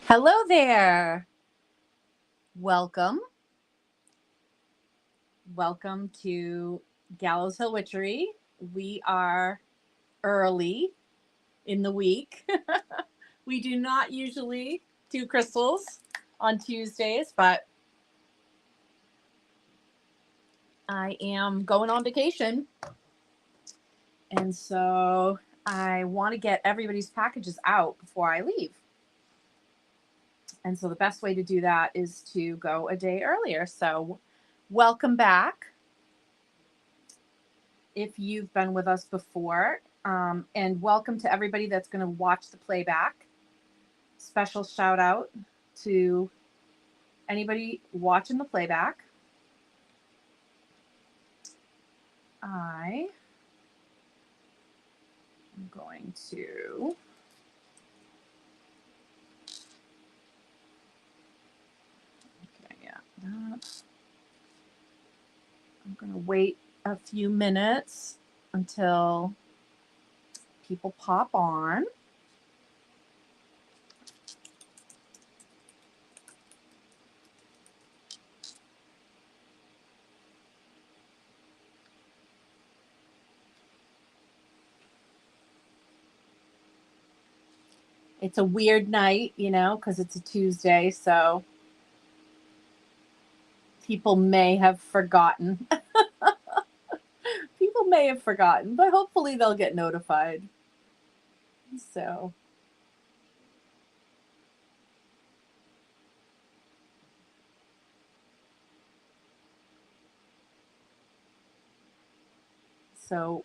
Hello there. Welcome. Welcome to Gallows Hill Witchery. We are early in the week. We do not usually do crystals on Tuesdays, but I am going on vacation. And so I want to get everybody's packages out before I leave. And so the best way to do that is to go a day earlier. So welcome back. If you've been with us before, and welcome to everybody that's going to watch the playback. Special shout out to anybody watching the playback. I am going to I'm going to wait a few minutes until people pop on. It's a weird night, because it's a Tuesday, so people may have forgotten. People may have forgotten, but hopefully they'll get notified. So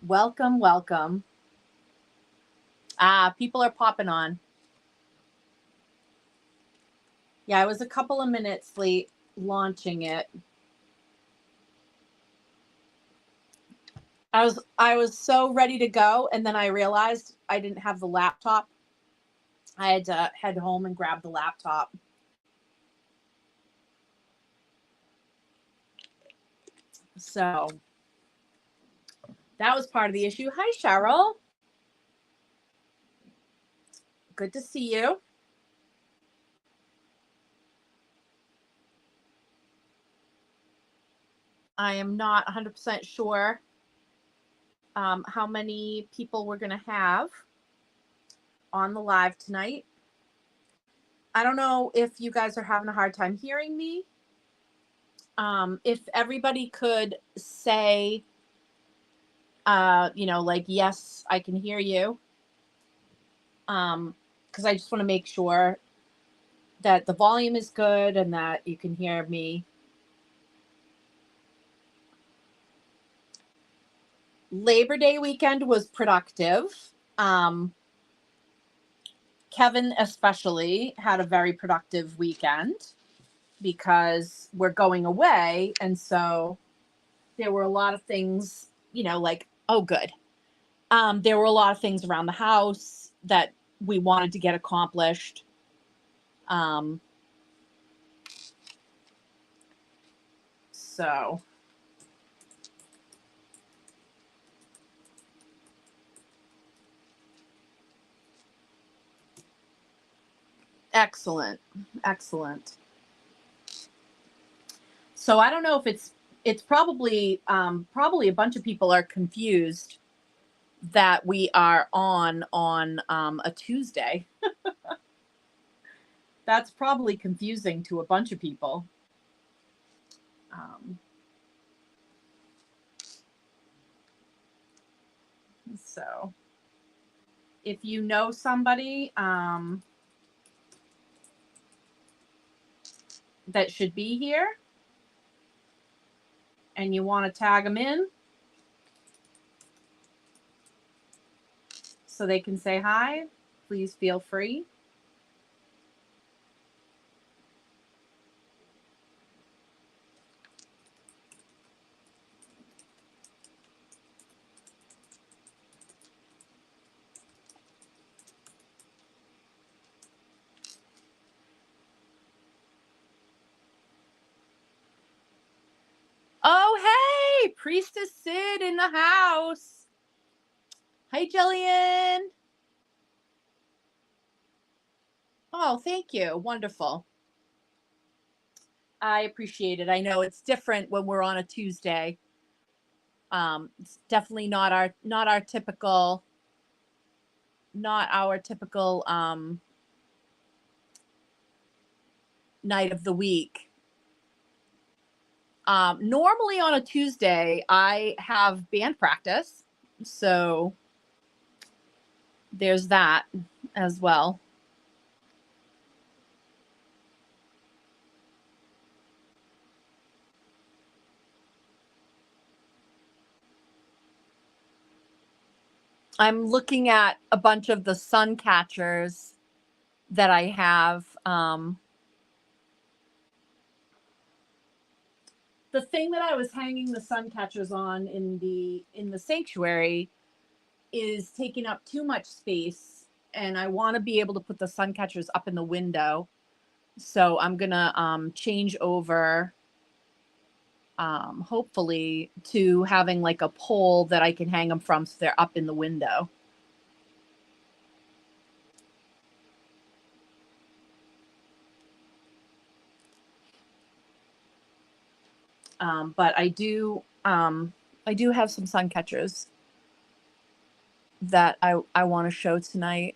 welcome. People are popping on. Yeah, I was a couple of minutes late launching it. I was so ready to go, and then I realized I didn't have the laptop. I had to head home and grab the laptop. So that was part of the issue. Hi, Cheryl. Good to see you. I am not 100% sure how many people we're going to have on the live tonight. I don't know if you guys are having a hard time hearing me. If everybody could say, like, yes, I can hear you. Because I just want to make sure that the volume is good and that you can hear me. Labor Day weekend was productive. Kevin especially had a very productive weekend because we're going away. And so there were a lot of things, like, oh, good. There were a lot of things around the house that we wanted to get accomplished. So excellent. So I don't know if it's probably a bunch of people are confused that we are on a Tuesday. That's probably confusing to a bunch of people. So if you know somebody that should be here and you want to tag them in so they can say hi, please feel free. Oh, hey, Priestess Sid in the house. Hi, Jillian. Oh, thank you. Wonderful. I appreciate it. I know it's different when we're on a Tuesday. It's definitely not our typical night of the week. Normally on a Tuesday, I have band practice, so there's that as well. I'm looking at a bunch of the sun catchers that I have. The thing that I was hanging the sun catchers on in the sanctuary is taking up too much space, and I want to be able to put the sun catchers up in the window. So I'm gonna change over, hopefully, to having like a pole that I can hang them from, so they're up in the window. But I do have some sun catchers that I want to show tonight.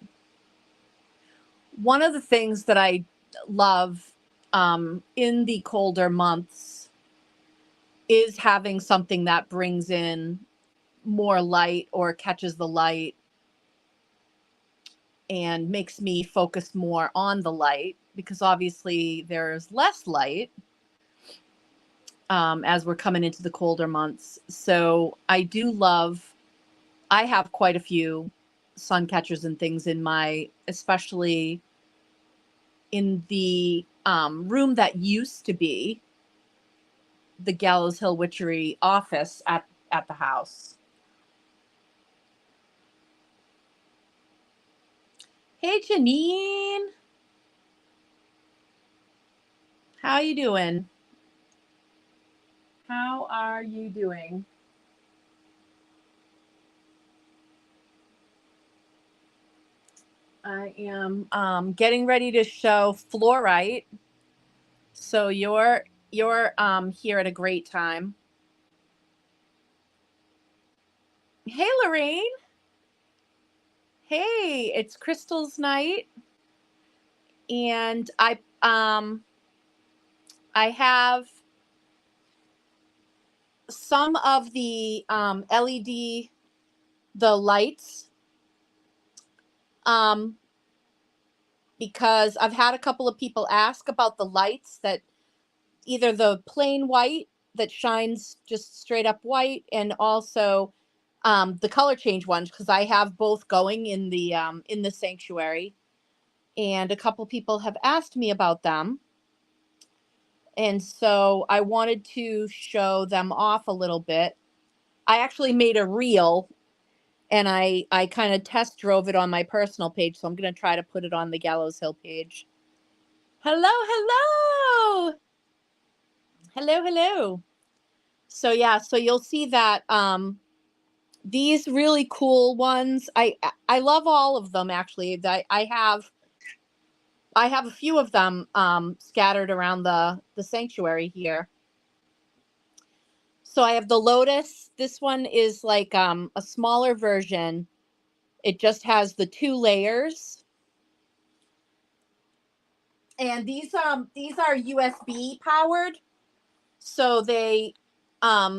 One of the things that I love in the colder months is having something that brings in more light or catches the light and makes me focus more on the light, because obviously there's less light as we're coming into the colder months. So I have quite a few sun catchers and things in especially in the room that used to be the Gallows Hill Witchery office at the house. Hey, Janine. How you doing? How are you doing? I am getting ready to show Fluorite. So you're here at a great time. Hey, Lorraine. Hey, it's Crystal's night, and I have some of the LED, the lights, because I've had a couple of people ask about the lights, that either the plain white that shines just straight up white, and also the color change ones, because I have both going in the sanctuary, and a couple people have asked me about them. And so I wanted to show them off a little bit. I actually made a reel, and I kind of test drove it on my personal page. So I'm going to try to put it on the Gallows Hill page. Hello, hello. Hello, hello. So yeah, so you'll see that these really cool ones, I love all of them, actually. I have a few of them scattered around the sanctuary here. So I have the Lotus. This one is like a smaller version. It just has the 2 layers. And these are USB powered. So they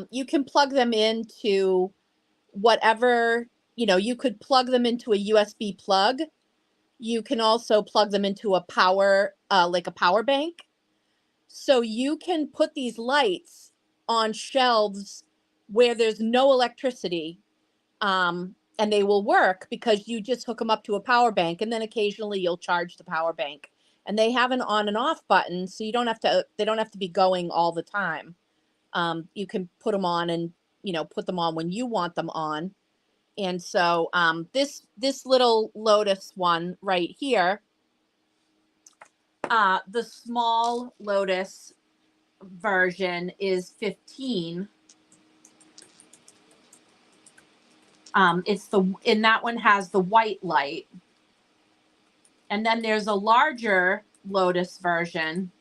you can plug them into whatever, you could plug them into a USB plug. You can also plug them into a power, like a power bank. So you can put these lights on shelves where there's no electricity, and they will work because you just hook them up to a power bank, and then occasionally you'll charge the power bank. And they have an on and off button, so they don't have to be going all the time. You can put them on and, put them on when you want them on. And so this little Lotus one right here, the small Lotus version is 15. And that one has the white light. And then there's a larger Lotus version,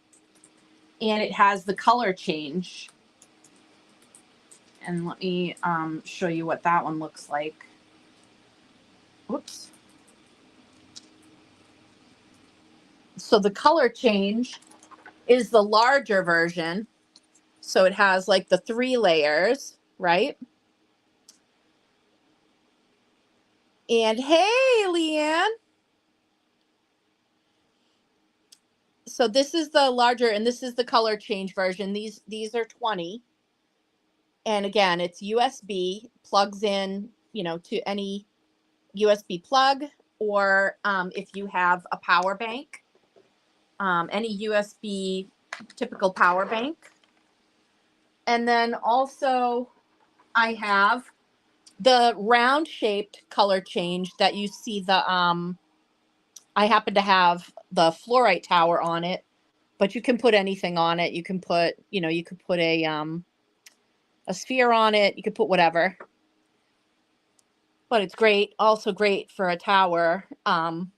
and it has the color change. And let me show you what that one looks like. Whoops. So the color change is the larger version. So it has like the 3 layers, right? And hey, Leanne. So this is the larger, and this is the color change version. These are 20. And again, it's USB, plugs in, to any USB plug, or if you have a power bank, any USB typical power bank. And then also I have the round shaped color change that you see I happen to have the fluorite tower on it, but you can put anything on it. You can put, you could put a sphere on it. You could put whatever. But it's great, also great for a tower. And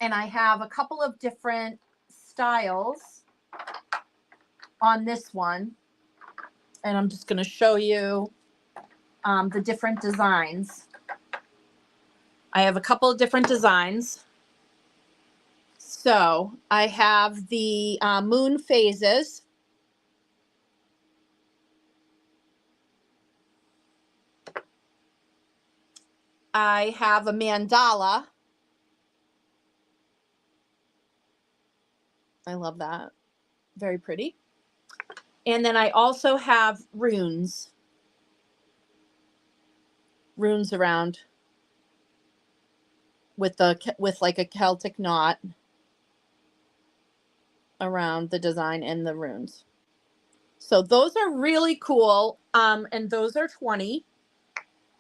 I have a couple of different styles on this one. And I'm just going to show you the different designs. I have a couple of different designs. So I have the moon phases. I have a mandala. I love that. Very pretty. And then I also have runes. Runes around with like a Celtic knot around the design and the runes. So those are really cool. And those are 20.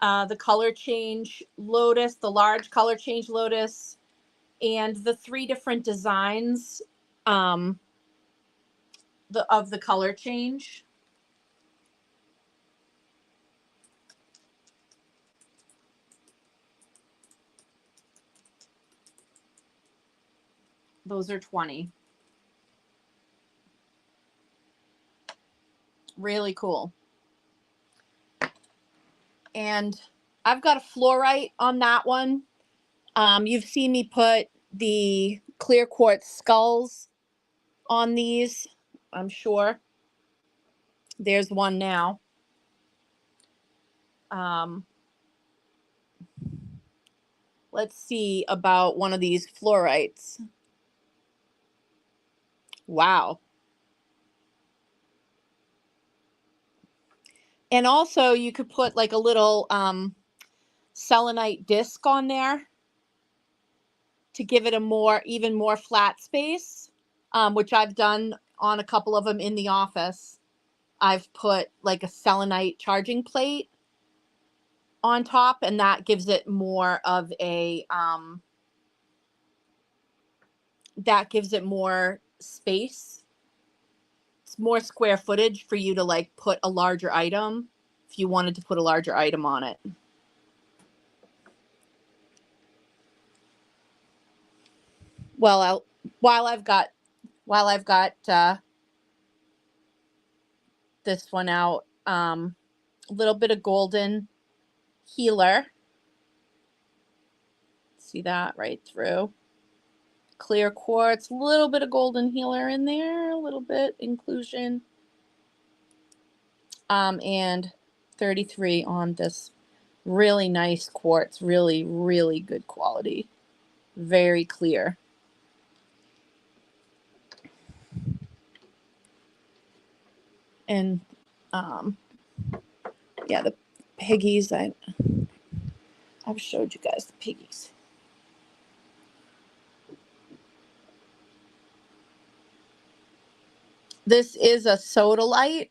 The color change Lotus, the large color change Lotus, and the 3 different designs of the color change. Those are 20. Really cool. And I've got a fluorite on that one. You've seen me put the clear quartz skulls on these, I'm sure. There's one now. Let's see about one of these fluorites. Wow. And also you could put like a little selenite disc on there to give it even more flat space, which I've done on a couple of them in the office. I've put like a selenite charging plate on top, and that gives it more of a that gives it more space. It's more square footage for you to like put a larger item if you wanted to put a larger item on it. Well, while I've got this one out, a little bit of golden healer. See that right through. Clear quartz, a little bit of golden healer in there, a little bit inclusion. And 33 on this really nice quartz, really, really good quality. Very clear. And yeah, the piggies, I've showed you guys the piggies. This is a sodalite,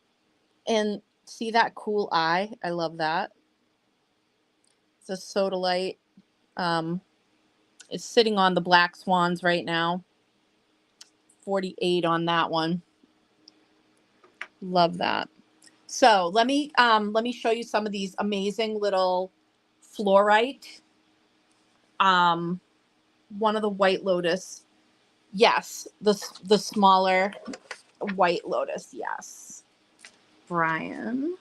and see that cool eye? I love that. It's a sodalite. It's sitting on the black swans right now. 48 on that one. Love that. So let me show you some of these amazing little fluorite one of the white lotus. Yes, the smaller white lotus. Yes, Brian.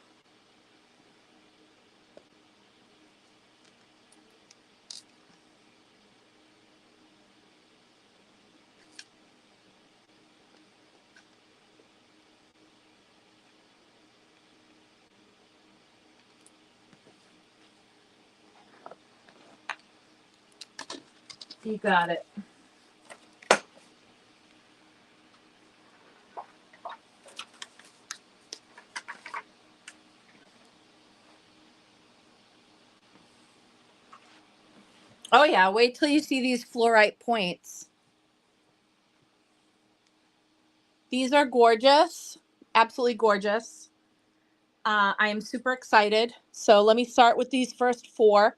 You got it. Oh yeah, wait till you see these fluorite points. These are gorgeous, absolutely gorgeous. I am super excited. So let me start with these first 4.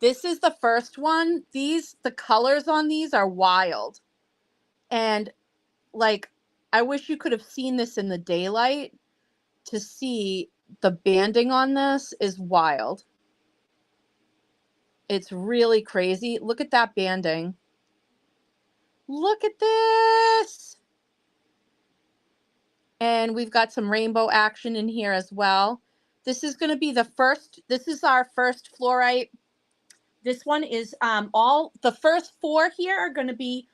This is the first one. The colors on these are wild. And like, I wish you could have seen this in the daylight to see the banding on this is wild. It's really crazy. Look at that banding. Look at this. And we've got some rainbow action in here as well. This is going to be this is our first fluorite. This one is all the first 4 here are going to be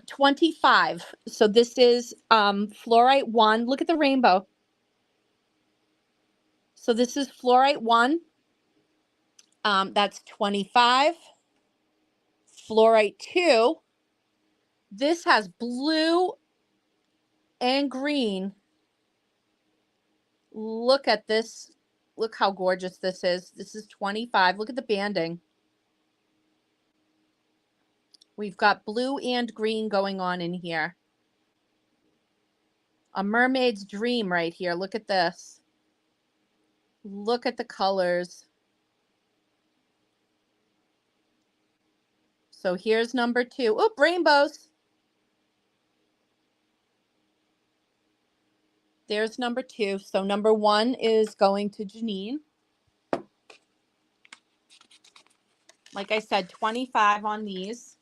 25. So this is fluorite 1. Look at the rainbow. So this is fluorite 1. That's 25. Fluorite 2. This has blue and green. Look at this. Look how gorgeous this is. This is 25. Look at the banding. We've got blue and green going on in here. A mermaid's dream right here. Look at this. Look at the colors. So here's number 2. Oh, rainbows. There's number 2. So number 1 is going to Janine. Like I said, 25 on these.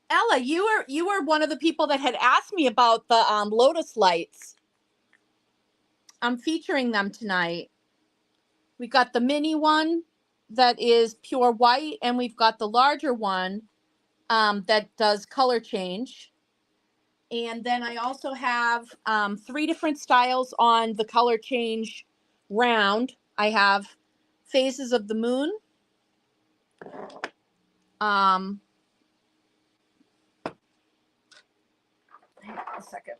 Ella, you were one of the people that had asked me about the lotus lights. I'm featuring them tonight. We got the mini one that is pure white, and we've got the larger one that does color change. And then I also have 3 different styles on the color change round. I have Phases of the Moon. Hang on a second.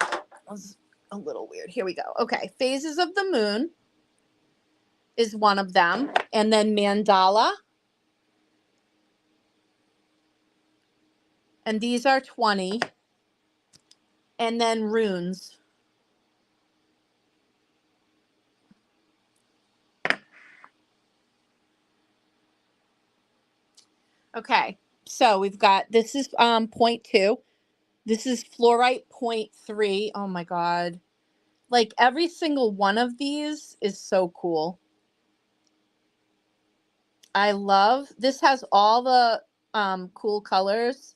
That was a little weird. Here we go. Okay, Phases of the Moon is one of them. And then Mandala. And these are 20. And then Runes. Okay, so we've got, this is 0.2. This is fluorite 0.3. Oh my God. Like every single one of these is so cool. I love, this has all the cool colors.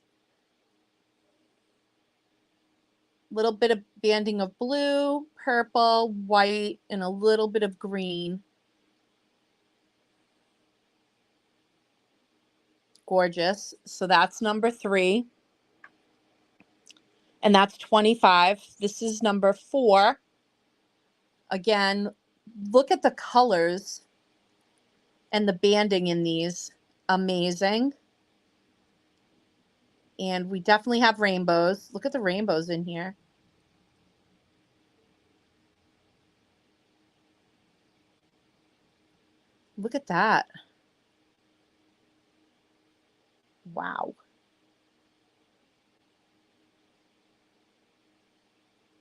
Little bit of banding of blue, purple, white, and a little bit of green. Gorgeous. So that's number 3. And that's 25. This is number 4. Again, look at the colors and the banding in these. Amazing. And we definitely have rainbows. Look at the rainbows in here. Look at that. Wow.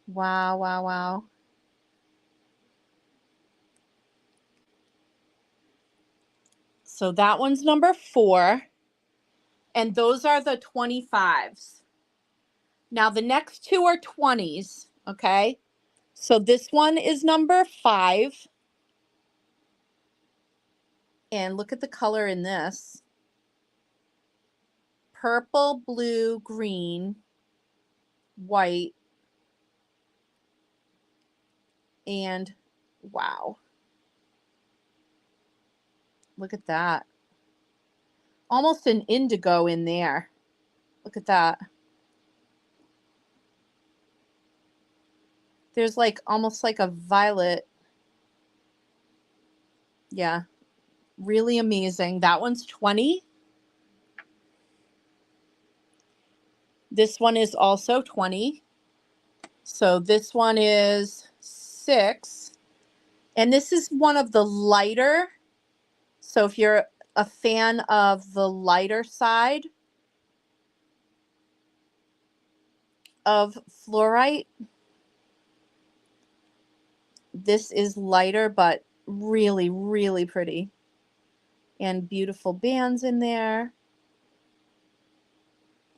Wow, wow, wow. So that one's number 4. And those are the 25s. Now the next 2 are 20s, okay? So this one is number 5. And look at the color in this. Purple, blue, green, white, and wow. Look at that. Almost an indigo in there. Look at that. There's like almost like a violet. Yeah, really amazing. That one's 20. This one is also 20. So this one is 6. And this is one of the lighter. So if you're a fan of the lighter side of fluorite, this is lighter, but really, really pretty. And beautiful bands in there.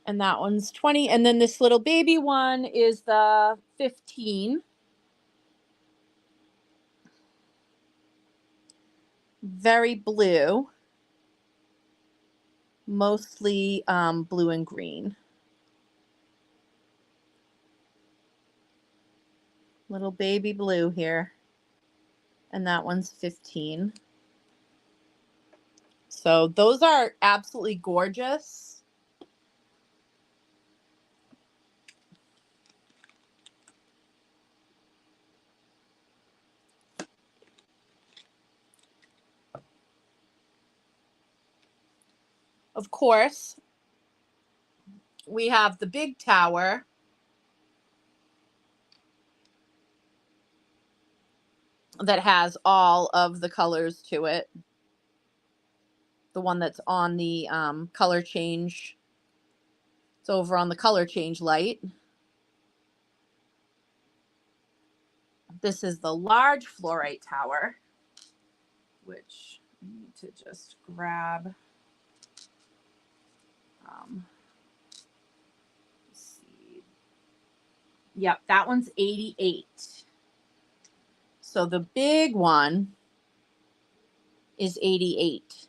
And that one's 20. And then this little baby one is the 15. Very blue. Mostly blue and green. Little baby blue here. And that one's 15. So those are absolutely gorgeous. Of course, we have the big tower. That has all of the colors to it. The one that's on the color change. It's over on the color change light. This is the large fluorite tower, which I need to just grab. Let's see. Yep, that one's 88. So the big one is 88.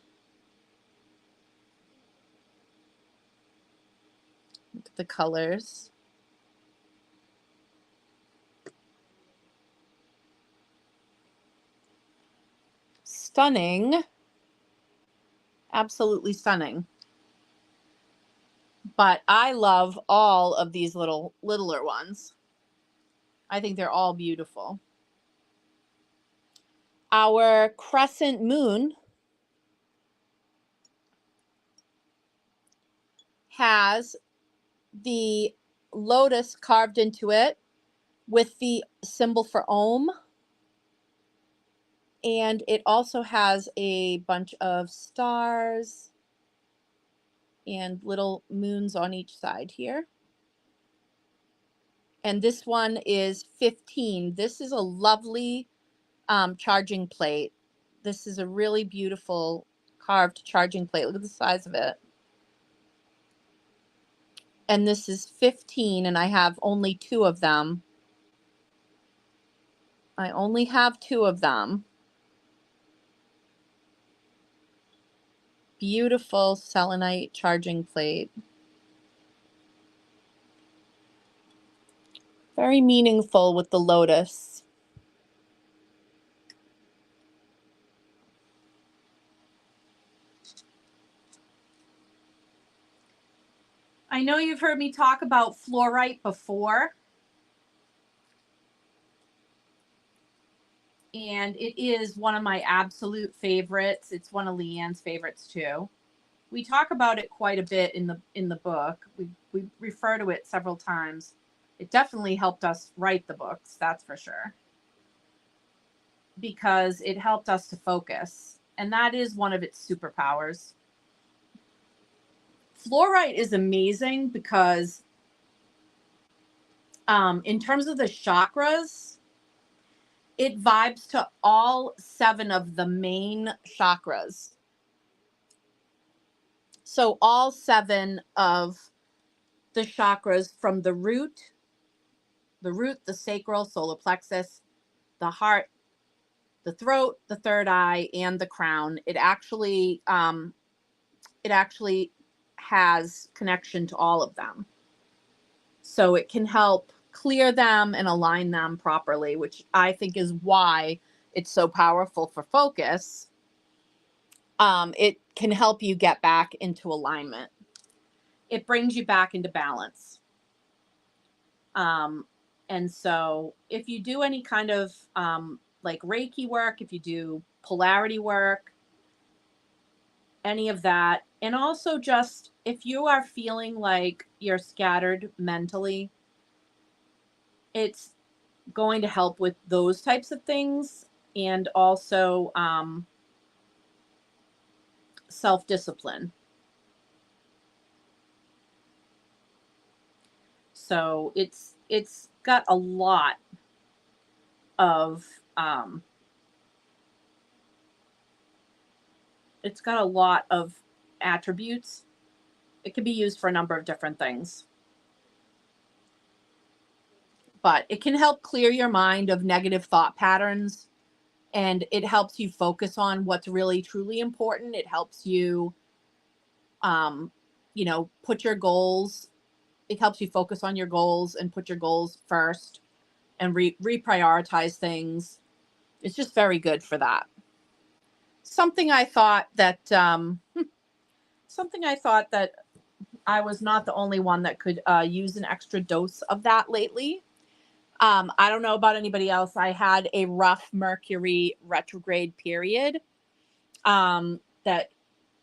Look at the colors. Stunning. Absolutely stunning. But I love all of these littler ones. I think they're all beautiful. Our crescent moon has the lotus carved into it with the symbol for Om. And it also has a bunch of stars and little moons on each side here. And this one is 15. This is a lovely charging plate. This is a really beautiful carved charging plate. Look at the size of it. And this is 15, and I have only 2 of them. I only have 2 of them. Beautiful selenite charging plate. Very meaningful with the lotus. I know you've heard me talk about fluorite before. And it is one of my absolute favorites. It's one of Leanne's favorites too. We talk about it quite a bit in the book. We refer to it several times. It definitely helped us write the books, that's for sure. Because it helped us to focus. And that is one of its superpowers. Fluorite is amazing because in terms of the chakras, it vibes to all 7 of the main chakras. So all 7 of the chakras, from the root, the sacral, solar plexus, the heart, the throat, the third eye, and the crown. It actually has connection to all of them. So it can help clear them and align them properly, which I think is why it's so powerful for focus. It can help you get back into alignment. It brings you back into balance. And so if you do any kind of like Reiki work, if you do polarity work, any of that, and also just if you are feeling like you're scattered mentally, it's going to help with those types of things, and also self-discipline. So it's got a lot of attributes. It can be used for a number of different things. But it can help clear your mind of negative thought patterns, and it helps you focus on what's really truly important. It helps you put your goals. It helps you focus on your goals and put your goals first and reprioritize things. It's just very good for that. Something I thought that I was not the only one that could use an extra dose of that lately. I don't know about anybody else. I had a rough Mercury retrograde period that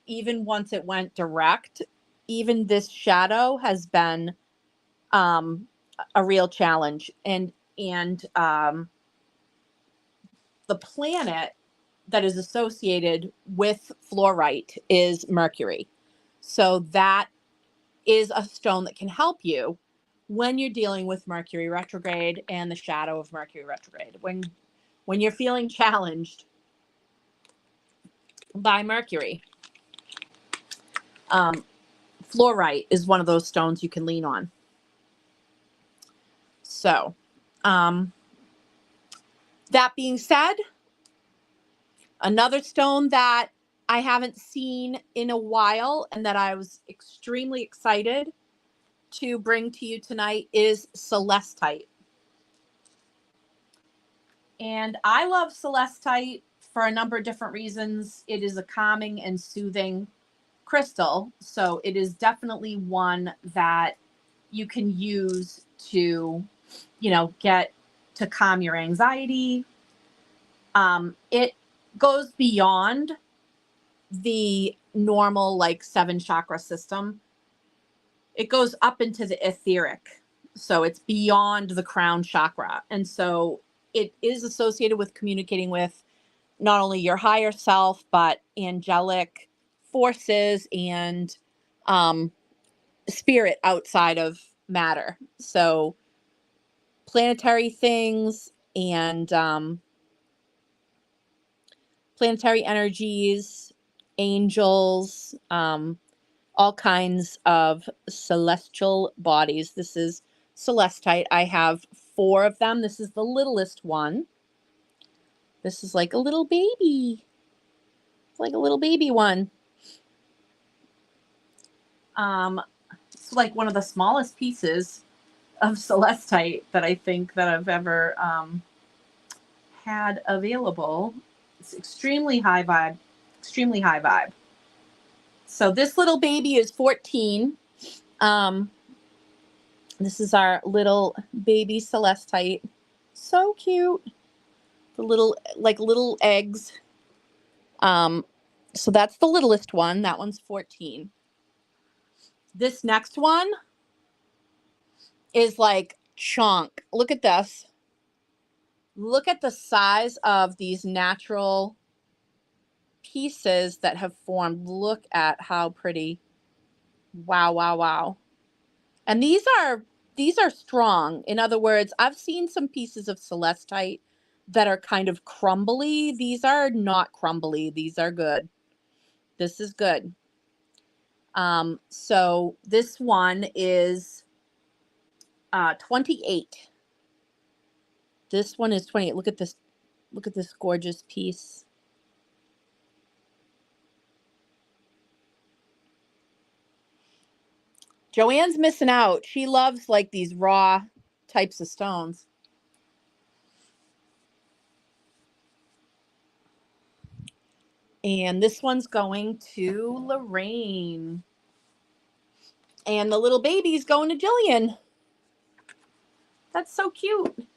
even once it went direct, even this shadow has been a real challenge. And the planet that is associated with fluorite is Mercury. So that is a stone that can help you when you're dealing with Mercury retrograde and the shadow of Mercury retrograde. When you're feeling challenged by Mercury, fluorite is one of those stones you can lean on. So, that being said, another stone that I haven't seen in a while and that I was extremely excited to bring to you tonight is celestite. And I love celestite for a number of different reasons. It is a calming and soothing crystal. So it is definitely one that you can use to, get to calm your anxiety. It goes beyond the normal 7 chakra system. It goes up into the etheric. So it's beyond the crown chakra. And so it is associated with communicating with not only your higher self, but angelic forces and spirit outside of matter. So planetary things and planetary energies, angels, all kinds of celestial bodies. This is celestite. I have 4 of them. This is the littlest one. This is like a little baby. It's like a little baby one. It's like one of the smallest pieces of celestite that I think that I've ever had available. It's extremely high vibe. Extremely high vibe. So this little baby is 14. This is our little baby celestite. So cute. The little eggs. So that's the littlest one. That one's 14. This next one is like chunk. Look at this. Look at the size of these natural pieces that have formed. Look at how pretty Wow, wow, wow. And these are strong. In other words, I've seen some pieces of celestite that are kind of crumbly. These are not crumbly. These are good. This is good. So this one is 28. This one is 28. Look at this. Look at this gorgeous piece. Joanne's missing out. She loves like these raw types of stones. And this one's going to Lorraine. And the little baby's going to Jillian. That's so cute.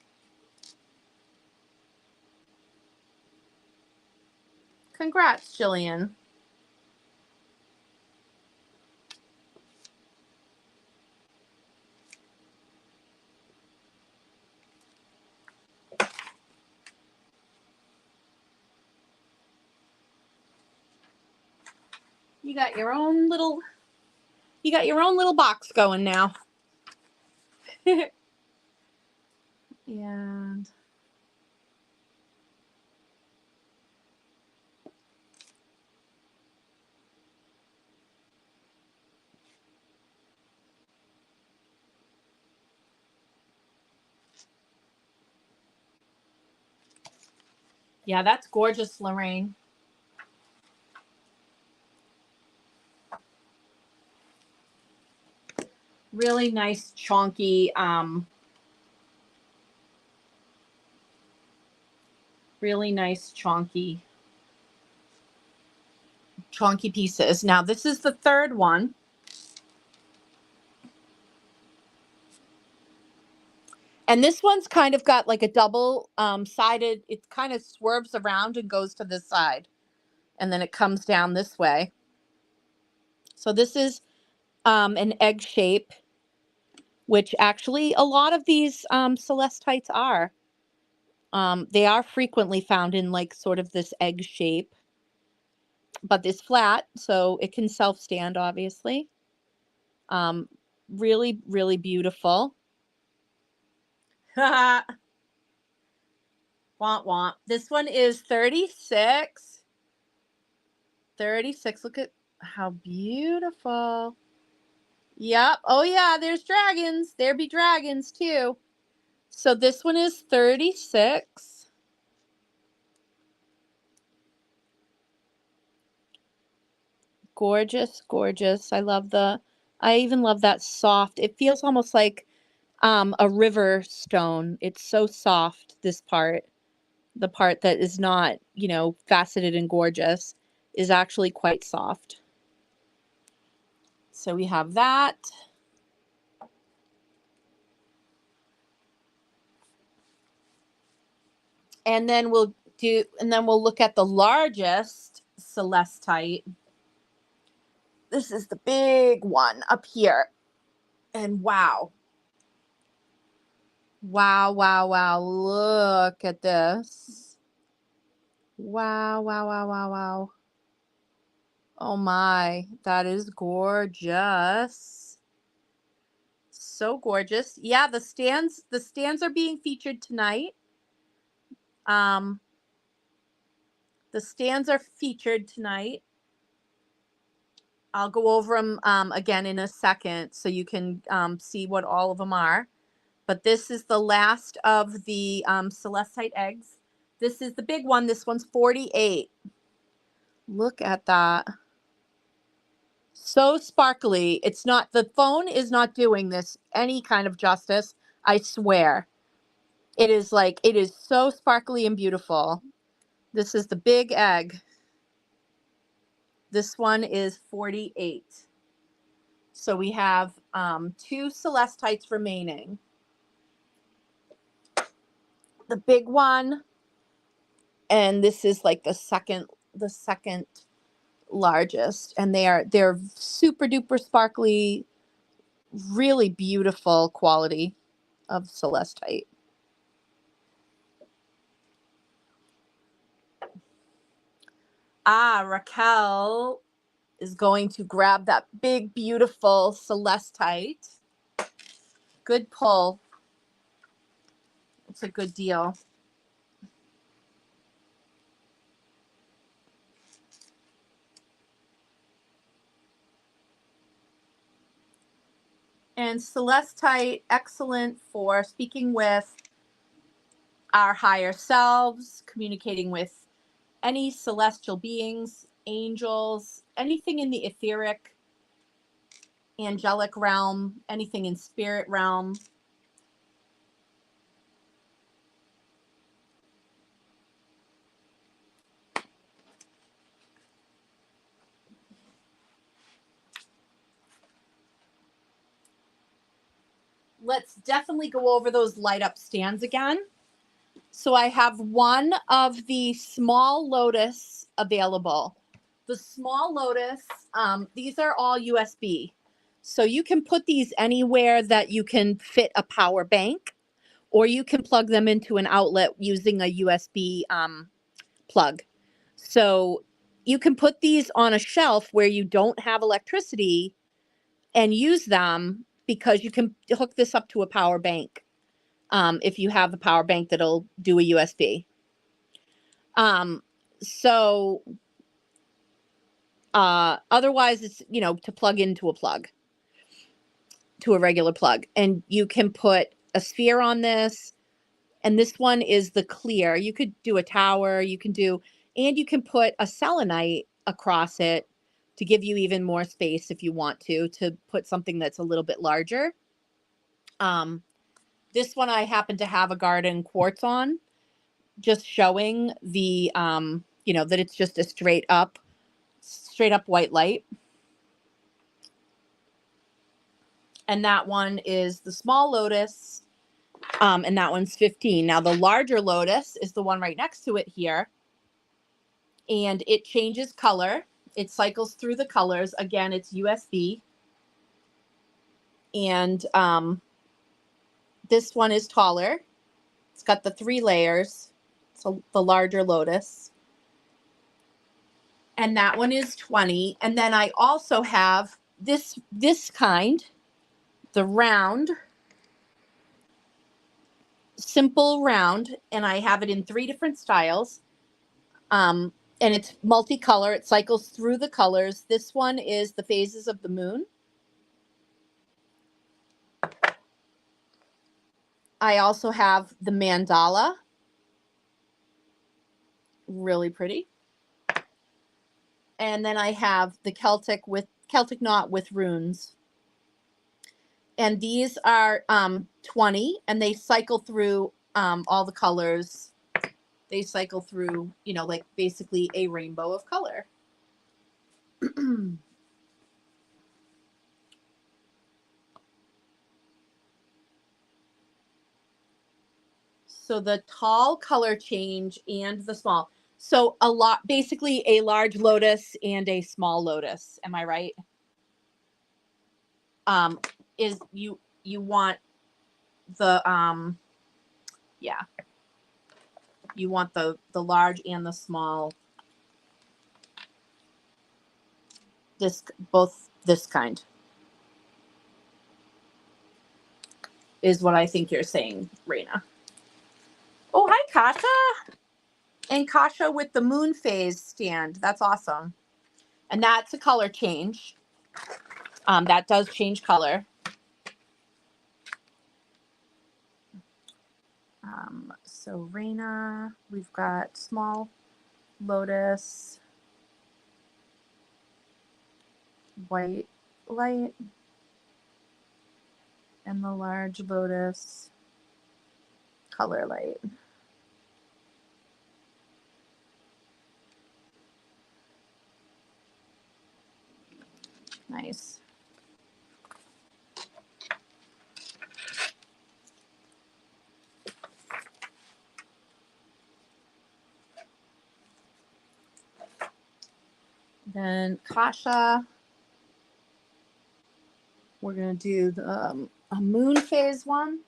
Congrats, Jillian. You got your own little box going now. And yeah, that's gorgeous, Lorraine. Really nice, chunky, really nice, chunky pieces. Now, this is the third one. And this one's kind of got like a double sided, it kind of swerves around and goes to this side. And then it comes down this way. So this is an egg shape, which actually a lot of these celestites are. They are frequently found in like sort of this egg shape, but it's flat, so it can self-stand, obviously. Really, really beautiful. Womp womp. This one is 36. 36. Look at how beautiful. Yep. Oh, yeah, there's dragons. There be dragons, too. So this one is 36. Gorgeous, gorgeous. I even love that soft. It feels almost like a river stone. It's so soft, this part. The part that is not, faceted and gorgeous is actually quite soft. So we have that. And then we'll look at the largest celestite. This is the big one up here. And wow. Wow, wow, wow. Look at this. Wow, wow, wow, wow, wow. Oh my, that is gorgeous. So gorgeous. Yeah, the stands are being featured tonight. Um, the stands are featured tonight. I'll go over them again in a second so you can see what all of them are. But this is the last of the celestite eggs. This is the big one. This one's 48. Look at that. So sparkly. It's not, the phone is not doing this any kind of justice. I swear. It is so sparkly and beautiful. This is the big egg. This one is 48. So we have 2 celestites remaining. The big one, and this is like the second largest, and they're super duper sparkly, really beautiful quality of celestite. Raquel is going to grab that big, beautiful celestite. Good pull. It's a good deal. And celestite, excellent for speaking with our higher selves, communicating with any celestial beings, angels, anything in the etheric, angelic realm, anything in spirit realm. Let's definitely go over those light up stands again. So I have one of the small lotus available. The small lotus, these are all USB. So you can put these anywhere that you can fit a power bank, or you can plug them into an outlet using a USB plug. So you can put these on a shelf where you don't have electricity and use them, because you can hook this up to a power bank. If you have a power bank that'll do a USB. So otherwise it's, to plug into to a regular plug. And you can put a sphere on this. And this one is the clear. You could do a tower, and you can put a selenite across it to give you even more space if you want to put something that's a little bit larger. This one I happen to have a garden quartz on, just showing the, that it's just a straight up white light. And that one is the small lotus. And that one's 15. Now the larger lotus is the one right next to it here. And it changes color. It cycles through the colors. Again, it's USB. And this one is taller. It's got the 3 layers. So the larger lotus. And that one is 20. And then I also have this kind, the round, simple round, and I have it in 3 different styles. And it's multicolor. It cycles through the colors. This one is the phases of the moon. I also have the mandala. Really pretty. And then I have the Celtic knot with runes. And these are 20, and they cycle through all the colors. They cycle through, like basically a rainbow of color. So the tall color change and the small. So basically a large lotus and a small lotus. Am I right? Is you want the yeah. You want the large and the small. Both this kind is what I think you're saying, Raina. Oh, hi, Kasha. And Kasha with the moon phase stand. That's awesome. And that's a color change. That does change color. So Raina, we've got small lotus, white light, and the large lotus, color light. Nice. Then Kasha, we're going to do the a moon phase one.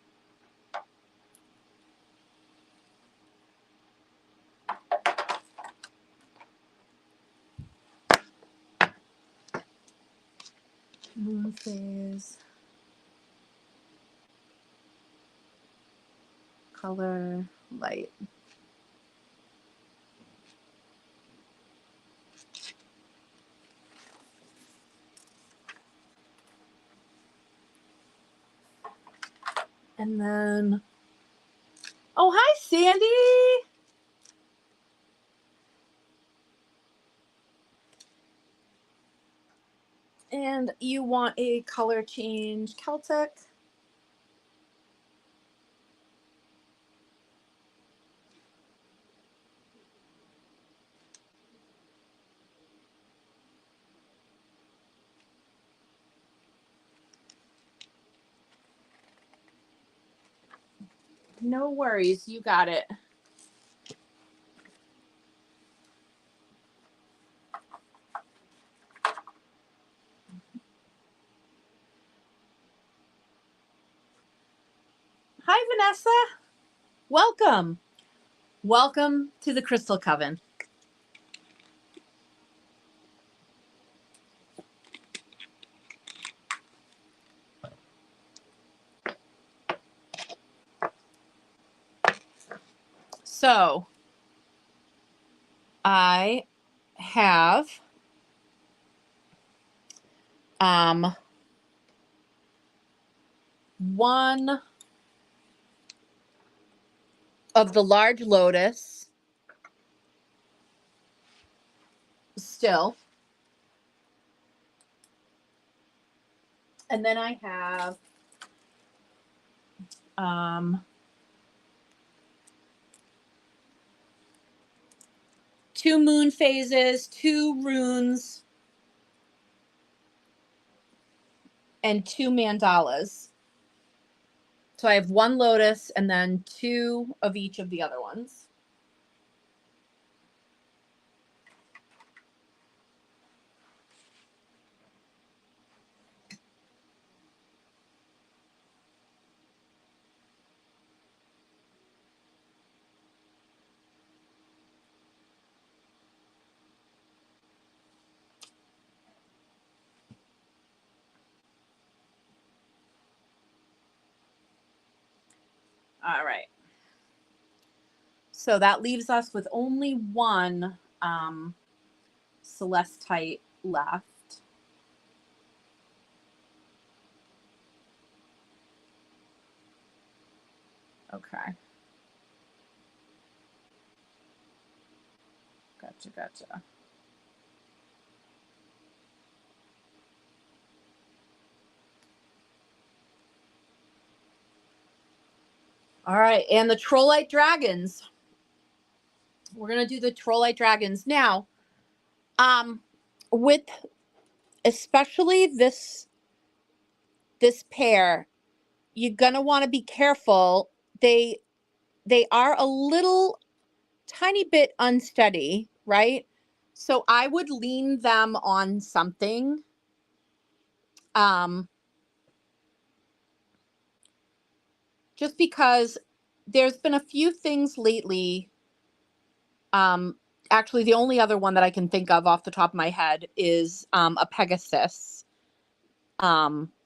Moon phase. Color, light. And then, oh, hi, Sandy. And you want a color change, Celtic? No worries, you got it. Hi, Vanessa. Welcome. Welcome to the Crystal Coven. So, I have one of the large lotus still. And then I have 2 moon phases, 2 runes, and 2 mandalas. So I have 1 lotus and then 2 of each of the other ones. All right. So that leaves us with only 1 celestite left. Okay. Gotcha. All right, and the Trollite Dragons. We're going to do the Trollite Dragons. Now, with especially this pair, you're going to want to be careful. They are a little tiny bit unsteady, right? So I would lean them on something. Just because there's been a few things lately. Actually, the only other one that I can think of off the top of my head is a Pegasus. That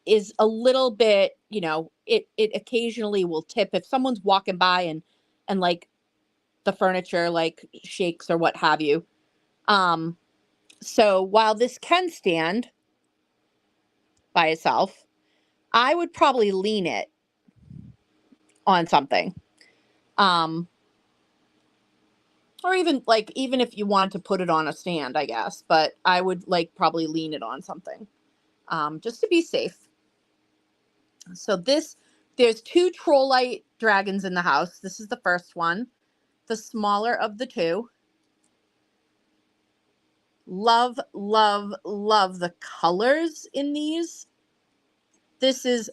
is a little bit, it occasionally will tip if someone's walking by and like the furniture like shakes or what have you. So while this can stand by itself, I would probably lean it on something. Or even if you want to put it on a stand, I guess, but I would probably lean it on something. Just to be safe. So there's 2 Trollite dragons in the house. This is the first one, the smaller of the 2. Love the colors in these. This is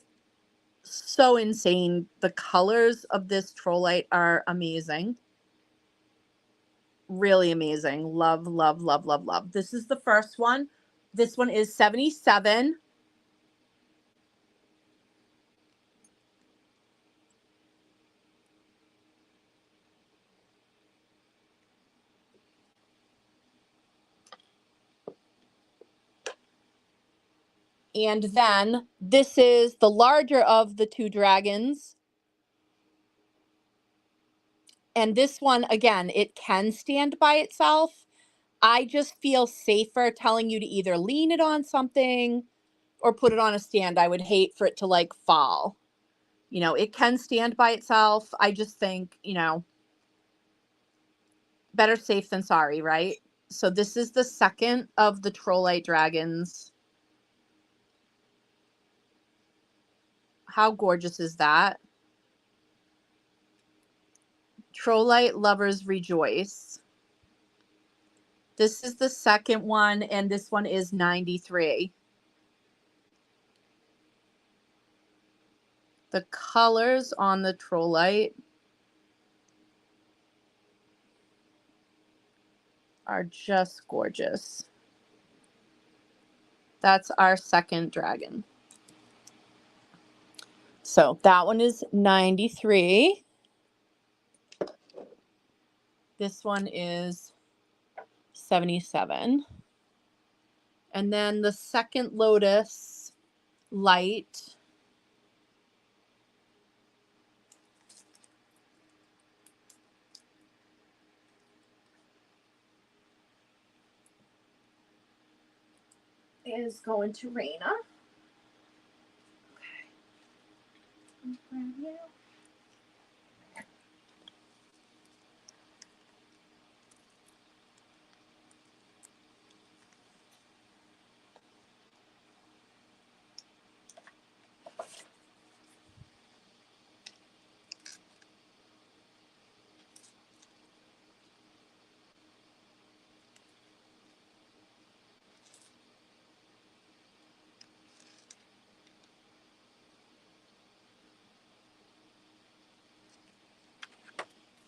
so insane. The colors of this Trollite are amazing. Really amazing. Love. This is the first one. This one is 77. And then this is the larger of the two dragons. And this one, again, it can stand by itself. I just feel safer telling you to either lean it on something or put it on a stand. I would hate for it to like fall. You know, it can stand by itself. I just think, you know, better safe than sorry, right? So this is the second of the Trollite dragons. How gorgeous is that? Trollite lovers rejoice. This is the second one, and this one is 93. The colors on the Trollite are just gorgeous. That's our second dragon. So that one is 93. This one is 77. And then the second Lotus light is going to Raina. Okay.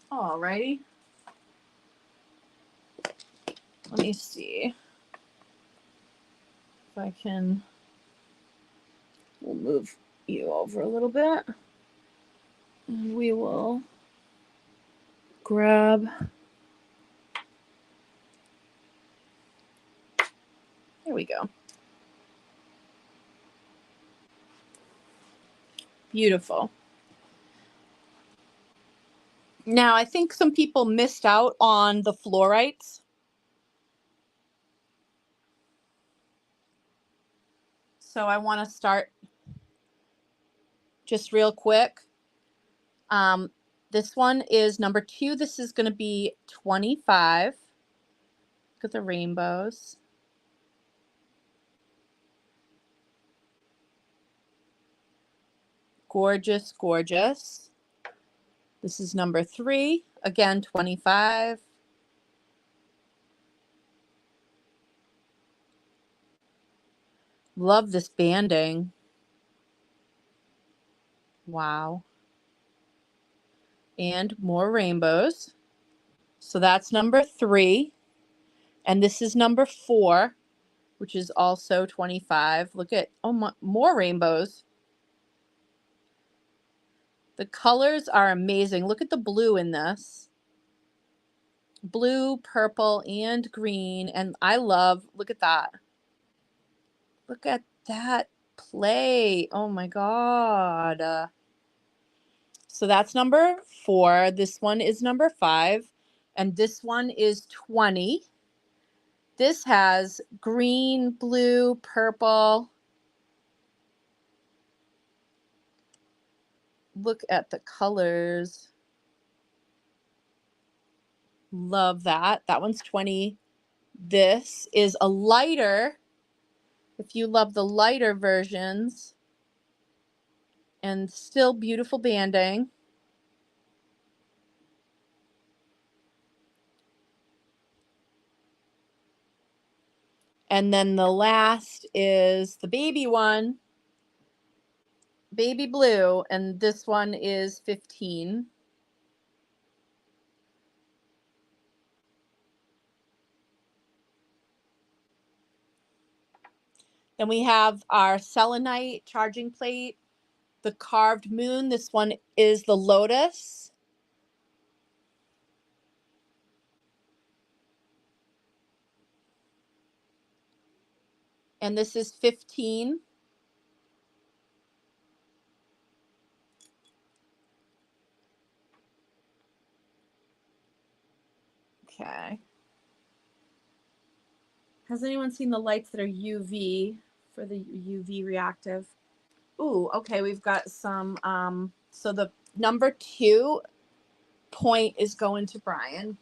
Alrighty. Let me see if I can. We'll move you over a little bit. And we will grab. There we go. Beautiful. Now, I think some people missed out on the fluorites. So I want to start just real quick. This one is number 2. This is going to be 25. Look at the rainbows. Gorgeous, gorgeous. This is number 3. Again, 25. Love this banding. Wow. And more rainbows. So that's number 3. And this is number 4, which is also 25. Look at, oh, more rainbows. The colors are amazing. Look at the blue in this. Blue, purple, and green. And I love, look at that. Look at that play. Oh my God. So that's number 4. This one is number 5. And this one is 20. This has green, blue, purple. Look at the colors. Love that. That one's 20. This is a lighter. If you love the lighter versions. And still beautiful banding. And then the last is the baby one. Baby blue. And this one is 15. Then we have our selenite charging plate. The carved moon. This one is the lotus. And this is 15. Has anyone seen the lights that are UV for the UV reactive? Ooh, okay, we've got some, so the number 2 point is going to Brian.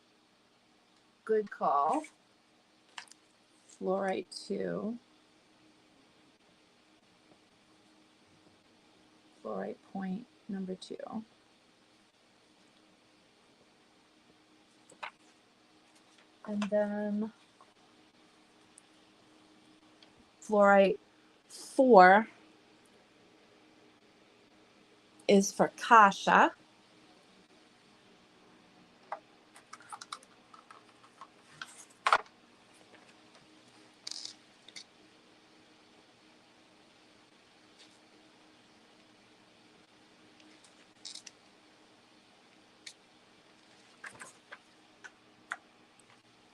Good call. Fluorite 2. Fluorite point number 2. And then fluorite 4 is for Kasha.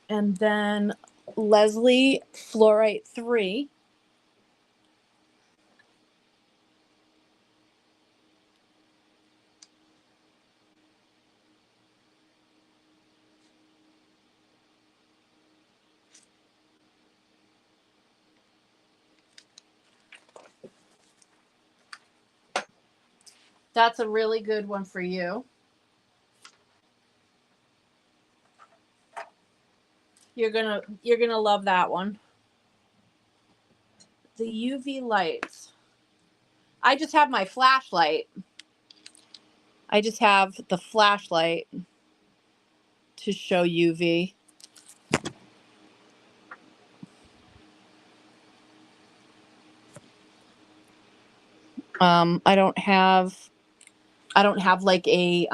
And then Leslie, fluorite 3. That's a really good one for you. You're gonna love that one. The UV lights. I just have my flashlight. I just have the flashlight to show UV. I don't have like a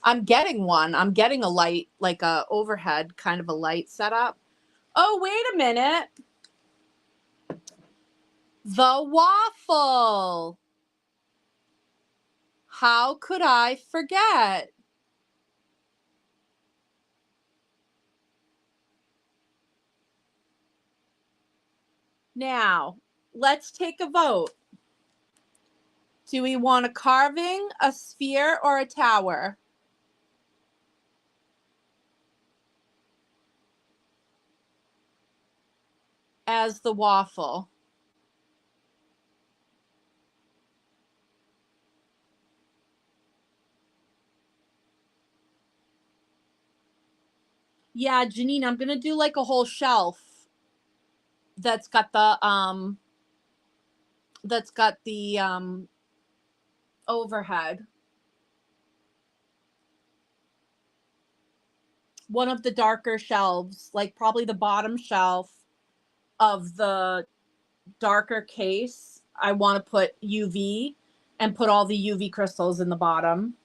I'm getting one. I'm getting a light, like a overhead kind of a light setup. Oh, wait a minute. The waffle. How could I forget? Now, let's take a vote. Do we want a carving, a sphere, or a tower? As the waffle. Yeah, Janine, I'm gonna do like a whole shelf that's got the overhead. One of the darker shelves, like probably the bottom shelf of the darker case. I want to put UV and put all the UV crystals in the bottom.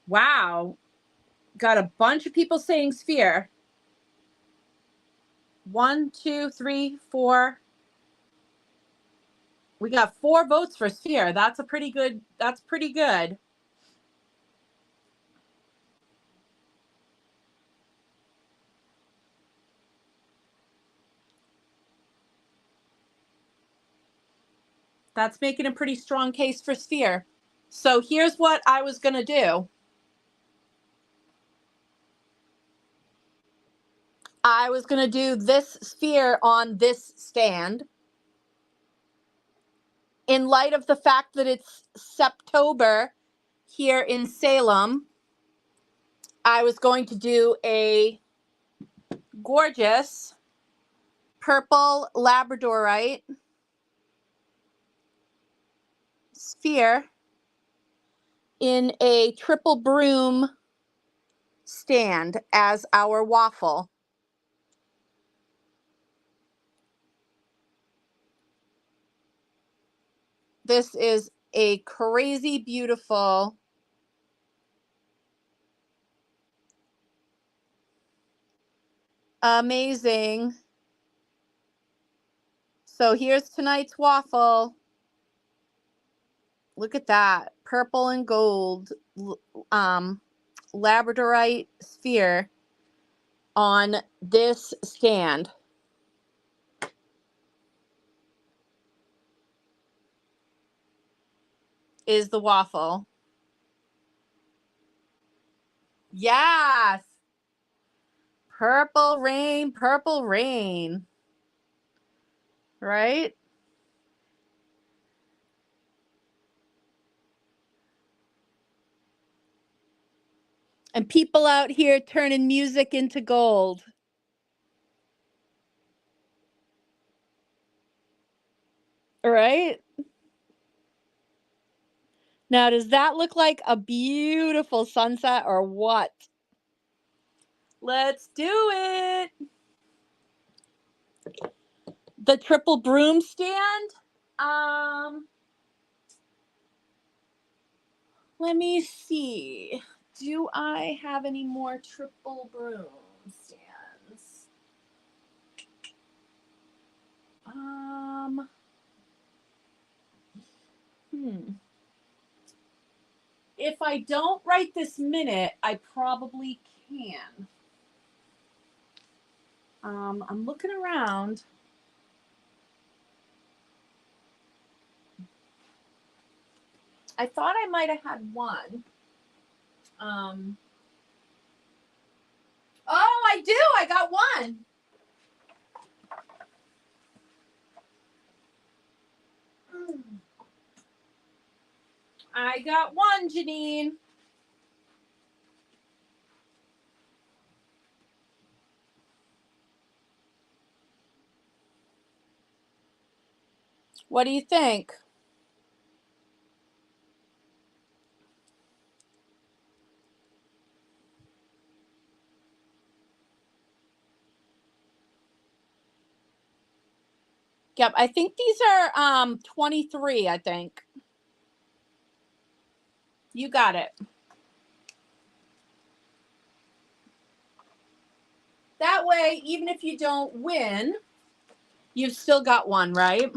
Wow. Got a bunch of people saying sphere. 1, 2, 3, 4. We got 4 votes for sphere. That's pretty good. That's pretty good. That's making a pretty strong case for sphere. So here's what I was going to do. I was going to do this sphere on this stand. In light of the fact that it's Septober here in Salem, I was going to do a gorgeous purple labradorite sphere in a triple broom stand as our waffle. This is a crazy beautiful, amazing. So here's tonight's waffle. Look at that, purple and gold labradorite sphere on this stand. Is the waffle. Yes. Purple rain, right? And people out here turning music into gold. Right? Now, does that look like a beautiful sunset or what? Let's do it. The triple broom stand. Let me see. Do I have any more triple broom stands? If I don't right this minute, I probably can. I'm looking around. I thought I might have had one. Oh, I do. I got one. I got one, Janine. What do you think? Yep, I think these are 23, I think. You got it. That way, even if you don't win, you've still got one, right?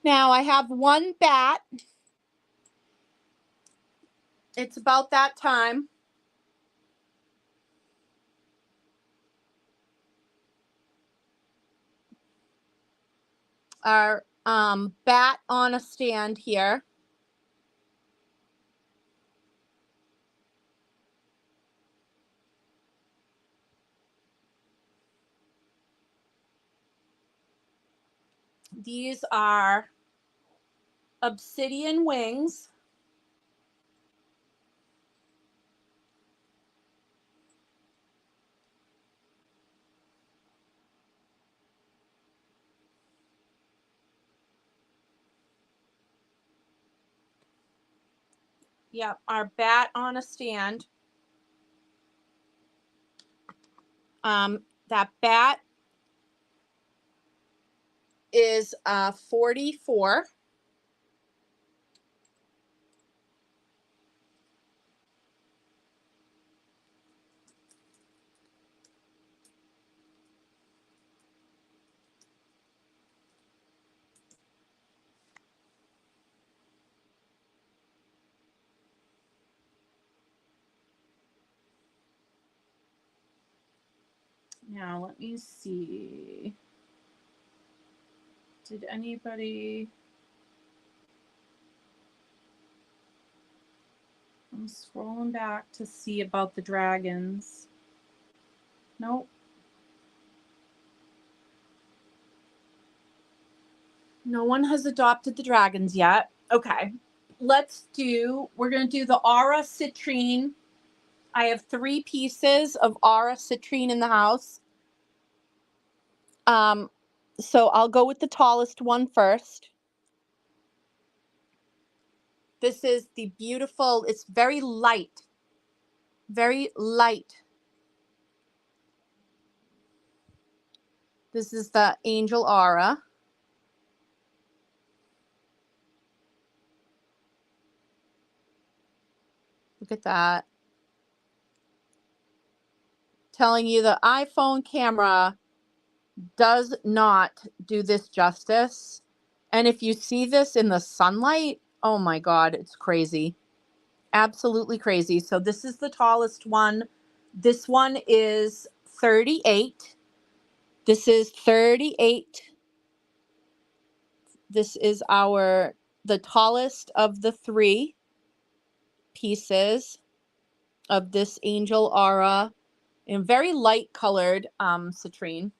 Now I have one bat. It's about that time. Our bat on a stand here. These are obsidian wings. Yep, our bat on a stand. That bat is 44. Now let me see. Did anybody? I'm scrolling back to see about the dragons. Nope. No one has adopted the dragons yet. Okay. We're going to do the aura citrine. I have 3 pieces of aura citrine in the house. So I'll go with the tallest one first. This is the beautiful, it's very light. Very light. This is the angel aura. Look at that. Telling you the iPhone camera does not do this justice. And if you see this in the sunlight, Oh my God, it's crazy. Absolutely crazy. So this is the tallest one. This one is 38. This is 38. This is the tallest of the 3 pieces of this angel aura in very light colored citrine.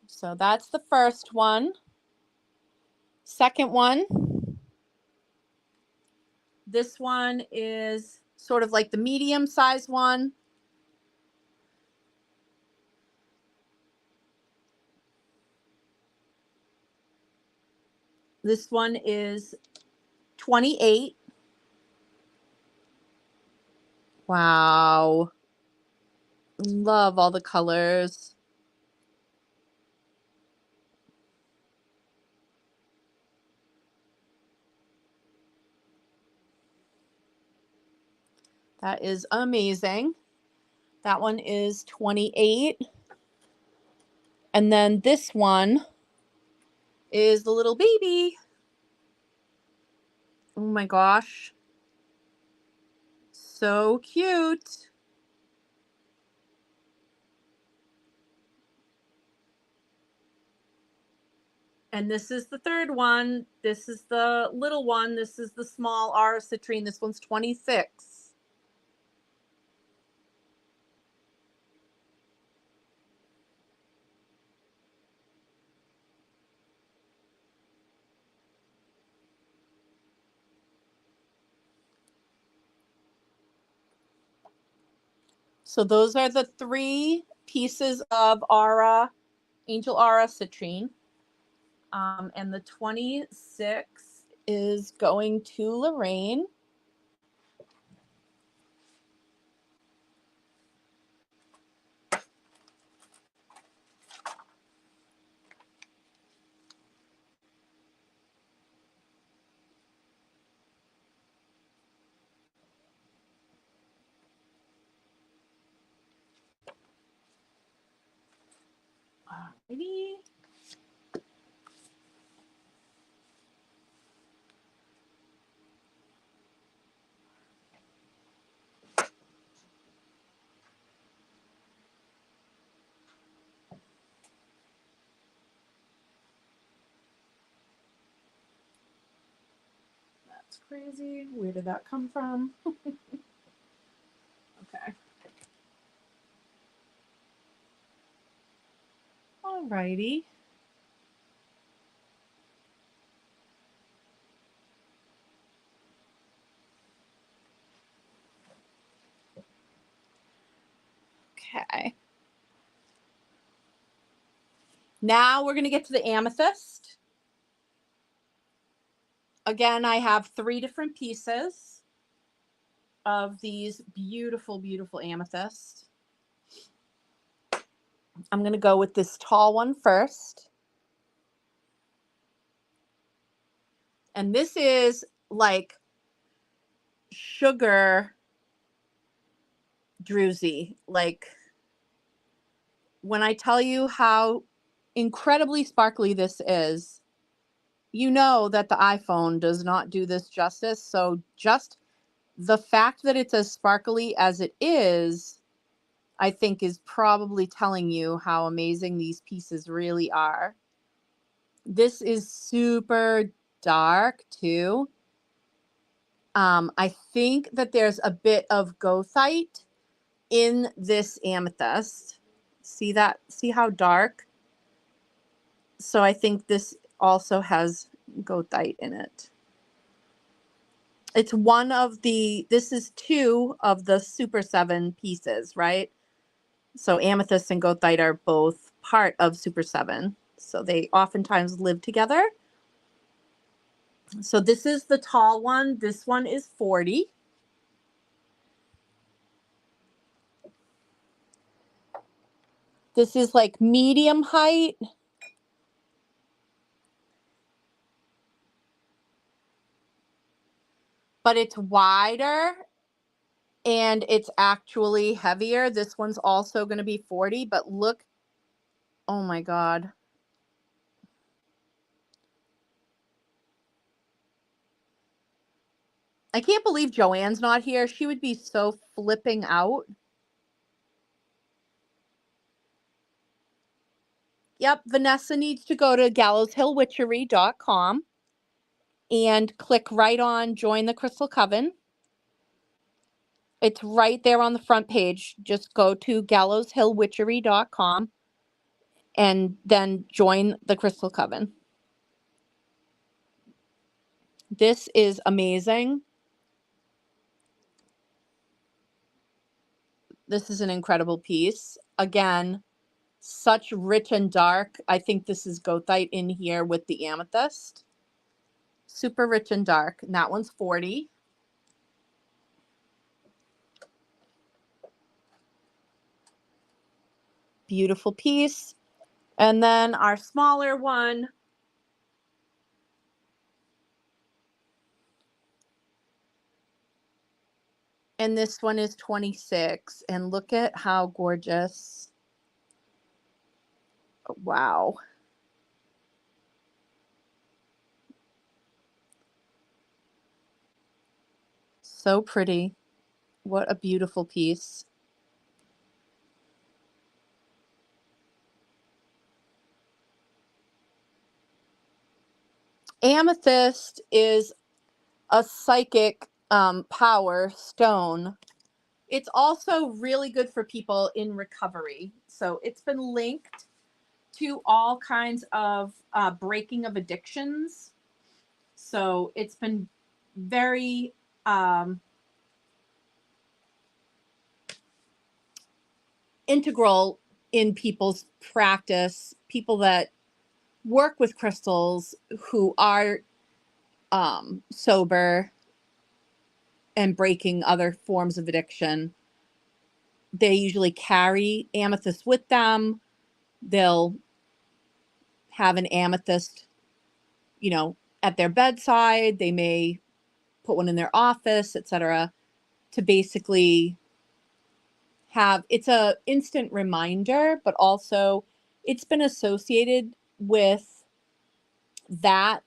So that's the first one. Second one, this one is sort of like the medium size one. This one is 28. Wow. Love all the colors. That is amazing. That one is 28. And then this one is the little baby. Oh my gosh. So cute. And this is the third one. This is the little one. This is the small aura citrine. This one's 26. So those are the 3 pieces of aura, angel aura citrine. And the 26 is going to Lorraine. Alrighty. That's crazy. Where did that come from? Okay. Alrighty. Okay. Now we're going to get to the amethyst. Again, I have 3 different pieces of these beautiful, beautiful amethysts. I'm going to go with this tall one first. And this is like sugar druzy. Like when I tell you how incredibly sparkly this is, you know that the iPhone does not do this justice. So just the fact that it's as sparkly as it is, I think is probably telling you how amazing these pieces really are. This is super dark too. I think that there's a bit of goethite in this amethyst. See that? See how dark? So I think this also has goethite in it. It's this is 2 of the Super 7 pieces, right? So amethyst and goethite are both part of Super 7. So they oftentimes live together. So this is the tall one. This one is 40. This is like medium height. But it's wider and it's actually heavier. This one's also going to be 40, but look Oh my God. I can't believe Joanne's not here. She would be so flipping out. Yep, Vanessa needs to go to gallowshillwitchery.com and click right on Join the Crystal Coven. It's right there on the front page. Just go to gallowshillwitchery.com and then join the Crystal Coven. This is amazing. This is an incredible piece. Again, such rich and dark. I think this is goethite in here with the amethyst. Super rich and dark. And that one's 40. Beautiful piece. And then our smaller one, and this one is 26. And look at how gorgeous. Wow. So pretty. What a beautiful piece. Amethyst is a psychic power stone. It's also really good for people in recovery. So it's been linked to all kinds of breaking of addictions. So it's been very integral in people's practice. People that work with crystals who are sober and breaking other forms of addiction, they usually carry amethyst with them. They'll have an amethyst, at their bedside. They may put one in their office, etc., to basically have, it's a instant reminder, but also it's been associated with that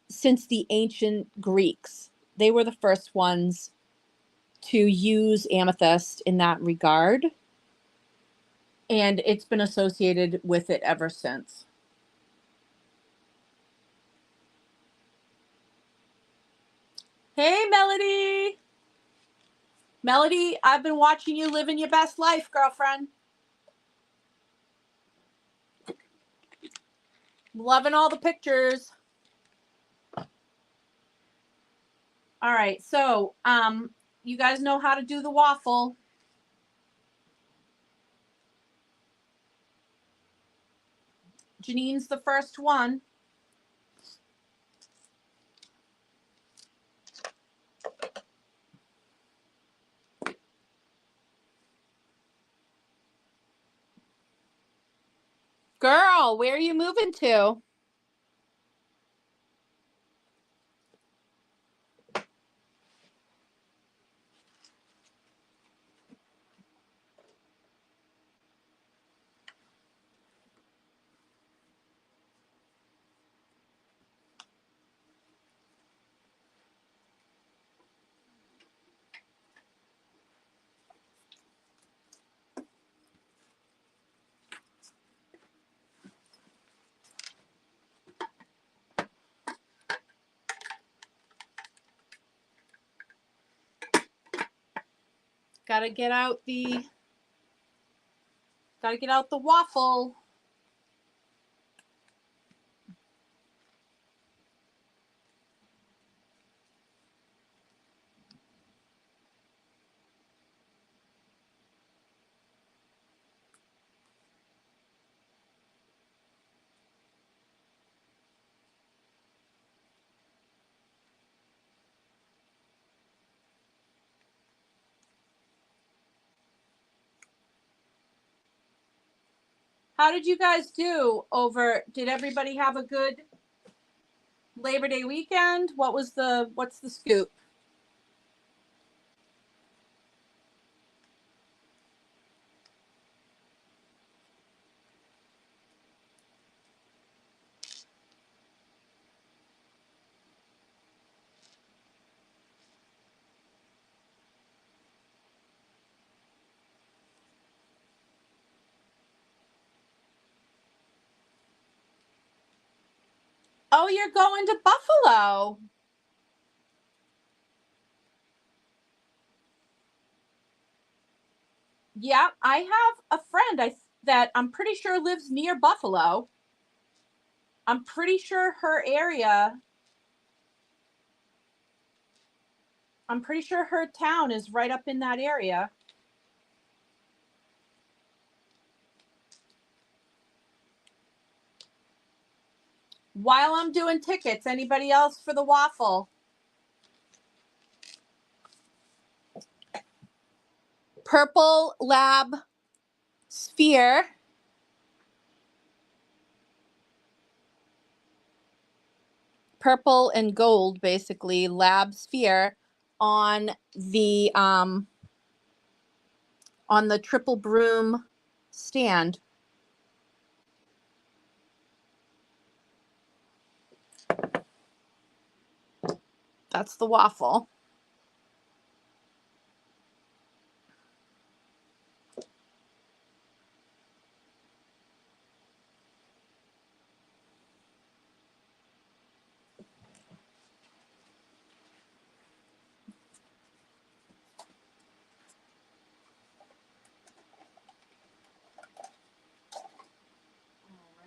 since the ancient Greeks. They were the first ones to use amethyst in that regard, and it's been associated with it ever since. Hey, Melody. Melody, I've been watching you living your best life, girlfriend. Loving all the pictures. All right, so you guys know how to do the waffle. Janine's the first one. Girl, where are you moving to? Gotta get out the waffle. How did you guys do did everybody have a good Labor Day weekend? What's the scoop? Oh, you're going to Buffalo. Yeah, I have a friend that I'm pretty sure lives near Buffalo. I'm pretty sure I'm pretty sure her town is right up in that area. While I'm doing tickets, anybody else for the waffle? Purple Lab Sphere. Purple and gold, basically, Lab Sphere on the Triple Broom stand. That's the waffle.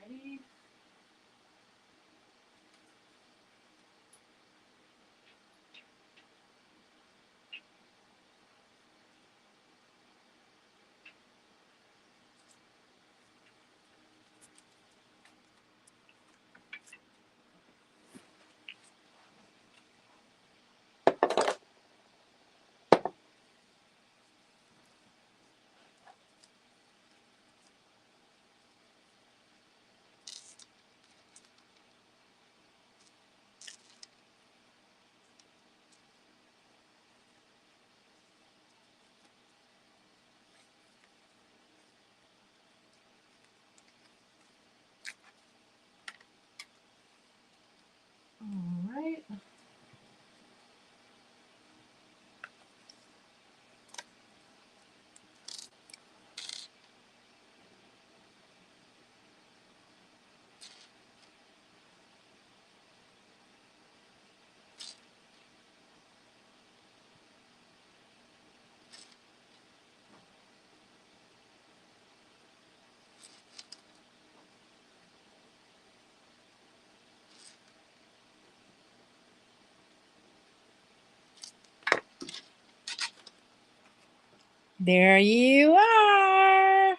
Alrighty. All right. There you are.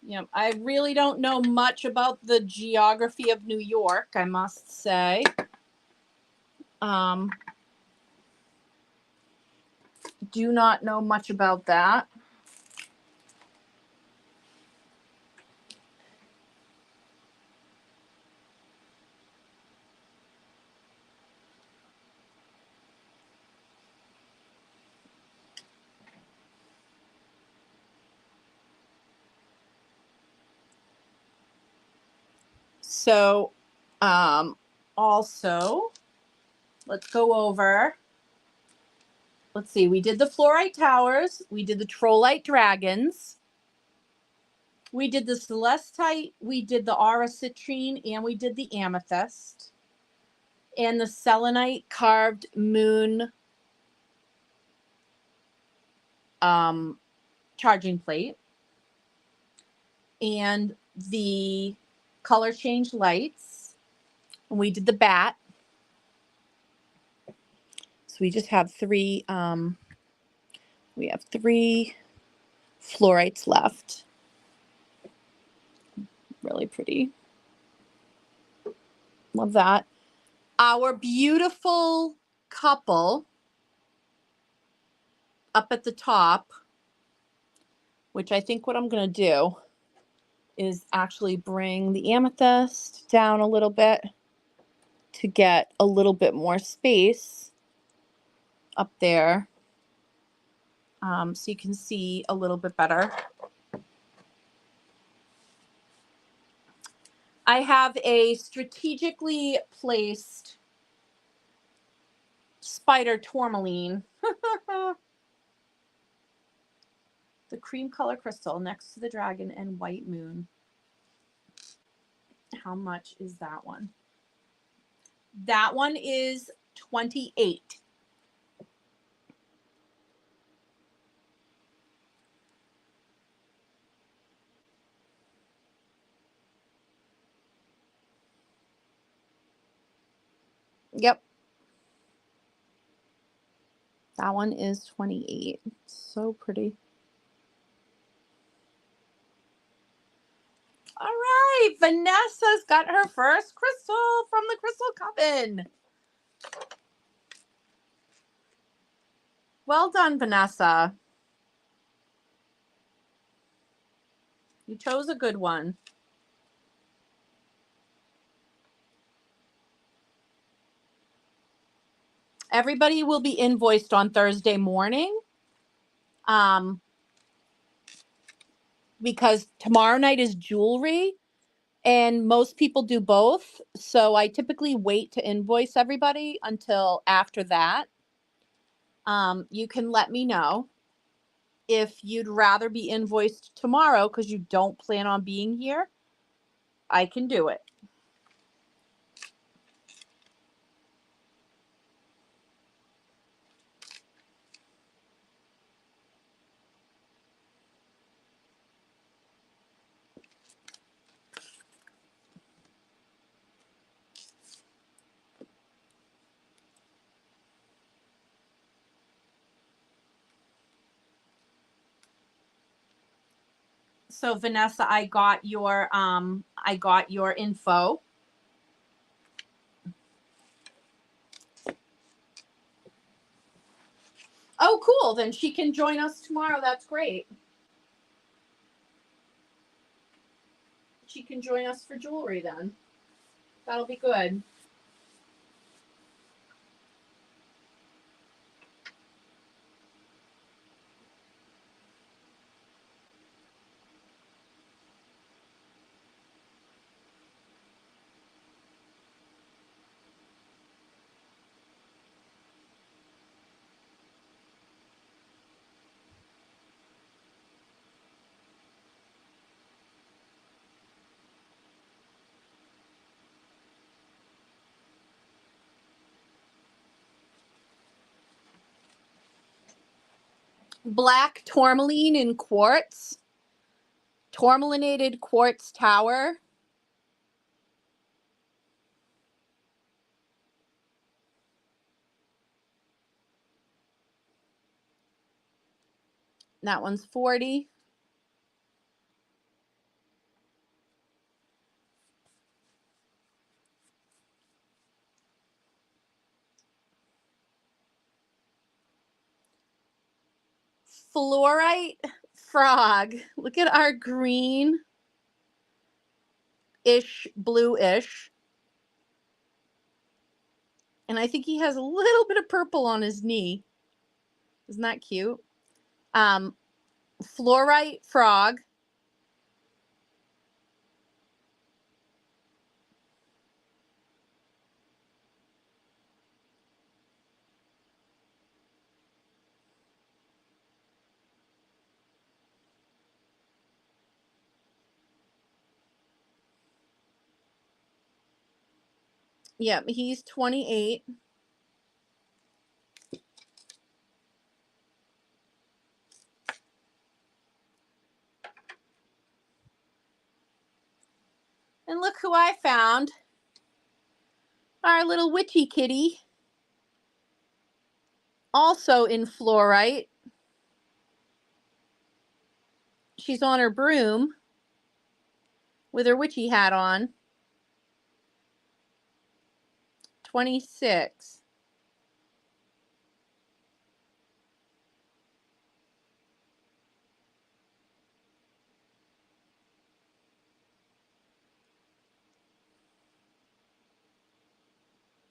Yep, I really don't know much about the geography of New York, I must say. Do not know much about that. So, also, let's go over. Let's see, we did the fluorite towers, we did the trollite dragons, we did the celestite, we did the aura citrine, and we did the amethyst, and the selenite carved moon charging plate, and the color change lights, and we did the bat. So we just have three fluorites left. Really pretty. Love that. Our beautiful couple up at the top, which I think what I'm going to do is actually bring the amethyst down a little bit to get a little bit more space up there, so you can see a little bit better. I have a strategically placed spider tourmaline. The cream color crystal next to the dragon and white moon. How much is that one? That one is $28. Yep. That one is 28. So pretty. All right. Vanessa's got her first crystal from the Crystal Coven. Well done, Vanessa. You chose a good one. Everybody will be invoiced on Thursday morning. Because tomorrow night is jewelry and most people do both. So I typically wait to invoice everybody until after that. You can let me know if you'd rather be invoiced tomorrow because you don't plan on being here. I can do it. So Vanessa, I got your info. Oh, cool. Then she can join us tomorrow. That's great. She can join us for jewelry then. That'll be good. Black tourmaline in quartz. Tourmalinated quartz tower. That one's 40. Fluorite frog. Look at our green-ish, blue-ish. And I think he has a little bit of purple on his knee. Isn't that cute? Fluorite frog. Yep, he's 28. And look who I found. Our little witchy kitty. Also in fluorite. She's on her broom with her witchy hat on. 26.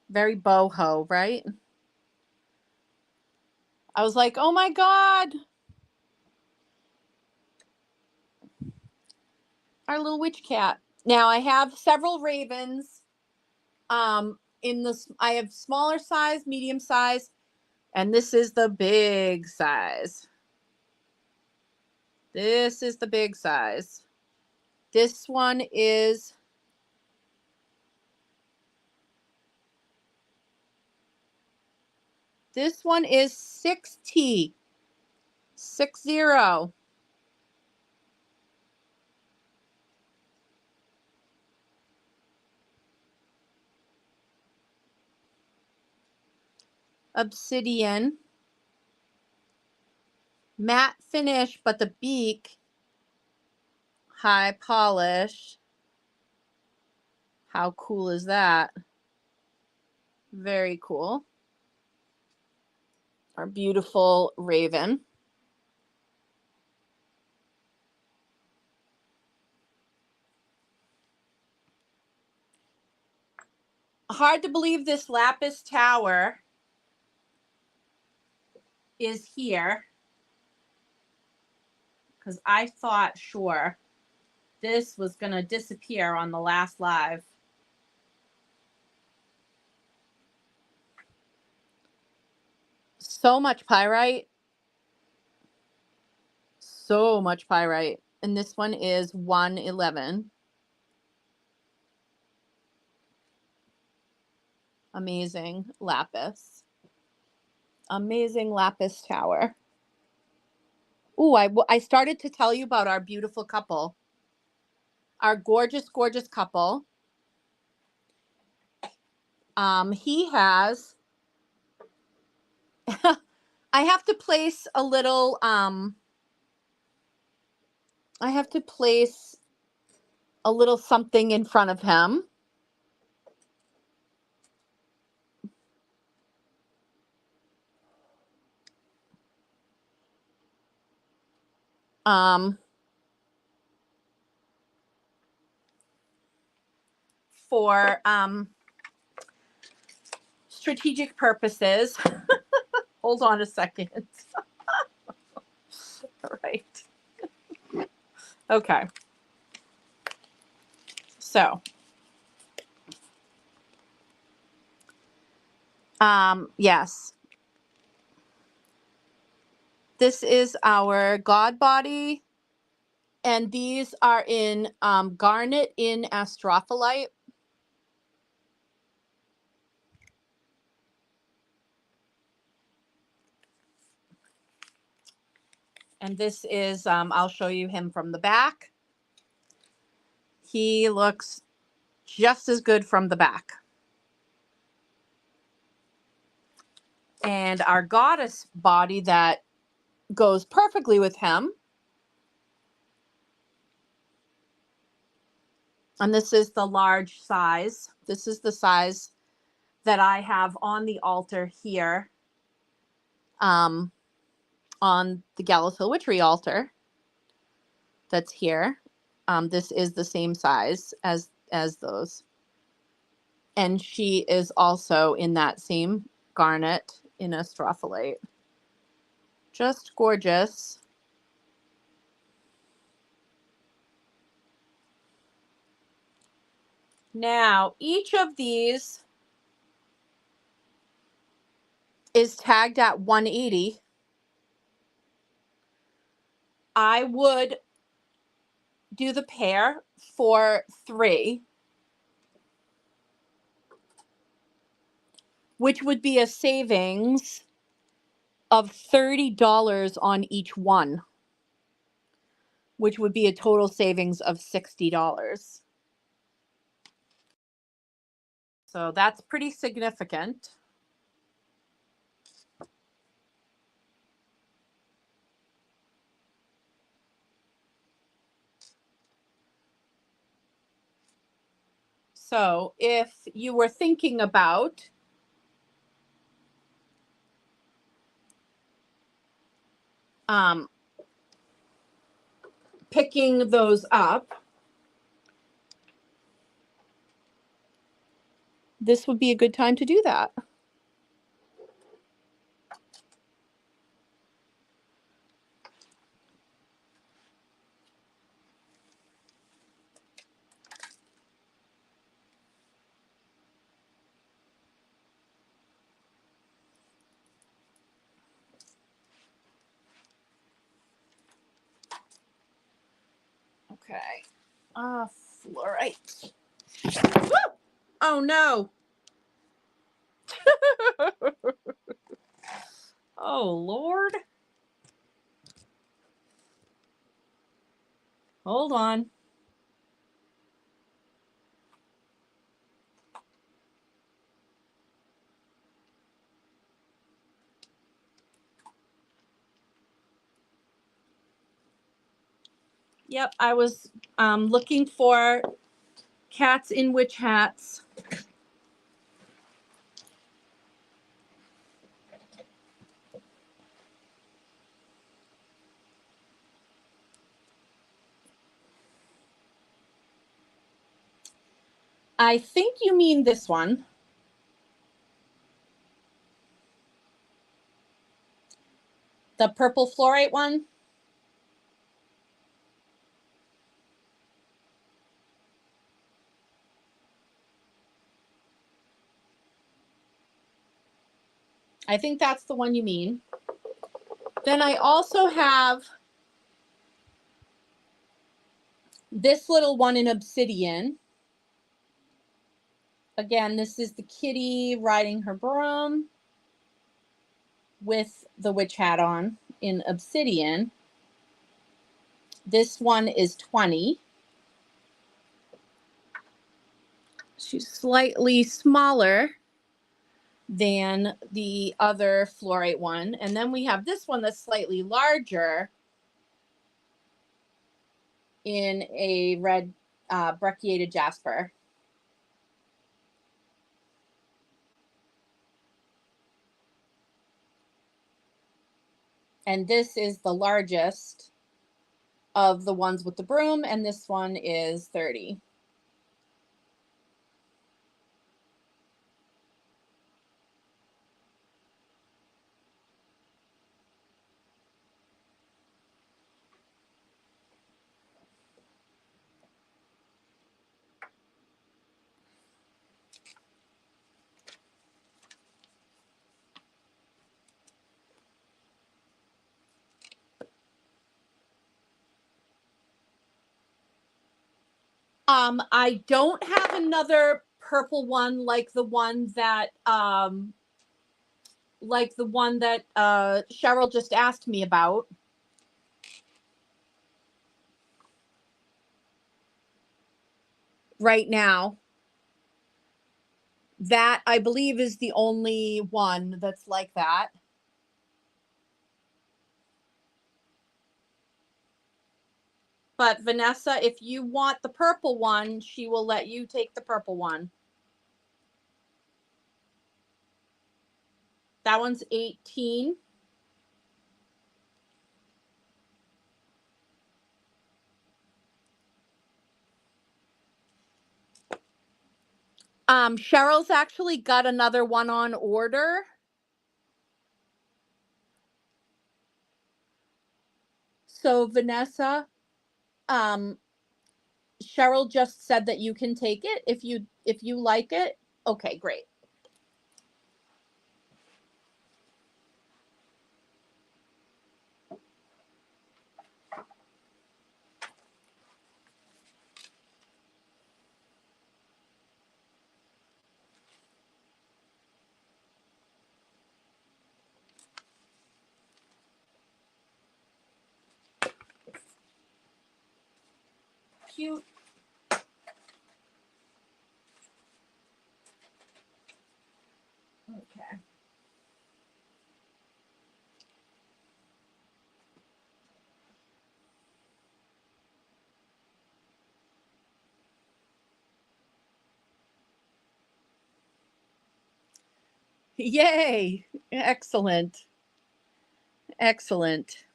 Very boho, right? I was like, oh my God. Our little witch cat. Now I have several ravens. I have smaller size, medium size, and this is the big size. This is the big size. This one is This one is 60. 60. Obsidian. Matte finish, but the beak high polish. How cool is that? Very cool. Our beautiful raven. Hard to believe this lapis tower is here, because I thought sure this was going to disappear on the last live. So much pyrite. So much pyrite. And this one is 111. Amazing lapis. Amazing lapis tower. Ooh, I started to tell you about our beautiful couple. Our gorgeous, gorgeous couple. He has, I have to place a little, something in front of him. For strategic purposes. Hold on a second. All right. Okay. So, yes. This is our god body, and these are in garnet in astrophyllite. And this is, I'll show you him from the back. He looks just as good from the back. And our goddess body that goes perfectly with him. And this is the large size. This is the size that I have on the altar here, on the Gallows Hill Witchery altar that's here. This is the same size as those. And she is also in that same garnet in astrophyllite. Just gorgeous. Now, each of these is tagged at 180. I would do the pair for 3, which would be a savings of $30 on each one, which would be a total savings of $60. So that's pretty significant. So if you were thinking about picking those up, this would be a good time to do that. Okay. Fluorite. Woo! Oh no. Oh Lord. Hold on. Yep, I was looking for cats in witch hats. I think you mean this one. The purple fluorite one. I think that's the one you mean. Then I also have this little one in obsidian. Again, this is the kitty riding her broom with the witch hat on in obsidian. This one is 20. She's slightly smaller than the other fluorite one. And then we have this one that's slightly larger in a red brecciated jasper. And this is the largest of the ones with the broom, and this one is 30. I don't have another purple one like the one that Cheryl just asked me about. Right now. That, I believe, is the only one that's like that. But Vanessa, if you want the purple one, she will let you take the purple one. That one's 18. Cheryl's actually got another one on order. So Vanessa, Cheryl just said that you can take it if you like it. Okay, great. Cute. Okay. Yay. Excellent. Excellent.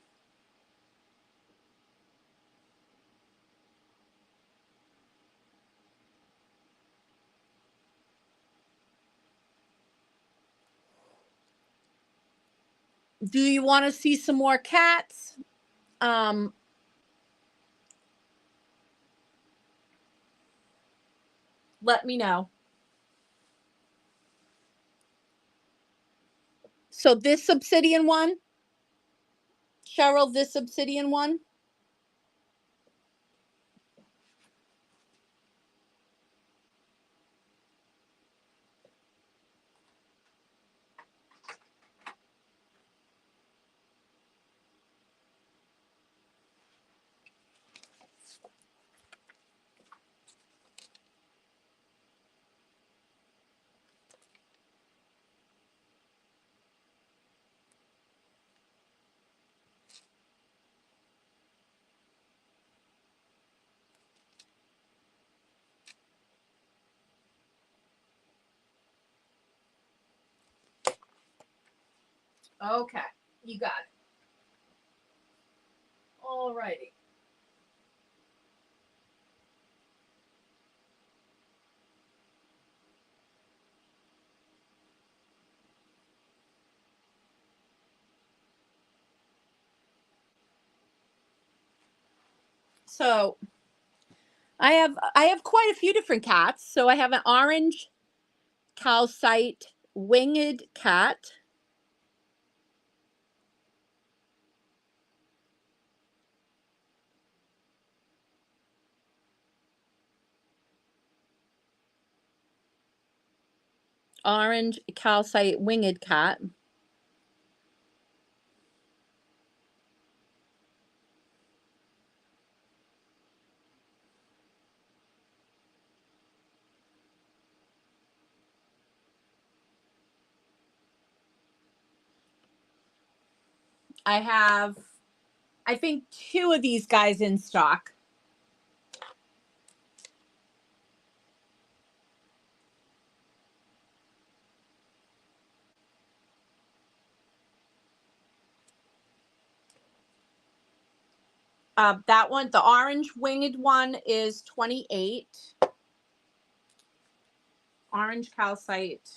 Do you want to see some more cats? Let me know. So this obsidian one, Cheryl, this obsidian one. Okay, you got it. Alrighty. So I have quite a few different cats. So I have an orange calcite winged cat. Orange calcite winged cat. I have, I think, two of these guys in stock. That one, the orange winged one, is 28. Orange calcite.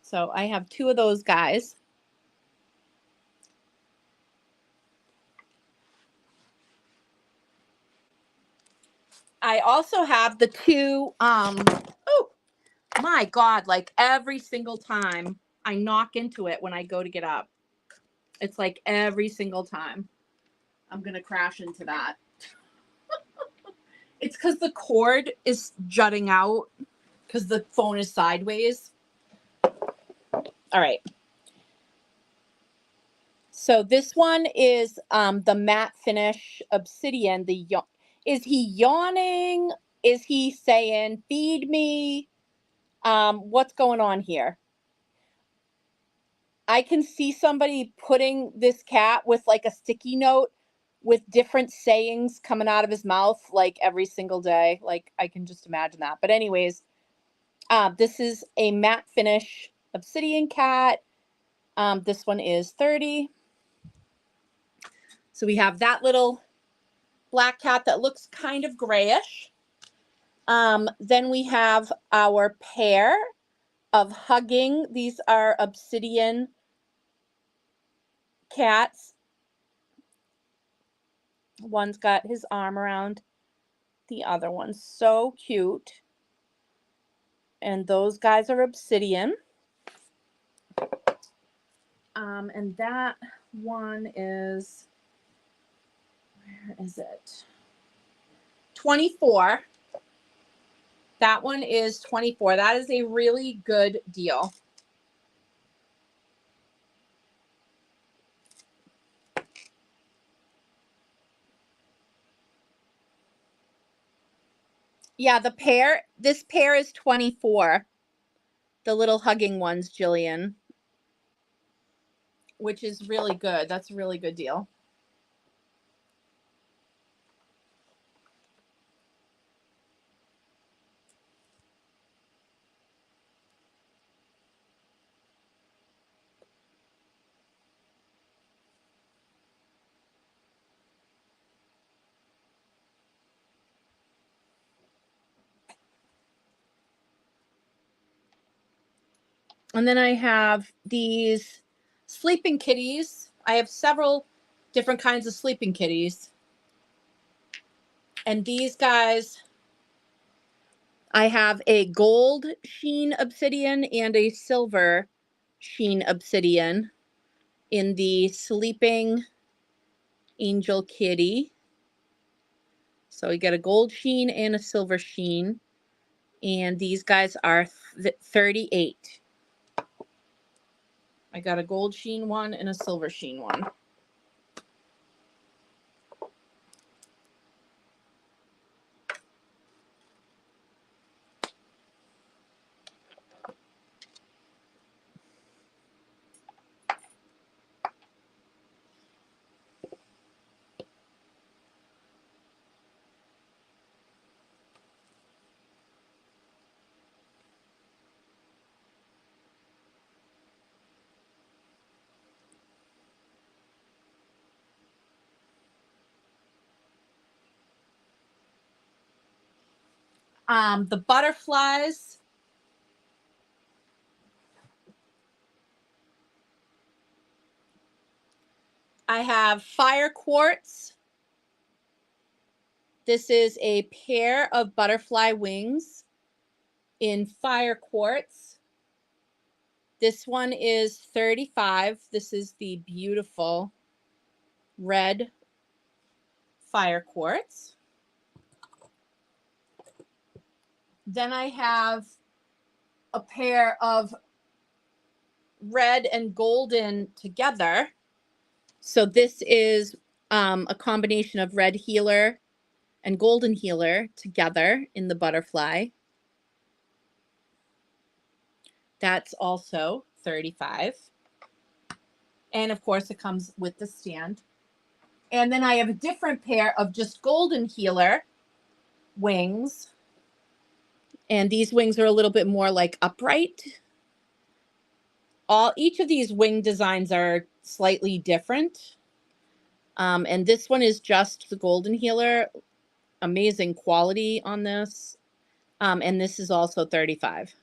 So I have two of those guys. I also have the two, oh my God, like every single time I knock into it when I go to get up. It's like every single time I'm going to crash into that. It's because the cord is jutting out because the phone is sideways. All right. So this one is the matte finish obsidian. Is he yawning? Is he saying, feed me? What's going on here? I can see somebody putting this cat with like a sticky note with different sayings coming out of his mouth like every single day. Like I can just imagine that. But anyways, this is a matte finish obsidian cat. This one is 30. So we have that little black cat that looks kind of grayish. Then we have our pair of hugging. These are obsidian cats. One's got his arm around the other one. So cute. And those guys are obsidian. And that one is, where is it? 24. That one is 24. That is a really good deal. Yeah, this pair is 24. The little hugging ones, Jillian, which is really good. That's a really good deal. And then I have these sleeping kitties. I have several different kinds of sleeping kitties. And these guys, I have a gold sheen obsidian and a silver sheen obsidian in the sleeping angel kitty. So we get a gold sheen and a silver sheen. And these guys are 38. I got a gold sheen one and a silver sheen one. The butterflies. I have fire quartz. This is a pair of butterfly wings in fire quartz. This one is $35. This is the beautiful red fire quartz. Then I have a pair of red and golden together. So this is a combination of red healer and golden healer together in the butterfly. That's also $35. And of course it comes with the stand. And then I have a different pair of just golden healer wings. And these wings are a little bit more like upright. Each of these wing designs are slightly different. And this one is just the golden healer. Amazing quality on this. And this is also $35.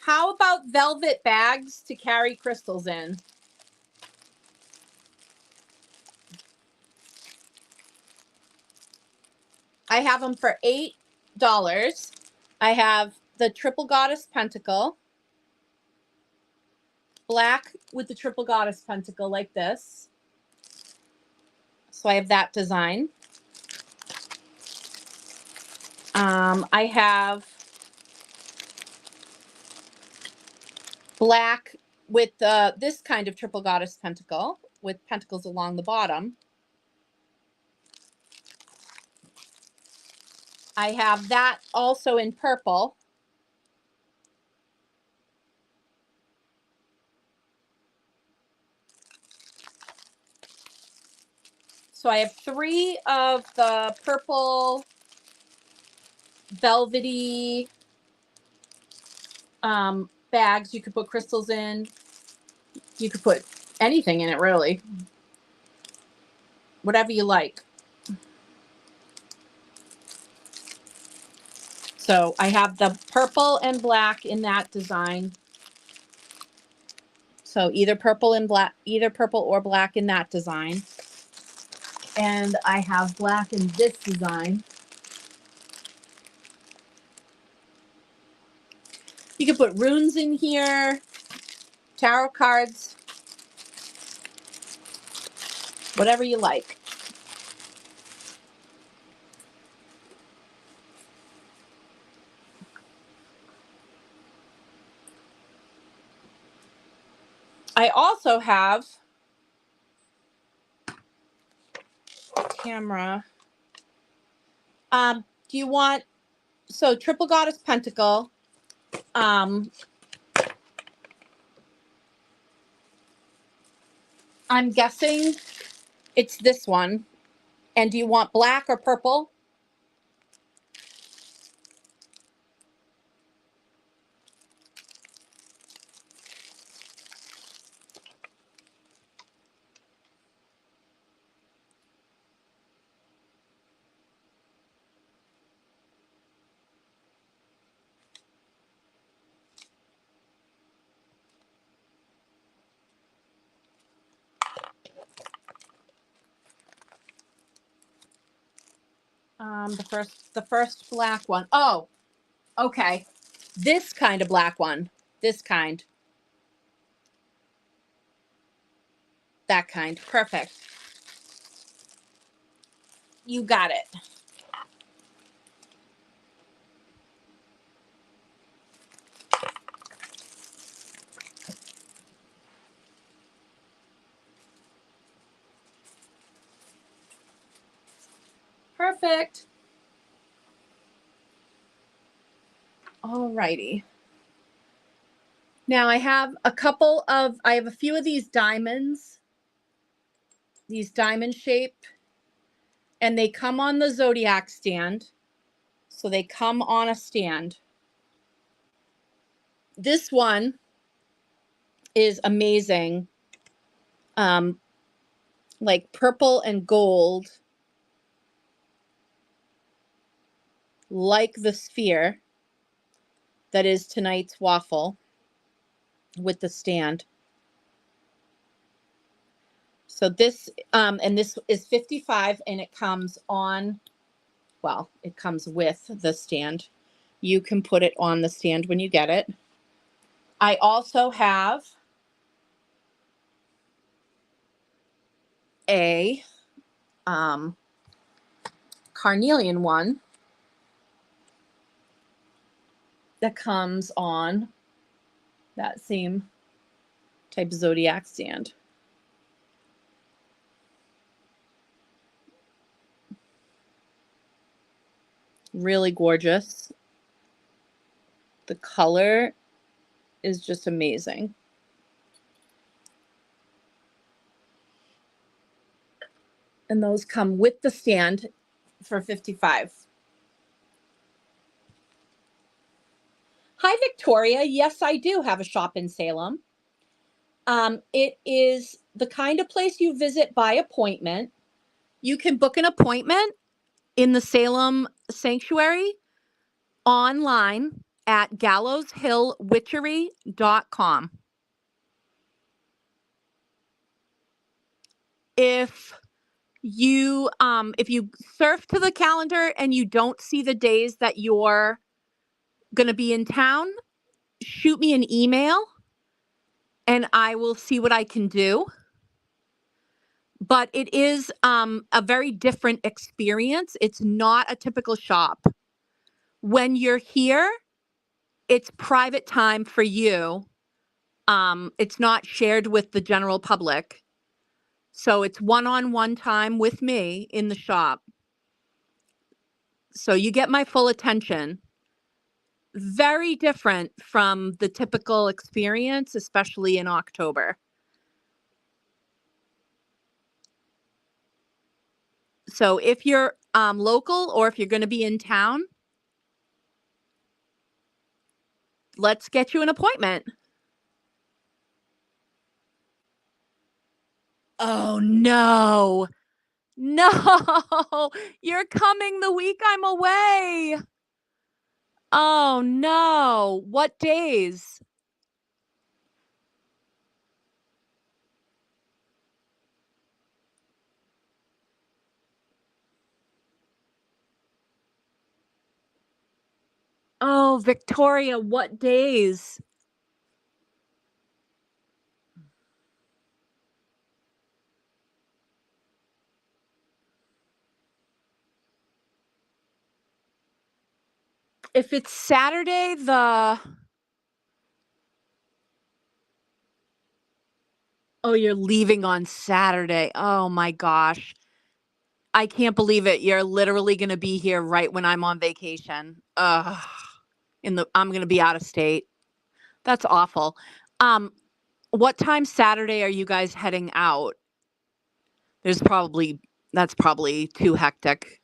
How about velvet bags to carry crystals in? I have them for $8. I have the Triple Goddess Pentacle, black with the Triple Goddess Pentacle like this. So I have that design. I have black with this kind of Triple Goddess Pentacle with pentacles along the bottom. I have that also in purple. So I have 3 of the purple velvety bags you could put crystals in. You could put anything in it, really. Whatever you like. So I have the purple and black in that design. So either purple or black in that design. And I have black in this design. You could put runes in here, tarot cards, whatever you like. I also have camera. Do you want, so Triple Goddess Pentacle. I'm guessing it's this one. And do you want black or purple? The first black one. Oh, okay. This kind of black one. This kind. That kind. Perfect. You got it. Perfect. All righty. Now I have a few of these diamonds, these diamond shape, and they come on the Zodiac stand. So they come on a stand. This one is amazing. Like purple and gold, like the sphere that is tonight's waffle with the stand. So this, and this is 55 and it comes on, well, it comes with the stand. You can put it on the stand when you get it. I also have a carnelian one that comes on that same type zodiac stand. Really gorgeous. The color is just amazing. And those come with the stand for 55. Hi, Victoria. Yes, I do have a shop in Salem. It is the kind of place you visit by appointment. You can book an appointment in the Salem Sanctuary online at gallowshillwitchery.com. If you surf to the calendar and you don't see the days that you're going to be in town, shoot me an email and I will see what I can do. But it is a very different experience. It's not a typical shop. When you're here, it's private time for you. It's not shared with the general public. So it's one-on-one time with me in the shop. So you get my full attention. Very different from the typical experience, especially in October. So if you're local or if you're going to be in town, let's get you an appointment. Oh, no. No, you're coming the week I'm away. Oh, no. What days? Oh, Victoria, what days? If it's Saturday, oh, you're leaving on Saturday. Oh my gosh. I can't believe it. You're literally going to be here right when I'm on vacation. Ugh. I'm going to be out of state. That's awful. What time Saturday are you guys heading out? That's probably too hectic.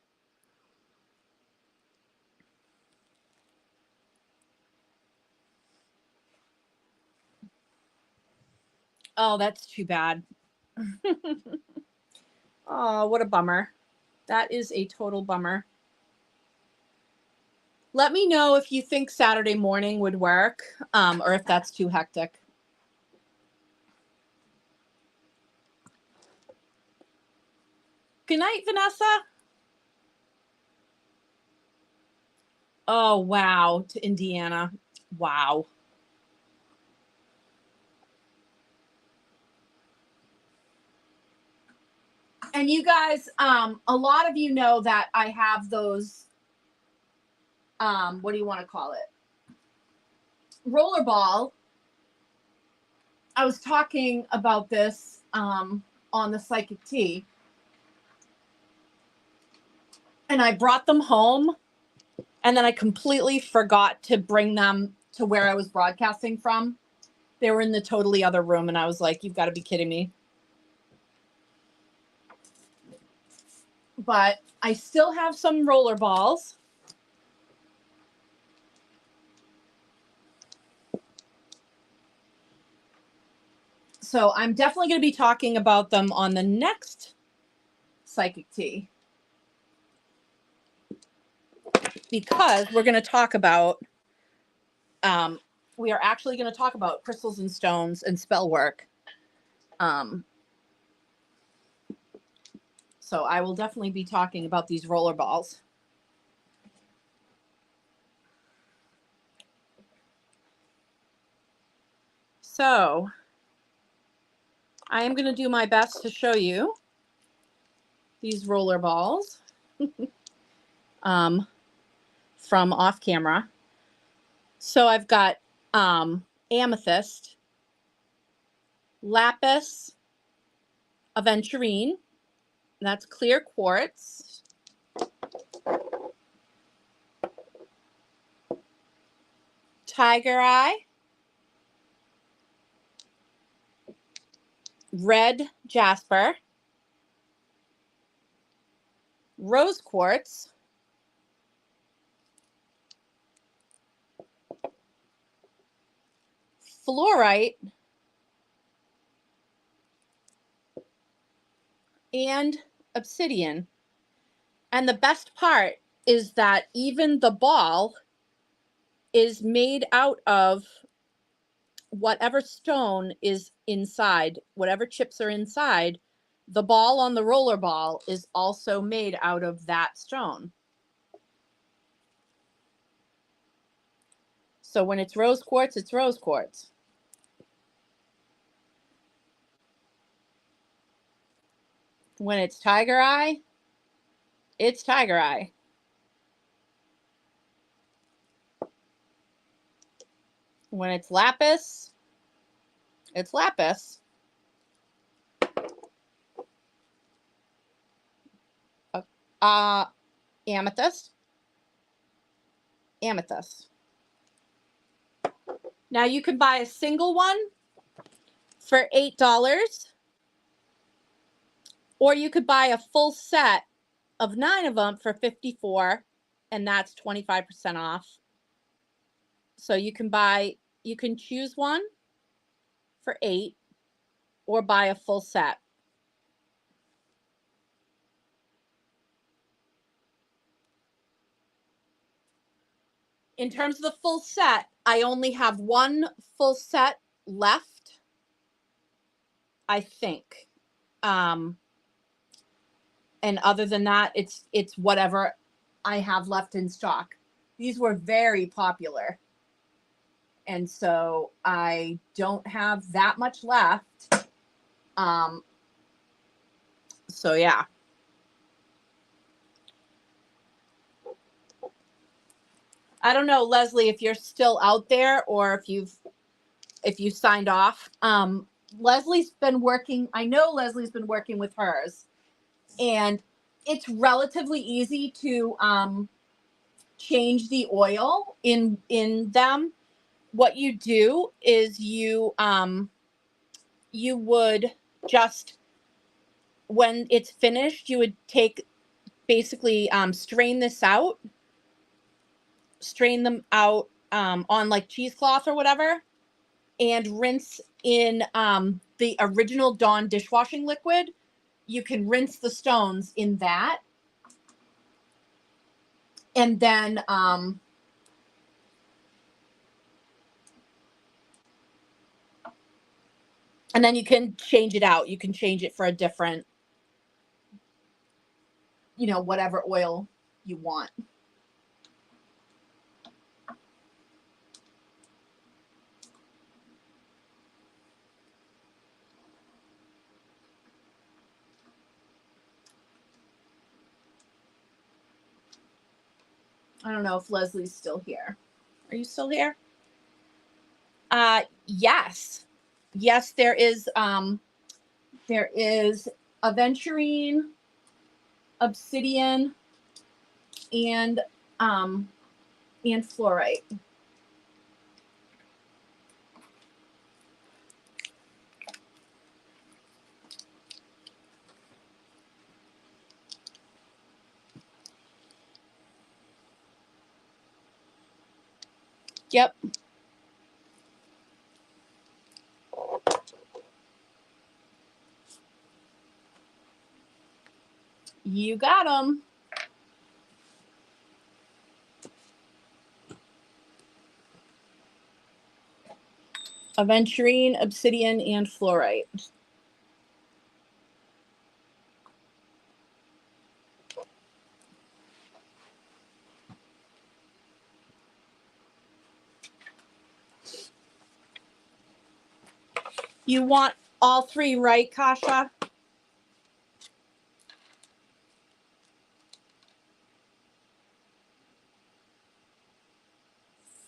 Oh, that's too bad. Oh, what a bummer. That is a total bummer. Let me know if you think Saturday morning would work, or if that's too hectic. Good night, Vanessa. Oh, wow. To Indiana. Wow. And you guys, a lot of you know that I have those, what do you want to call it? Rollerball. I was talking about this on the Psychic Tea. And I brought them home. And then I completely forgot to bring them to where I was broadcasting from. They were in the totally other room. And I was like, you've got to be kidding me. But I still have some roller balls. So I'm definitely going to be talking about them on the next Psychic Tea, because we're going to talk about, we are actually going to talk about crystals and stones and spell work. So I will definitely be talking about these roller balls. So I am going to do my best to show you these roller balls from off camera. So I've got amethyst, lapis, aventurine, that's clear quartz, tiger eye, red jasper, rose quartz, fluorite, and obsidian. And the best part is that even the ball is made out of whatever stone is inside, whatever chips are inside. The ball on the roller ball is also made out of that stone. So when it's rose quartz, it's rose quartz. When it's tiger eye, it's tiger eye. When it's lapis, it's lapis. Amethyst, amethyst. Now you can buy a single one for $8, or you could buy a full set of 9 of them for $54, and that's 25% off. So you can choose one for $8 or buy a full set. In terms of the full set, I only have one full set left, I think. And other than that, it's whatever I have left in stock. These were very popular, and so I don't have that much left. So yeah. I don't know, Leslie, if you're still out there or if you signed off. Leslie's been working. I know Leslie's been working with hers, and it's relatively easy to change the oil in them. What you do is you would just, when it's finished, you would take, basically strain them out on like cheesecloth or whatever, and rinse in the original Dawn dishwashing liquid. You can rinse the stones in that, and then you can change it out. You can change it for a different, whatever oil you want. I don't know if Leslie's still here. Are you still here? Yes. Yes, there is aventurine, obsidian, and fluorite. Yep. You got them. Aventurine, obsidian, and fluorite. You want all three, right, Kasha?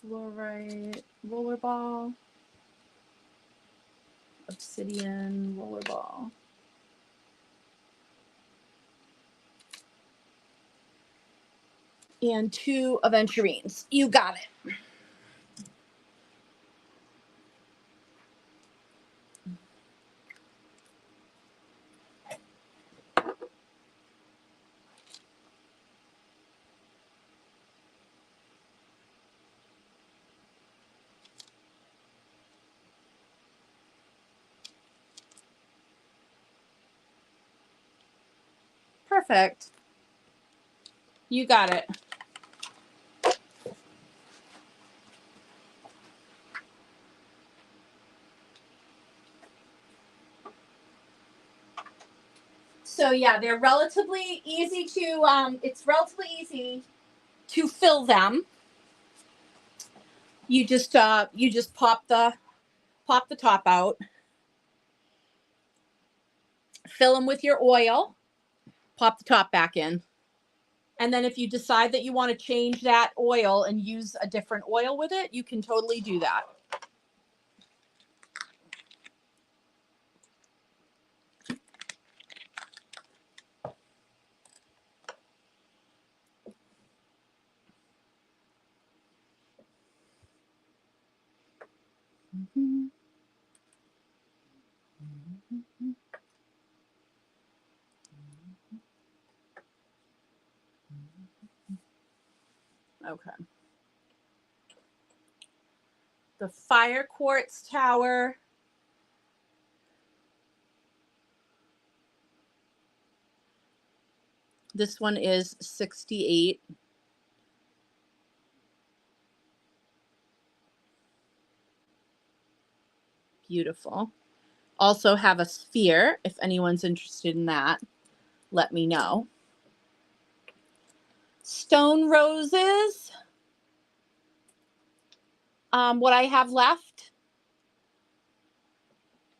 Fluorite, rollerball, obsidian, rollerball. And 2 aventurines. You got it. Perfect. You got it. So yeah, they're relatively easy to it's relatively easy to fill them. You just pop the top out. Fill them with your oil. Pop the top back in. And then if you decide that you want to change that oil and use a different oil with it, you can totally do that. Okay. The fire quartz tower. This one is 68. Beautiful. Also have a sphere. If anyone's interested in that, let me know. Stone roses. What I have left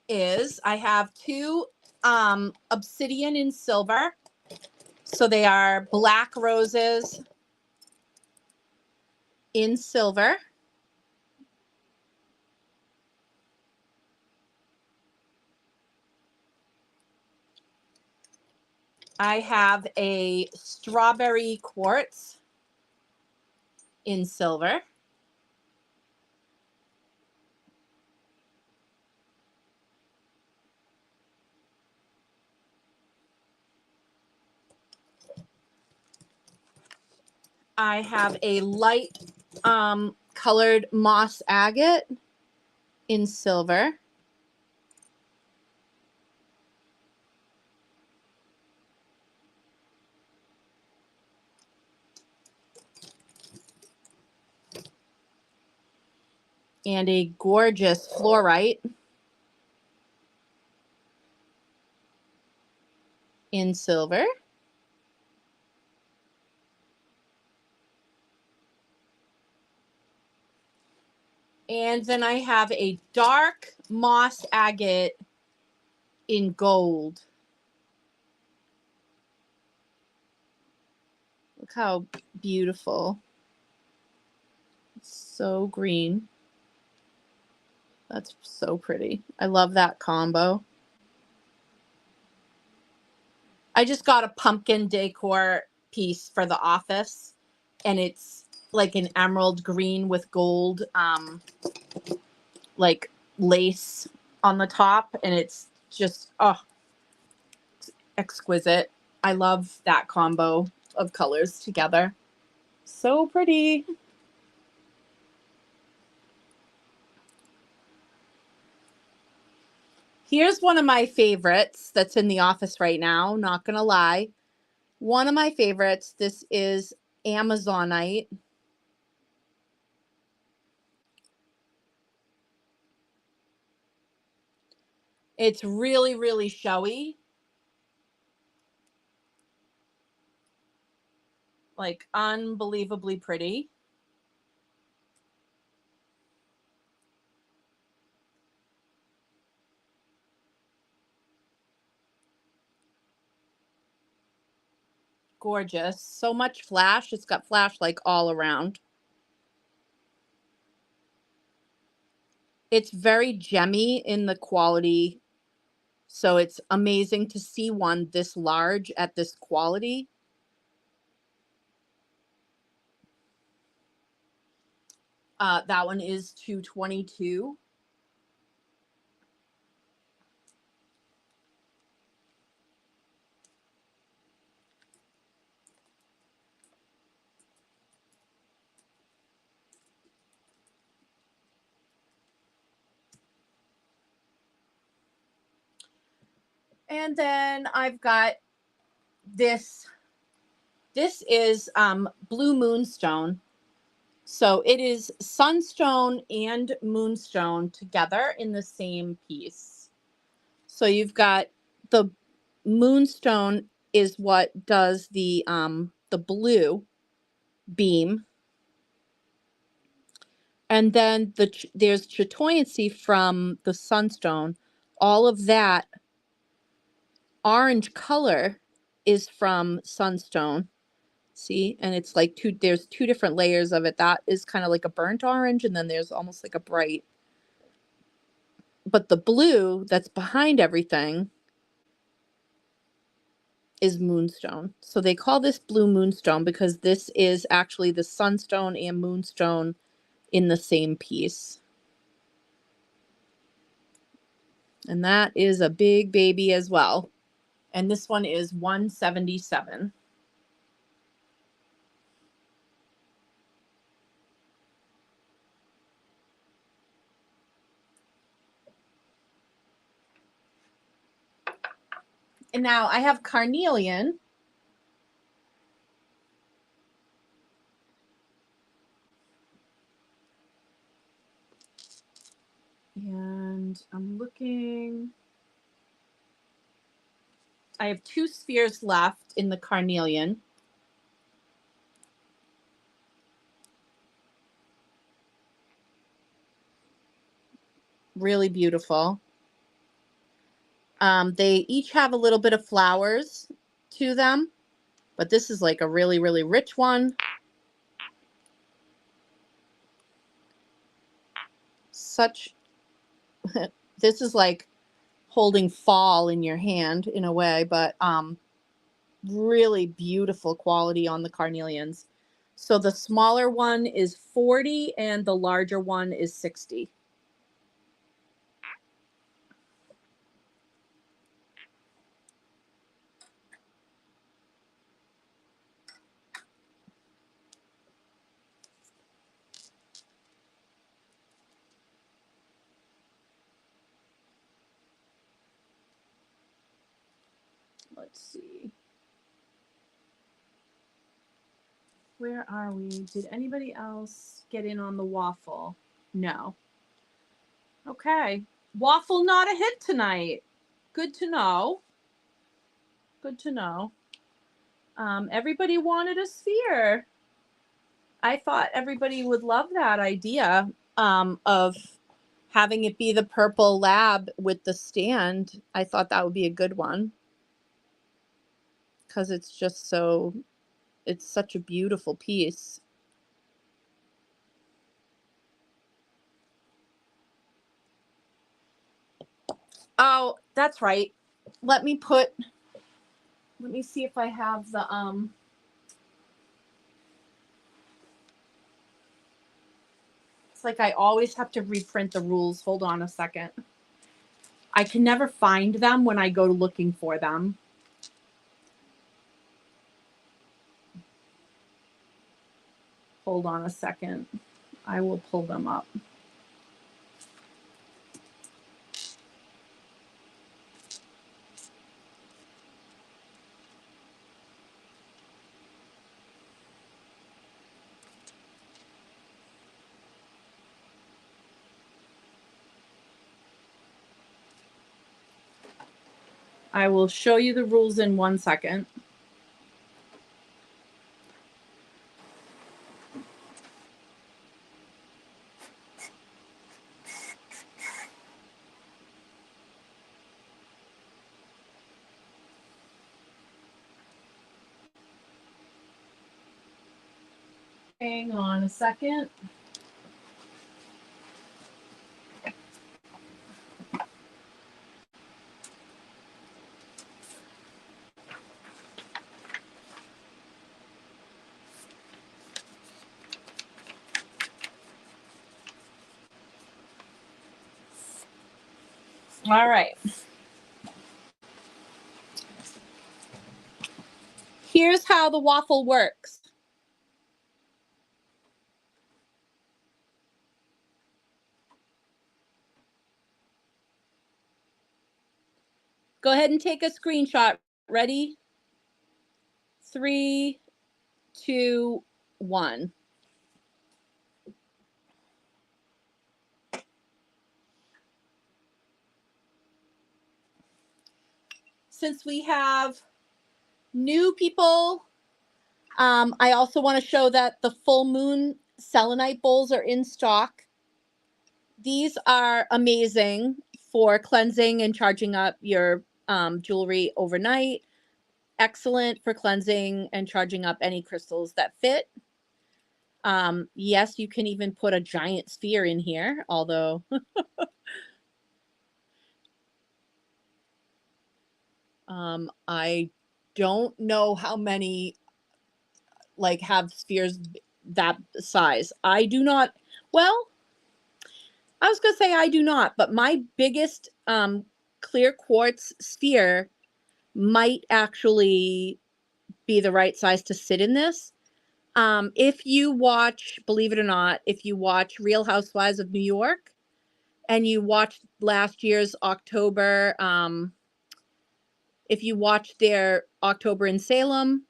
is I have 2 obsidian in silver. So they are black roses in silver. I have a strawberry quartz in silver. I have a light colored moss agate in silver. And a gorgeous fluorite in silver. And then I have a dark moss agate in gold. Look how beautiful. It's so green. That's so pretty. I love that combo. I just got a pumpkin decor piece for the office, and it's like an emerald green with gold like lace on the top, and it's just it's exquisite. I love that combo of colors together. So pretty. Here's one of my favorites that's in the office right now, not gonna lie. One of my favorites, this is Amazonite. It's really, really showy. Like unbelievably pretty. Gorgeous. So much flash. It's got flash like all around. It's very gemmy in the quality. So it's amazing to see one this large at this quality. That one is $222. And then I've got this. This is Blue Moonstone. So it is Sunstone and Moonstone together in the same piece. So you've got the Moonstone is what does the blue beam. And then there's chatoyancy from the Sunstone. All of that orange color is from Sunstone. See, and it's like there's two different layers of it. That is kind of like a burnt orange, and then there's almost like a bright. But the blue that's behind everything is Moonstone. So they call this Blue Moonstone because this is actually the Sunstone and Moonstone in the same piece. And that is a big baby as well. And this one is $177. And now I have carnelian. And I'm looking. I have 2 spheres left in the carnelian. Really beautiful. They each have a little bit of flowers to them, but this is like a really, really rich one. Such, this is like holding fall in your hand in a way, but really beautiful quality on the carnelians. So the smaller one is 40 and the larger one is 60. Let's see. Where are we? Did anybody else get in on the waffle? No. Okay. Waffle not a hit tonight. Good to know. Good to know. Everybody wanted a sphere. I thought everybody would love that idea of having it be the purple lab with the stand. I thought that would be a good one because it's just so, it's such a beautiful piece. Oh, that's right. Let me see if I have the it's like I always have to reprint the rules. Hold on a second. I can never find them when I go looking for them. Hold on a second. I will pull them up. I will show you the rules in 1 second. Hang on a second. All right. Here's how the waffle works. Go ahead and take a screenshot. Ready? 3, 2, 1. Since we have new people, I also want to show that the full moon selenite bowls are in stock. These are amazing for cleansing and charging up your jewelry overnight. Excellent for cleansing and charging up any crystals that fit. Yes, you can even put a giant sphere in here, although I don't know how many like have spheres that size. I do not. Well, I was gonna say I do not, but my biggest clear quartz sphere might actually be the right size to sit in this. If you watch, believe it or not, if you watch Real Housewives of New York and you watched last year's October, if you watched their October in Salem,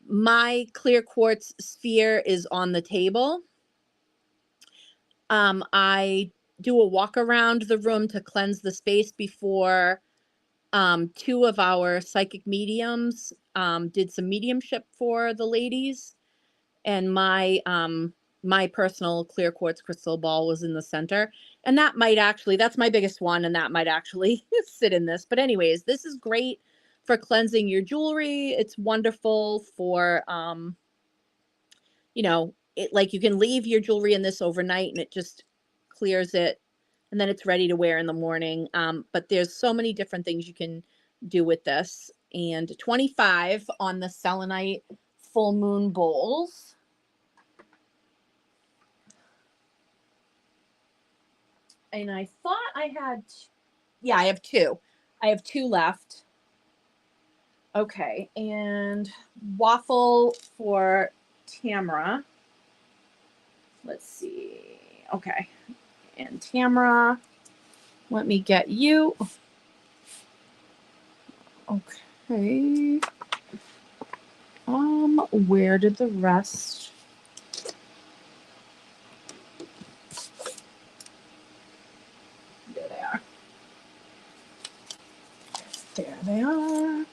my clear quartz sphere is on the table. I do a walk around the room to cleanse the space before 2 of our psychic mediums did some mediumship for the ladies, and my personal clear quartz crystal ball was in the center, and that might actually, that's my biggest one, and that might actually sit in this. But anyways, this is great for cleansing your jewelry. It's wonderful for you know, it, like, you can leave your jewelry in this overnight and it just clears it, and then it's ready to wear in the morning. But there's so many different things you can do with this. And 25 on the selenite full moon bowls. And I thought I had, yeah, I have 2. I have 2 left. Okay, and waffle for Tamara. Let's see. Okay, and Tamara, let me get you. Okay. Where did the rest? There they are. There they are.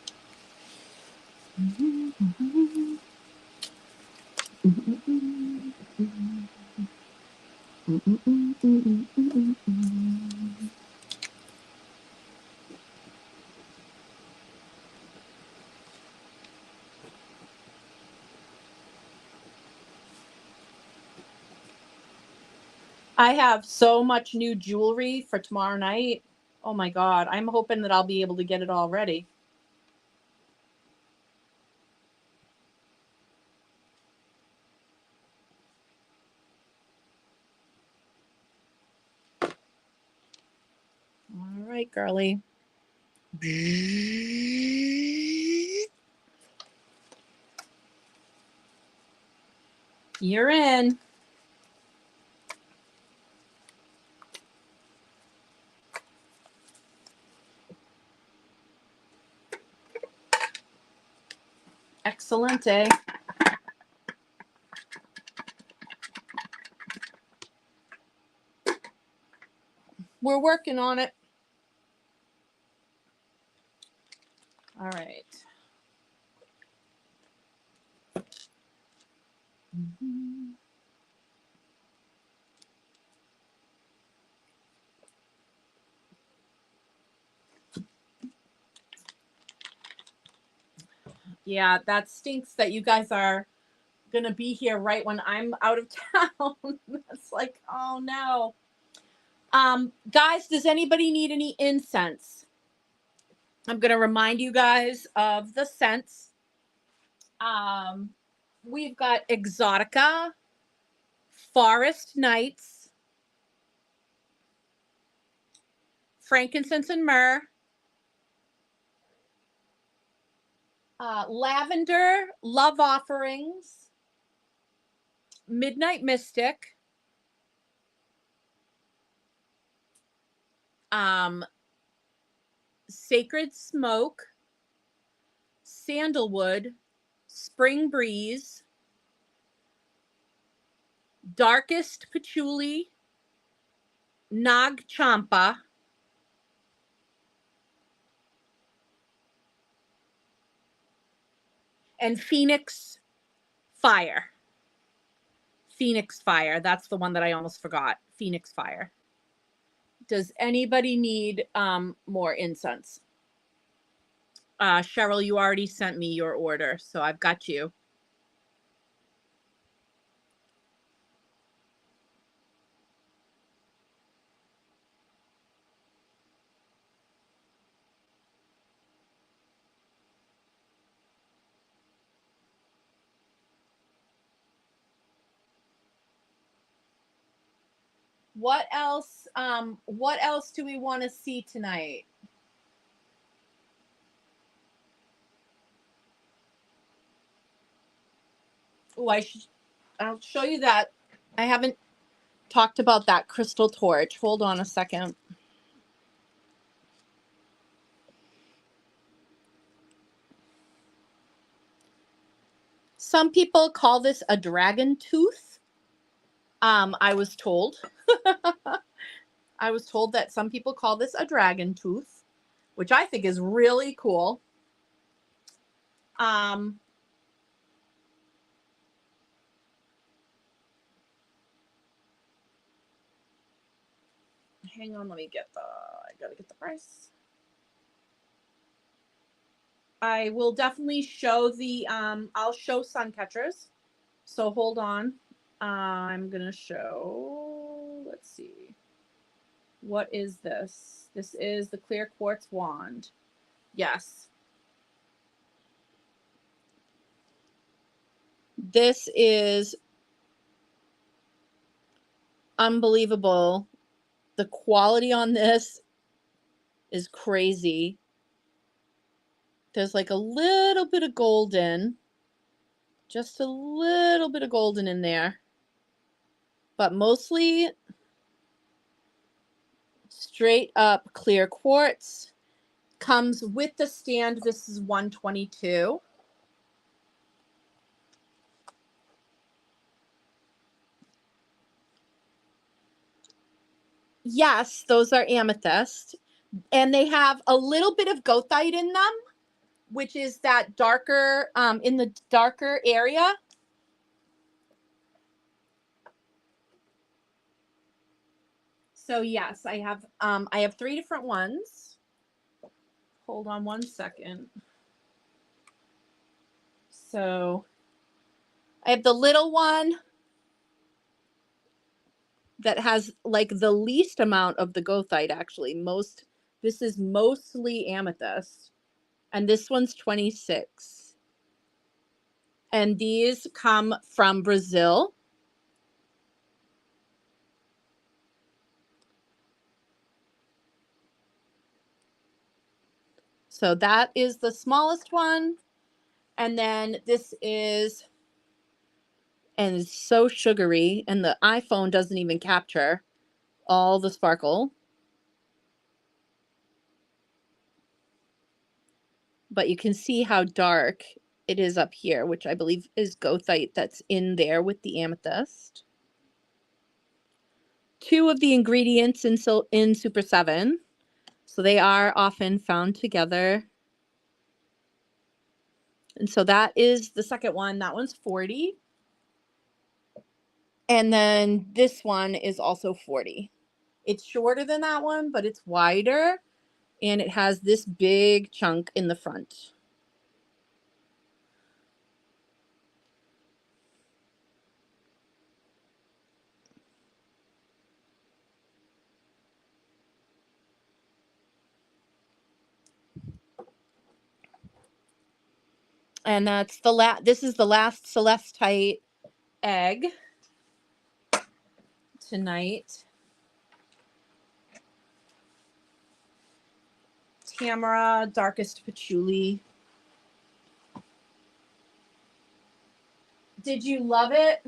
I have so much new jewelry for tomorrow night. Oh my God. I'm hoping that I'll be able to get it all ready. All right, girly. You're in. Excelente. We're working on it. Yeah, that stinks that you guys are going to be here right when I'm out of town. That's like, oh no. Guys, does anybody need any incense? I'm going to remind you guys of the scents. We've got Exotica, Forest Nights, frankincense and myrrh, lavender, love offerings, midnight mystic, sacred smoke, sandalwood, spring breeze, darkest patchouli, nag champa, and phoenix fire. Phoenix fire. That's the one that I almost forgot. Phoenix fire. Does anybody need more incense? Cheryl, you already sent me your order, so I've got you. What else? What else do we want to see tonight? Oh, I'll show you that. I haven't talked about that crystal torch. Hold on a second. Some people call this a dragon tooth. I was told. I was told that some people call this a dragon tooth, which I think is really cool. Hang on, let me get I gotta get the price. I will definitely show I'll show sun catchers. So hold on. I'm gonna show, let's see. What is this? This is the clear quartz wand. Yes. This is unbelievable. The quality on this is crazy. There's like a little bit of golden, just a little bit of golden in there, but mostly straight up clear quartz. Comes with the stand. This is $122. Yes, those are amethyst, and they have a little bit of goethite in them, which is that darker, in the darker area. So yes, I have 3 different ones. Hold on one second. So I have the little one that has like the least amount of the goethite, actually. This is mostly amethyst. And this one's 26. And these come from Brazil. So that is the smallest one. And then this is, and it's so sugary, and the iPhone doesn't even capture all the sparkle. But you can see how dark it is up here, which I believe is goethite that's in there with the amethyst. 2 of the ingredients in Super 7. So they are often found together. And so that is the second one. That one's 40. And then this one is also 40. It's shorter than that one, but it's wider. And it has this big chunk in the front. And that's this is the last celestite egg tonight. Tamara, darkest patchouli. Did you love it?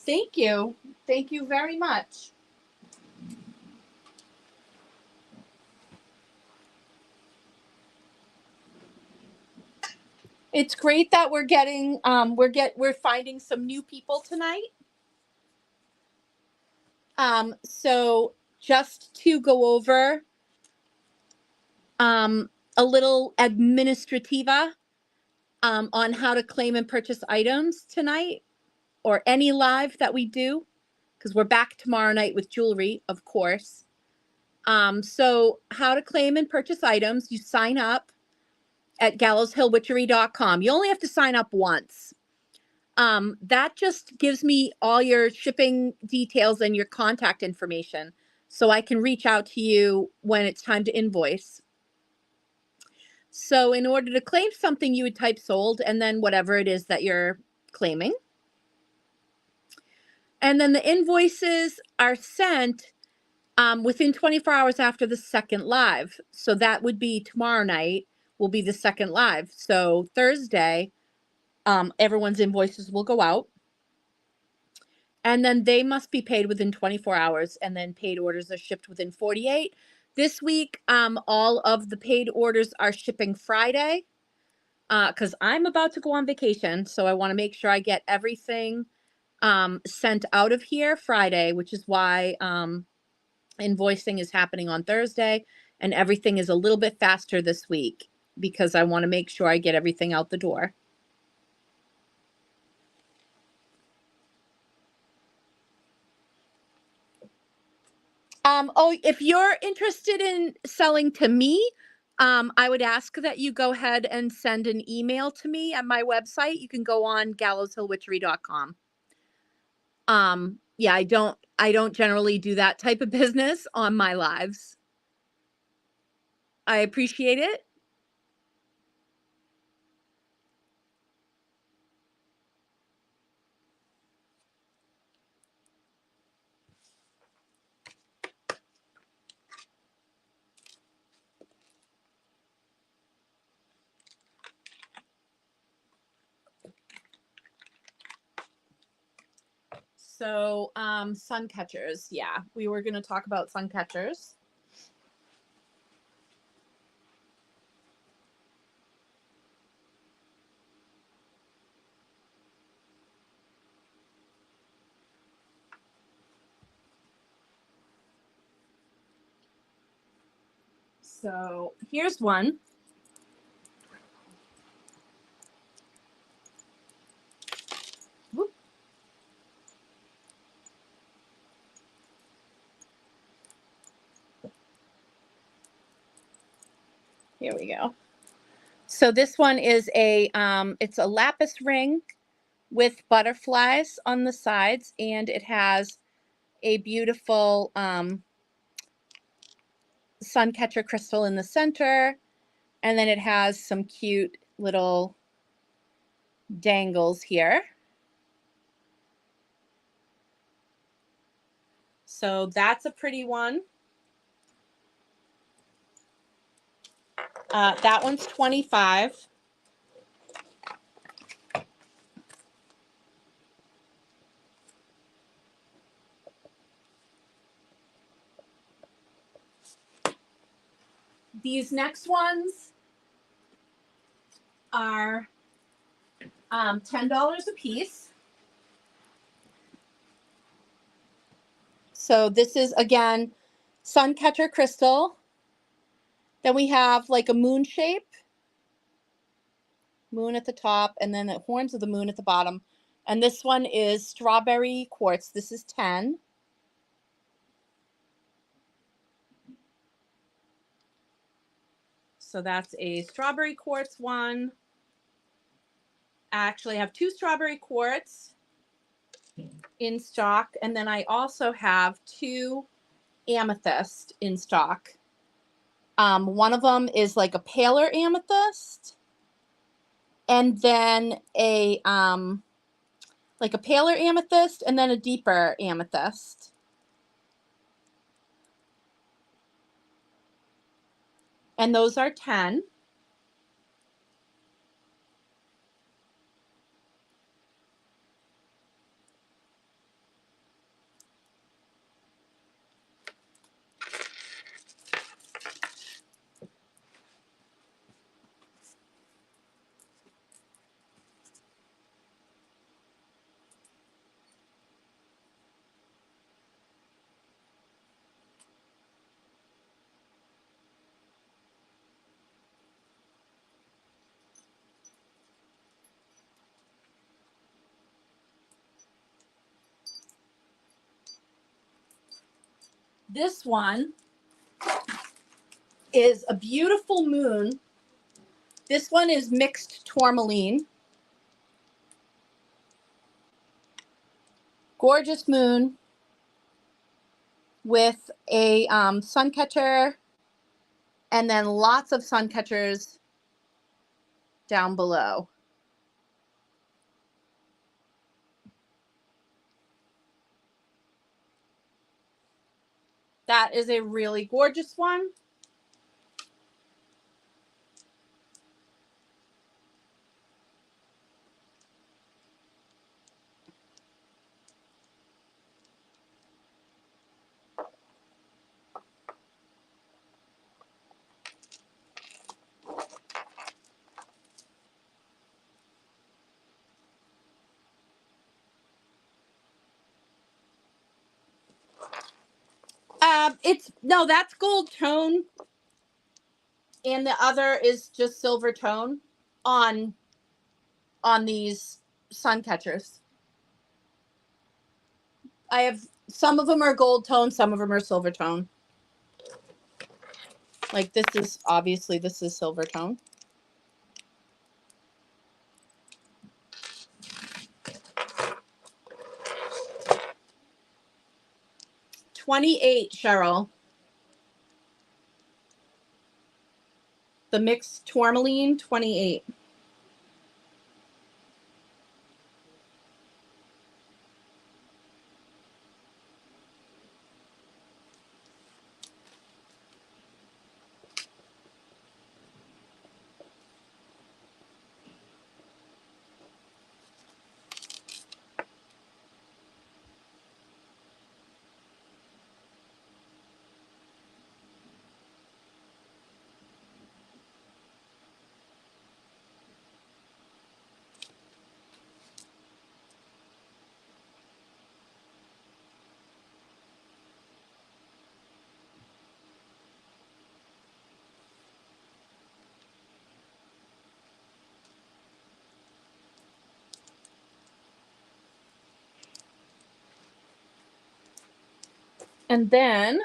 Thank you. Thank you very much. It's great that we're getting we're finding some new people tonight. So just to go over a little administrativa on how to claim and purchase items tonight, or any live that we do, because we're back tomorrow night with jewelry, of course. So how to claim and purchase items: you sign up at gallowshillwitchery.com. You only have to sign up once. That just gives me all your shipping details and your contact information, so I can reach out to you when it's time to invoice. So in order to claim something, you would type sold and then whatever it is that you're claiming. And then the invoices are sent within 24 hours after the second live. So that would be tomorrow night will be the second live. So Thursday, everyone's invoices will go out. And then they must be paid within 24 hours, and then paid orders are shipped within 48. This week, all of the paid orders are shipping Friday, because I'm about to go on vacation. So I want to make sure I get everything sent out of here Friday, which is why invoicing is happening on Thursday, and everything is a little bit faster this week because I want to make sure I get everything out the door. If you're interested in selling to me, I would ask that you go ahead and send an email to me at my website. You can go on gallowshillwitchery.com. Yeah, I don't generally do that type of business on my lives. I appreciate it. So, sun catchers. Yeah, we were going to talk about sun catchers. So here's one. Whoop. Here we go. So this one is it's a lapis ring with butterflies on the sides, and it has a beautiful sun catcher crystal in the center, and then it has some cute little dangles here. So that's a pretty one. That one's $25. These next ones are $10 a piece. So this is, again, sun catcher crystal. Then we have like a moon shape, moon at the top, and then the horns of the moon at the bottom. And this one is strawberry quartz. This is 10. So that's a strawberry quartz one. I actually have 2 strawberry quartz in stock. And then I also have 2 amethyst in stock. One of them is like a paler amethyst. And then a like a paler amethyst and then a deeper amethyst. And those are 10. This one is a beautiful moon. This one is mixed tourmaline. Gorgeous moon with a sun catcher and then lots of sun catchers down below. That is a really gorgeous one. No, that's gold tone, and the other is just silver tone on these sun catchers. I have some of them are gold tone, some of them are silver tone. Like this is obviously this is silver tone. $28, Cheryl. The mixed tourmaline, 28. And then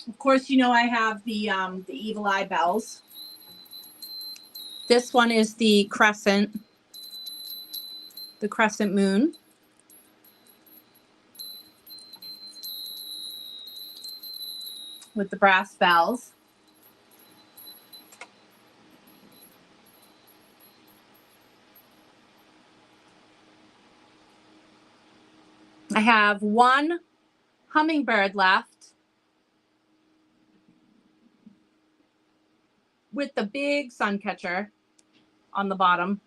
of course, you know I have the evil eye bells. This one is the crescent moon. With the brass bells. I have 1 hummingbird left with the big sun catcher on the bottom.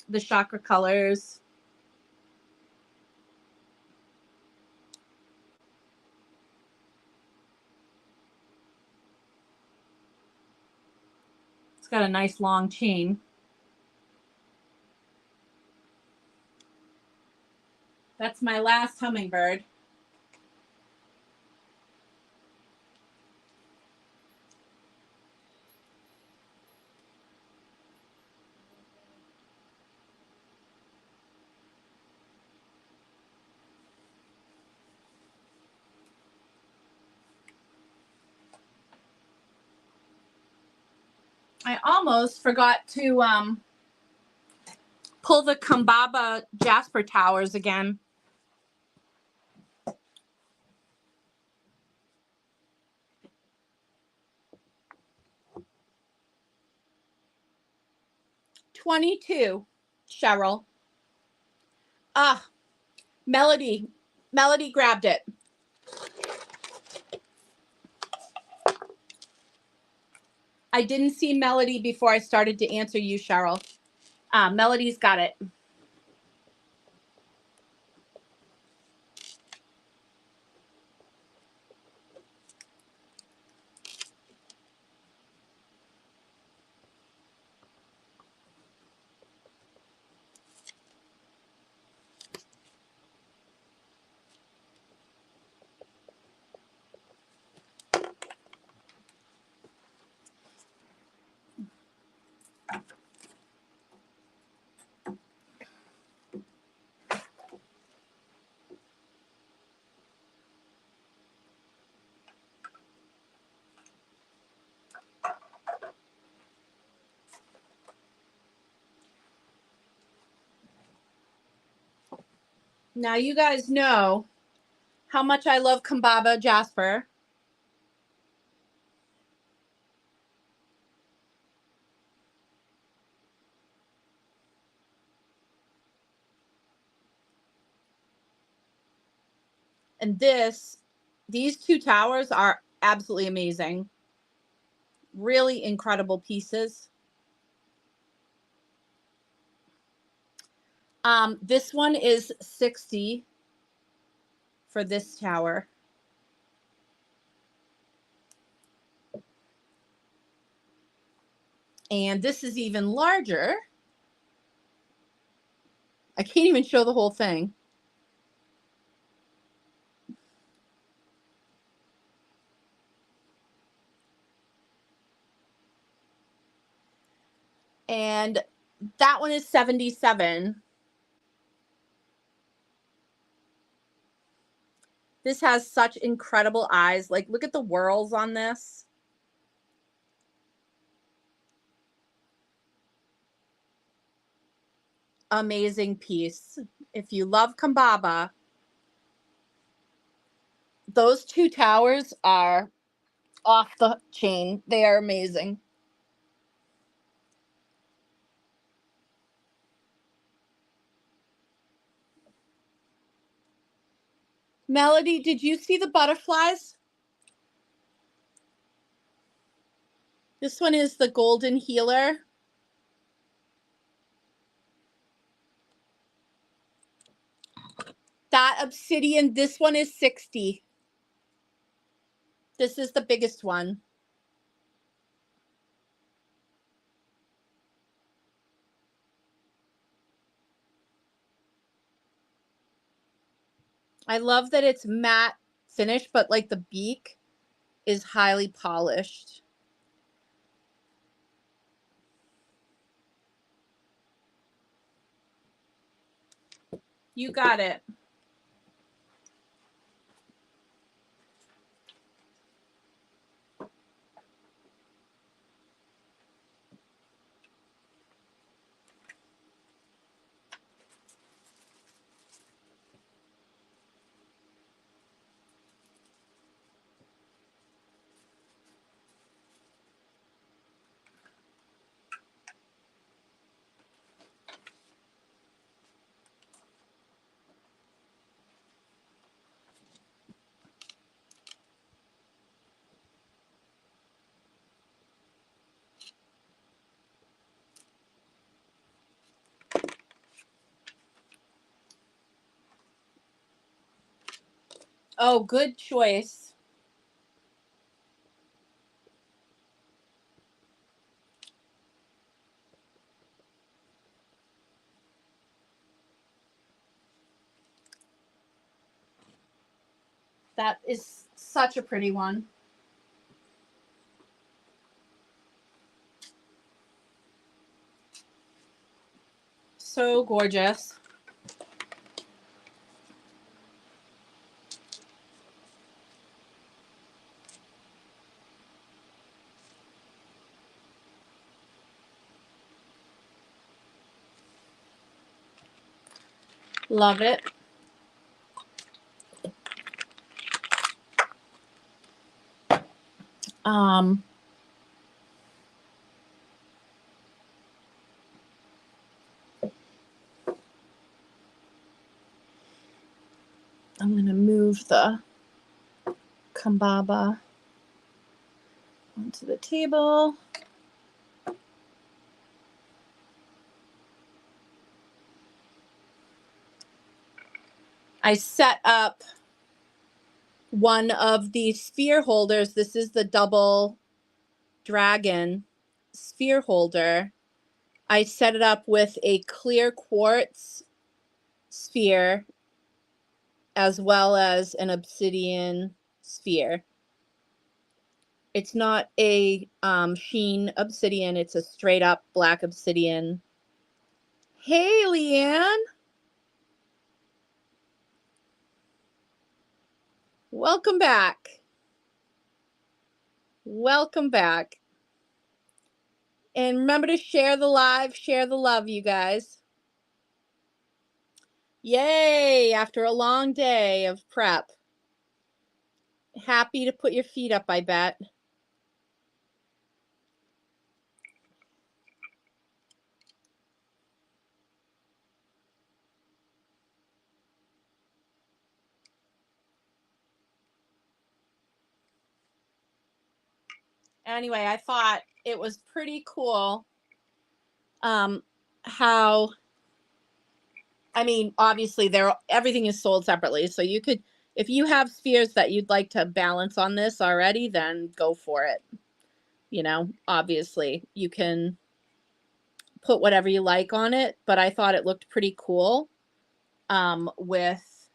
The chakra colors. It's got a nice long chain. That's my last hummingbird. I almost forgot to pull the Kambaba Jasper towers again. $22, Cheryl. Melody grabbed it. I didn't see Melody before I started to answer you, Cheryl. Melody's got it. Now you guys know how much I love Kambaba Jasper. And these two towers are absolutely amazing. Really incredible pieces. This one is $60 for this tower. And this is even larger. I can't even show the whole thing. And that one is $77. This has such incredible eyes. Like, look at the whorls on this. Amazing piece. If you love Kambaba, those two towers are off the chain. They are amazing. Melody, did you see the butterflies? This one is the Golden Healer. That obsidian, this one is $60. This is the biggest one. I love that it's matte finish, but like the beak is highly polished. You got it. Oh, good choice. That is such a pretty one. So gorgeous. Love it. I'm going to move the kambaba onto the table. I set up one of the sphere holders. This is the double dragon sphere holder. I set it up with a clear quartz sphere as well as an obsidian sphere. It's not a sheen obsidian. It's a straight up black obsidian. Hey, Leanne. Welcome back. Welcome back. And remember to share the live, share the love, you guys. Yay, after a long day of prep. Happy to put your feet up, I bet. Anyway, I thought it was pretty cool how, I mean, obviously everything is sold separately. So you could, if you have spheres that you'd like to balance on this already, then go for it. You know, obviously you can put whatever you like on it, but I thought it looked pretty cool with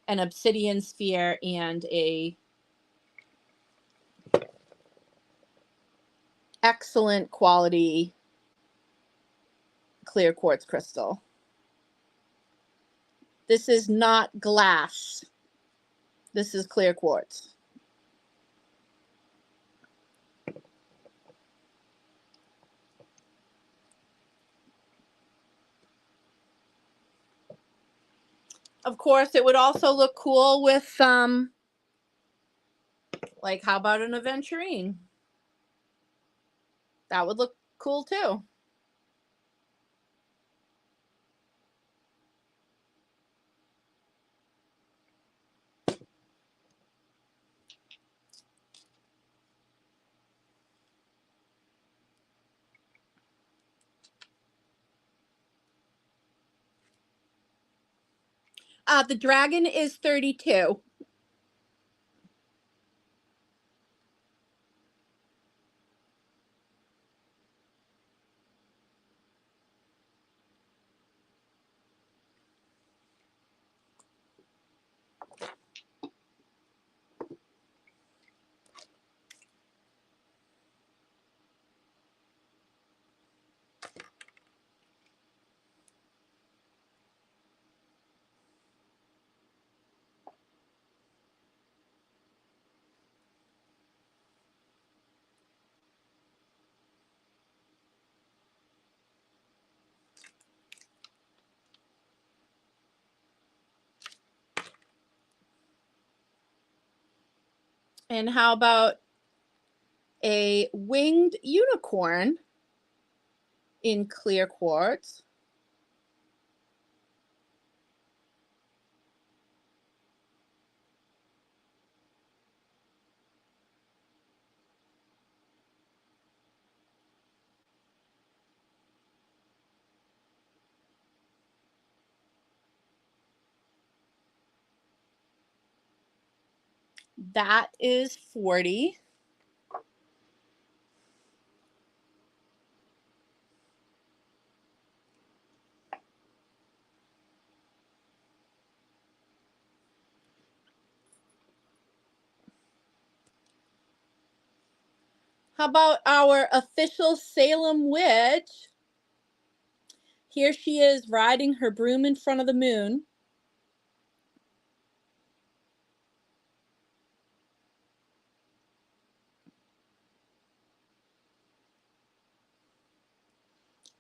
an obsidian sphere and a excellent quality clear quartz crystal. This is not glass. This is clear quartz. Of course, it would also look cool with like, how about an aventurine? That would look cool too. The dragon is 32. And how about a winged unicorn in clear quartz? That is 40. How about our official Salem witch? Here she is riding her broom in front of the moon.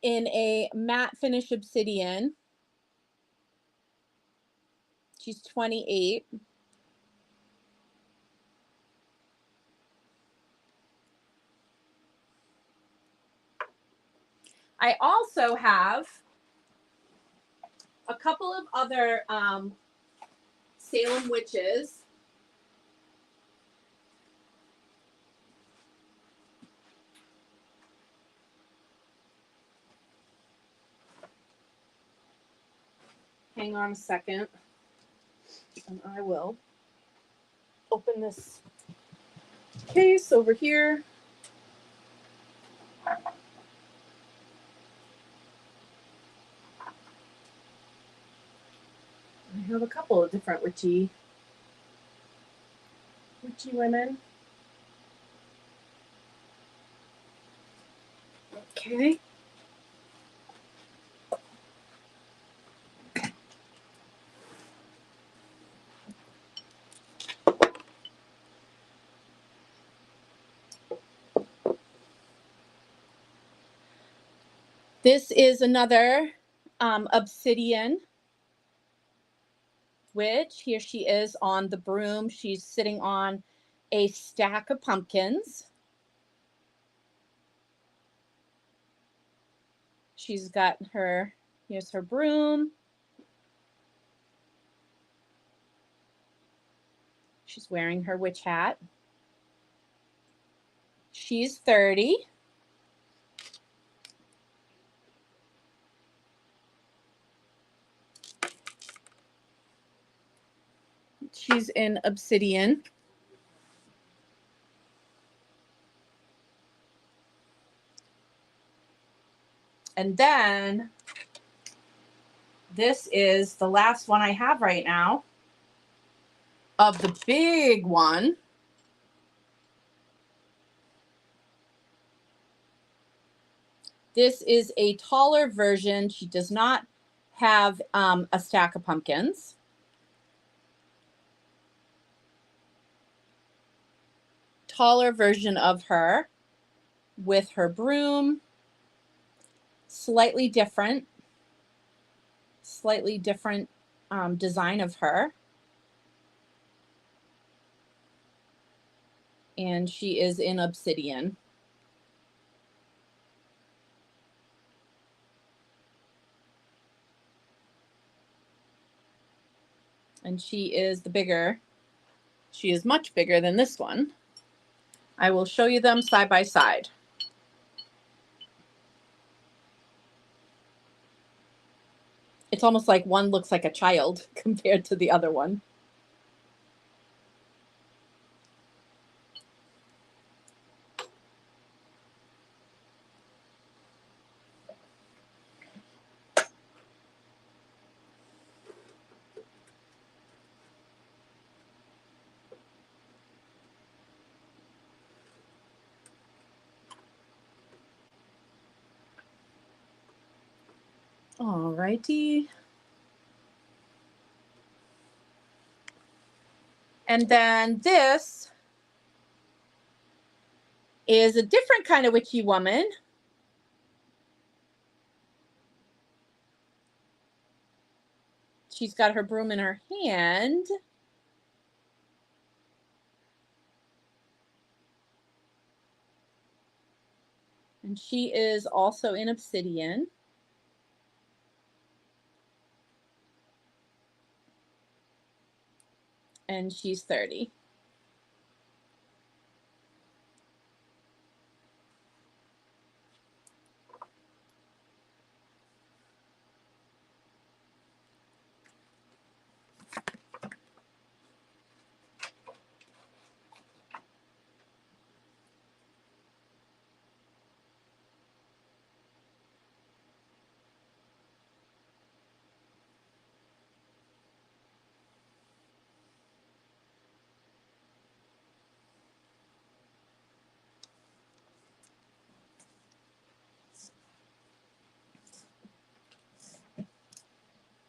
In a matte finish obsidian. She's 28. I also have a couple of other Salem witches. Hang on a second, and I will open this case over here. I have a couple of different witchy women. Okay. This is another obsidian witch. Here she is on the broom. She's sitting on a stack of pumpkins. She's got her, here's her broom. She's wearing her witch hat. She's 30. She's in obsidian. And then this is the last one I have right now of the big one. This is a taller version. She does not have a stack of pumpkins. Taller version of her with her broom. Slightly different design of her. And she is in obsidian. And she is the bigger. She is much bigger than this one. I will show you them side by side. It's almost like one looks like a child compared to the other one. All righty. And then this is a different kind of witchy woman. She's got her broom in her hand. And she is also in obsidian. And she's 30.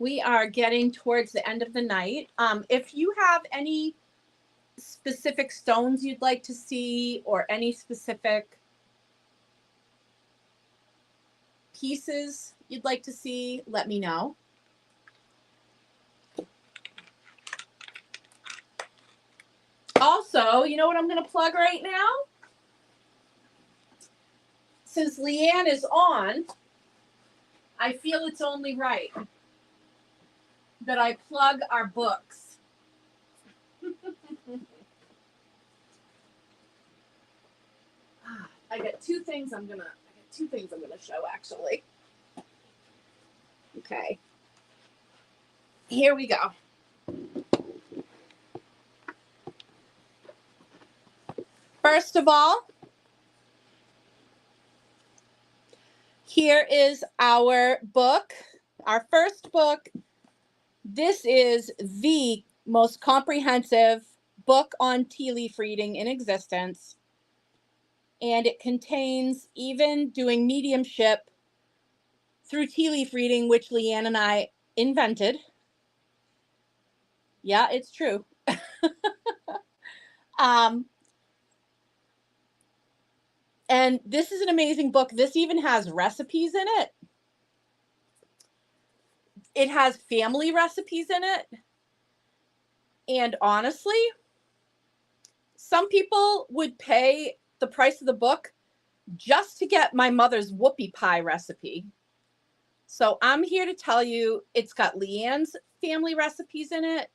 We are getting towards the end of the night. If you have any specific stones you'd like to see or any specific pieces you'd like to see, let me know. Also, you know what I'm going to plug right now? Since Leanne is on, I feel it's only right that I plug our books. I got two things I'm gonna show actually. Okay. Here we go. First of all, here is our book, our first book. This is the most comprehensive book on tea leaf reading in existence. And it contains even doing mediumship through tea leaf reading, which Leanne and I invented. Yeah, it's true. And this is an amazing book. This even has recipes in it. It has family recipes in it. And honestly, some people would pay the price of the book just to get my mother's whoopie pie recipe. So I'm here to tell you, it's got Leanne's family recipes in it.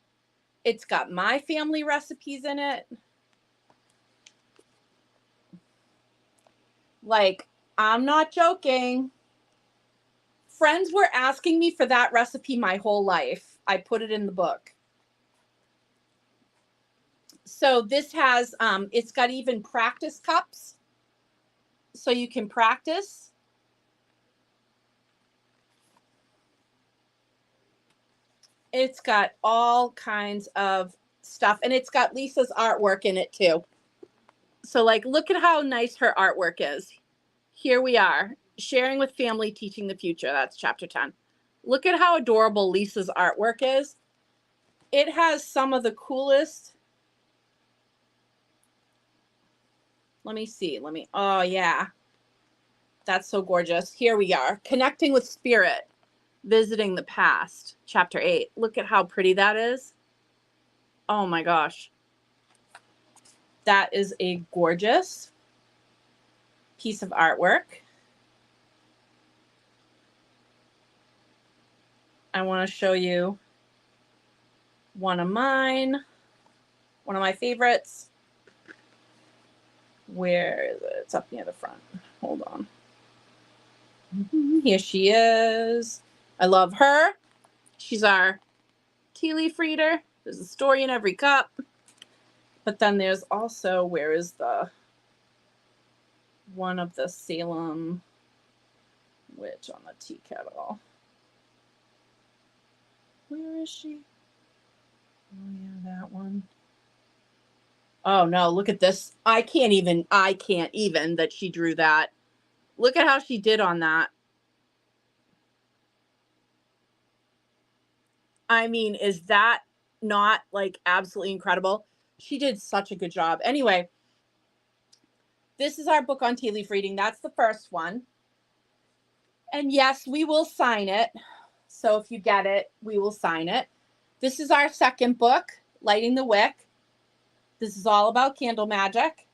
It's got my family recipes in it. Like, I'm not joking. Friends were asking me for that recipe my whole life. I put it in the book. So this has, it's got even practice cups. So you can practice. It's got all kinds of stuff. And it's got Lisa's artwork in it too. So like, look at how nice her artwork is. Here we are, sharing with family, teaching the future. That's chapter 10. Look at how adorable Lisa's artwork is. It has some of the coolest. Let me see. Oh yeah. That's so gorgeous. Here we are, connecting with spirit, visiting the past, chapter 8. Look at how pretty that is. Oh my gosh. That is a gorgeous piece of artwork. I want to show you one of mine, one of my favorites. Where is it? It's up near the front. Hold on. Here she is. I love her. She's our tea leaf reader. There's a story in every cup. But then there's also, where is the one of the Salem witch on the tea kettle? Where is she? Oh yeah, that one. Oh no, look at this. I can't even that she drew that. Look at how she did on that. I mean, is that not like absolutely incredible? She did such a good job. Anyway, this is our book on tea leaf reading. That's the first one. And yes, we will sign it. So if you get it, we will sign it. This is our second book, Lighting the Wick. This is all about candle magic.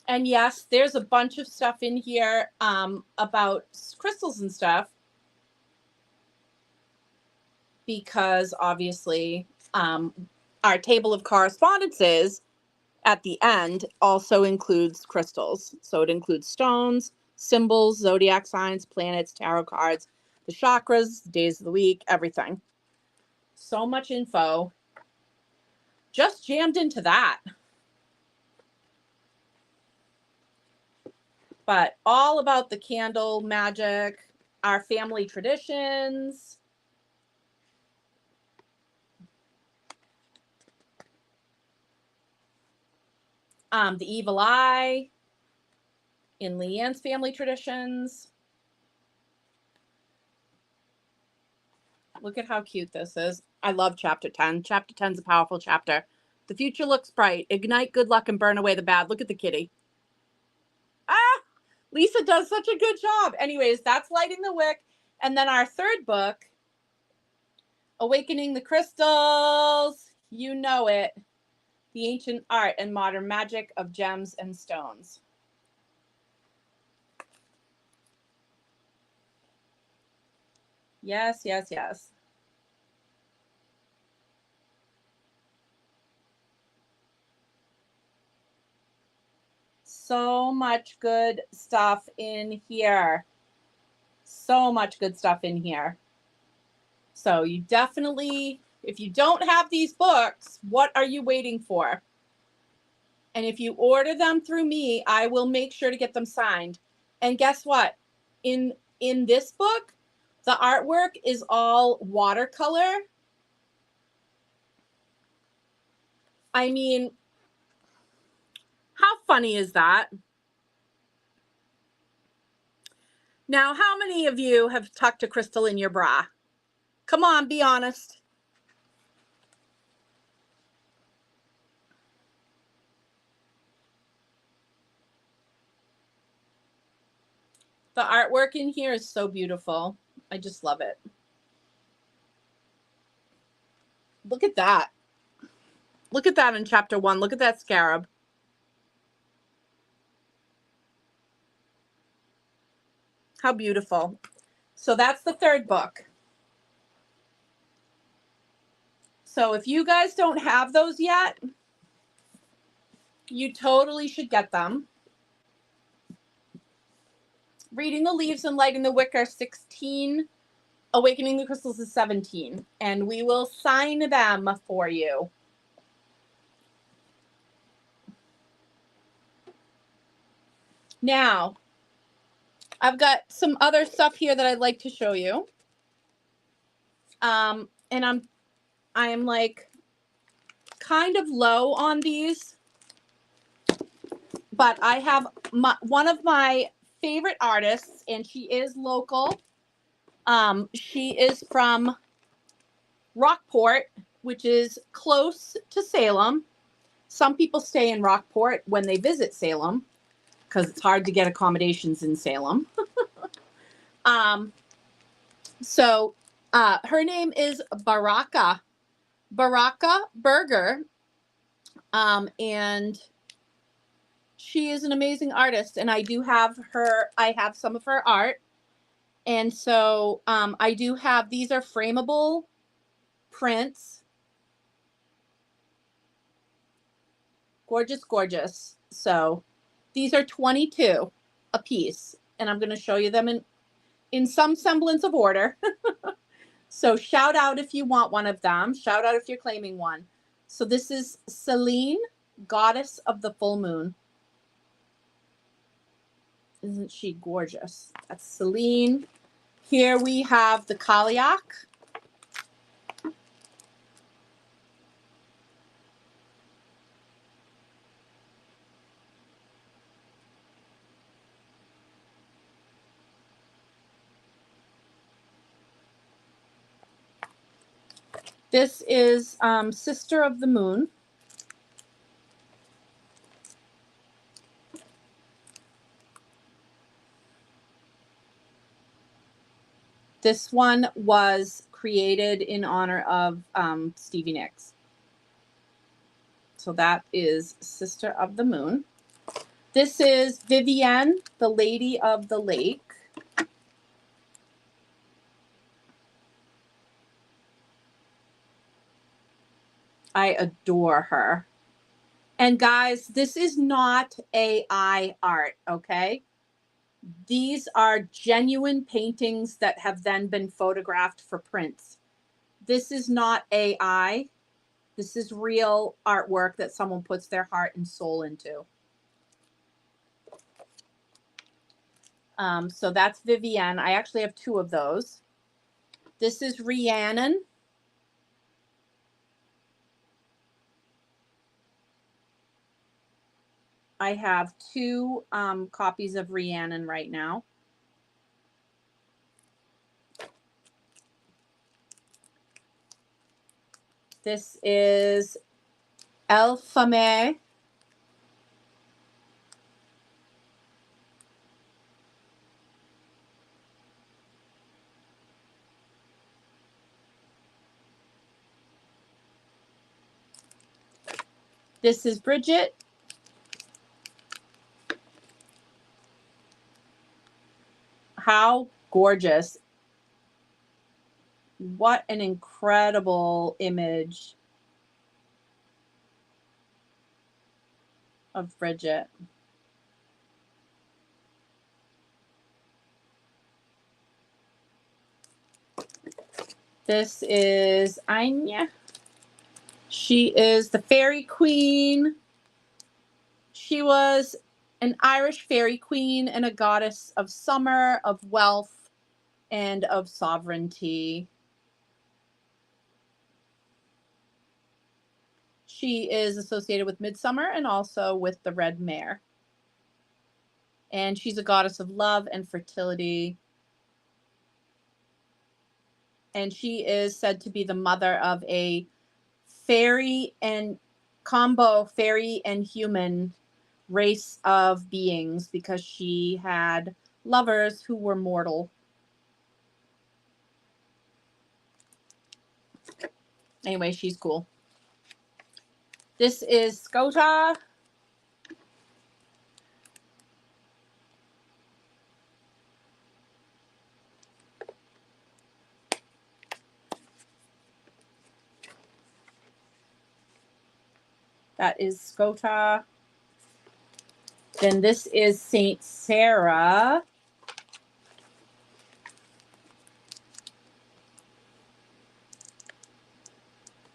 And yes, there's a bunch of stuff in here about crystals and stuff. Because obviously our table of correspondences at the end also includes crystals. So it includes stones, symbols, zodiac signs, planets, tarot cards, the chakras, days of the week, everything. So much info just jammed into that. But all about the candle magic, our family traditions. The evil eye in Leanne's family traditions. Look at how cute this is. I love chapter 10. Chapter 10 is a powerful chapter. The future looks bright. Ignite good luck and burn away the bad. Look at the kitty. Ah, Lisa does such a good job. Anyways, that's Lighting the Wick. And then our third book, Awakening the Crystals. You know it. The Ancient Art and Modern Magic of Gems and Stones. Yes, yes, yes. So much good stuff in here. So much good stuff in here. So you definitely, if you don't have these books, what are you waiting for? And if you order them through me, I will make sure to get them signed. And guess what? In this book, the artwork is all watercolor. I mean, how funny is that? Now, how many of you have tucked a crystal in your bra? Come on, be honest. The artwork in here is so beautiful. I just love it. Look at that. Look at that in chapter 1. Look at that scarab. How beautiful. So that's the third book. So if you guys don't have those yet, you totally should get them. Reading the Leaves and Lighting the Wicker, 16. Awakening the Crystals is 17. And we will sign them for you. Now, I've got some other stuff here that I'd like to show you. And I am like kind of low on these, but I have one of my favorite artists, and she is local. She is from Rockport, which is close to Salem. Some people stay in Rockport when they visit Salem because it's hard to get accommodations in Salem. So her name is Baraka Berger, and she is an amazing artist. And I have some of her art, and so I do have, these are frameable prints. Gorgeous, gorgeous. So these are 22 a piece, and I'm going to show you them in some semblance of order. So shout out if you want one of them. Shout out if you're claiming one. So this is Selene, Goddess of the Full Moon. Isn't she gorgeous? That's Selene. Here we have the Kaliak. This is Sister of the Moon. This one was created in honor of Stevie Nicks. So that is Sister of the Moon. This is Vivienne, the Lady of the Lake. I adore her. And guys, this is not AI art, okay? These are genuine paintings that have then been photographed for prints. This is not AI. This is real artwork that someone puts their heart and soul into. So that's Vivienne. I actually have 2 of those. This is Rhiannon. I have 2 copies of Rhiannon right now. This is El Fame. This is Bridget. How gorgeous. What an incredible image of Bridget. This is Anya. She is the fairy queen. She was an Irish fairy queen and a goddess of summer, of wealth, and of sovereignty. She is associated with Midsummer and also with the Red Mare. And she's a goddess of love and fertility. And she is said to be the mother of a fairy and human race of beings because she had lovers who were mortal. Anyway, she's cool. This is Skota. That is Skota. Then this is Saint Sarah.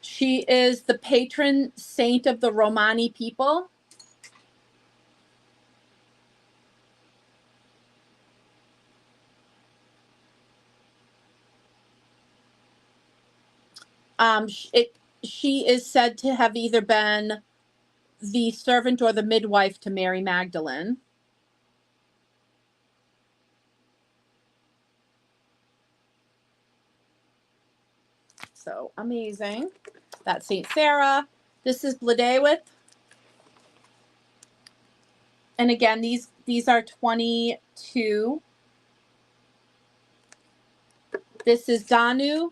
She is the patron saint of the Romani people. She is said to have either been the servant or the midwife to Mary Magdalene. So amazing. That's Saint Sarah. This is Bladewith. And again, these are 22. This is Danu.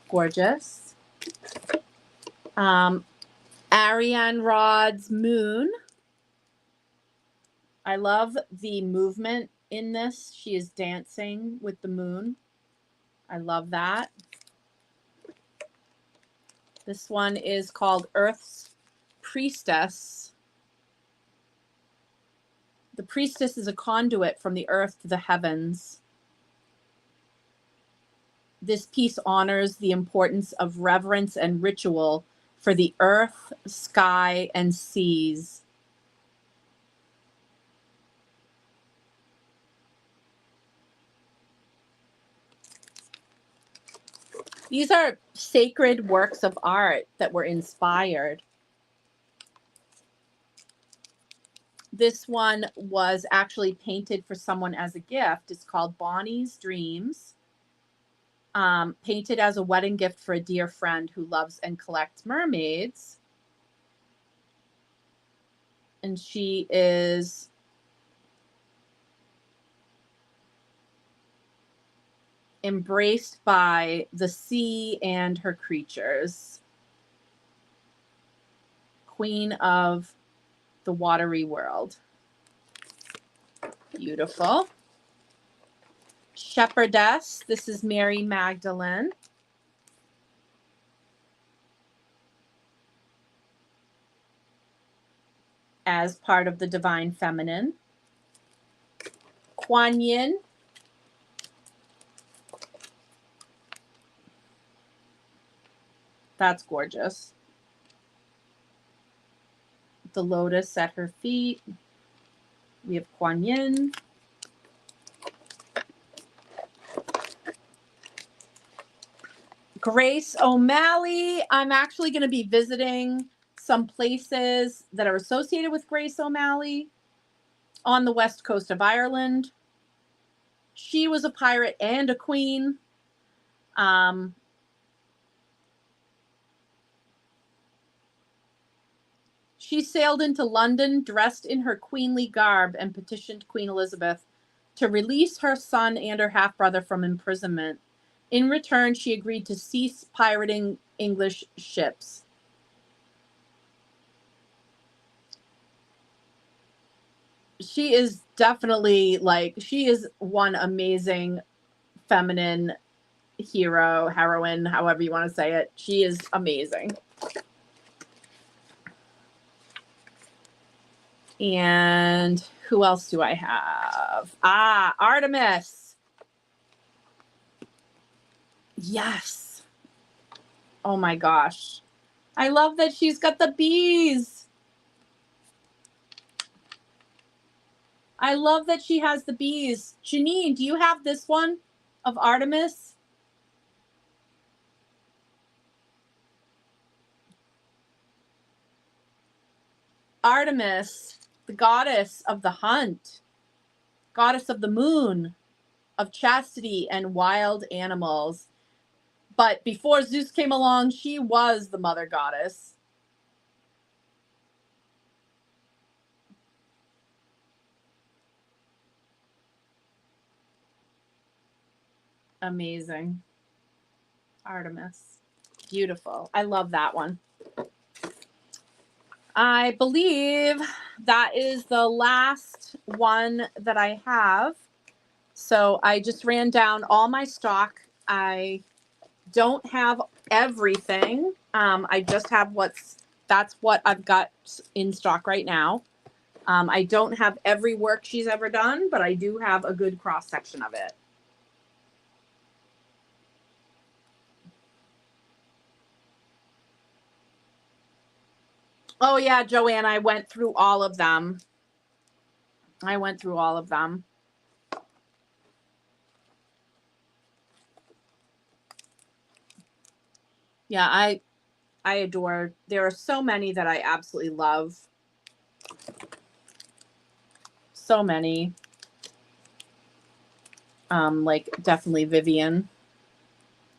Gorgeous. Ariane Rod's Moon. I love the movement in this. She is dancing with the moon. I love that. This one is called Earth's Priestess. The priestess is a conduit from the earth to the heavens. This piece honors the importance of reverence and ritual for the earth, sky, and seas. These are sacred works of art that were inspired. This one was actually painted for someone as a gift. It's called Bonnie's Dreams. Painted as a wedding gift for a dear friend who loves and collects mermaids. And she is embraced by the sea and her creatures. Queen of the watery world. Beautiful. Shepherdess. This is Mary Magdalene. As part of the divine feminine. Kuan Yin. That's gorgeous. The lotus at her feet. We have Kuan Yin. Grace O'Malley. I'm actually going to be visiting some places that are associated with Grace O'Malley on the west coast of Ireland. She was a pirate and a queen. She sailed into London dressed in her queenly garb and petitioned Queen Elizabeth to release her son and her half-brother from imprisonment. In return, she agreed to cease pirating English ships. She is definitely she is one amazing feminine heroine, however you want to say it. She is amazing. And who else do I have? Artemis. Yes. Oh my gosh. I love that she's got the bees. I love that she has the bees. Janine, do you have this one of Artemis? Artemis, the goddess of the hunt, goddess of the moon, of chastity and wild animals. But before Zeus came along, she was the mother goddess. Amazing. Artemis. Beautiful. I love that one. I believe that is the last one that I have. So I just ran down all my stock. I don't have everything. I just have that's what I've got in stock right now. I don't have every work she's ever done, but I do have a good cross section of it. Oh yeah, Joanne, I went through all of them. Yeah, I adore. There are so many that I absolutely love. So many. Like definitely Vivian,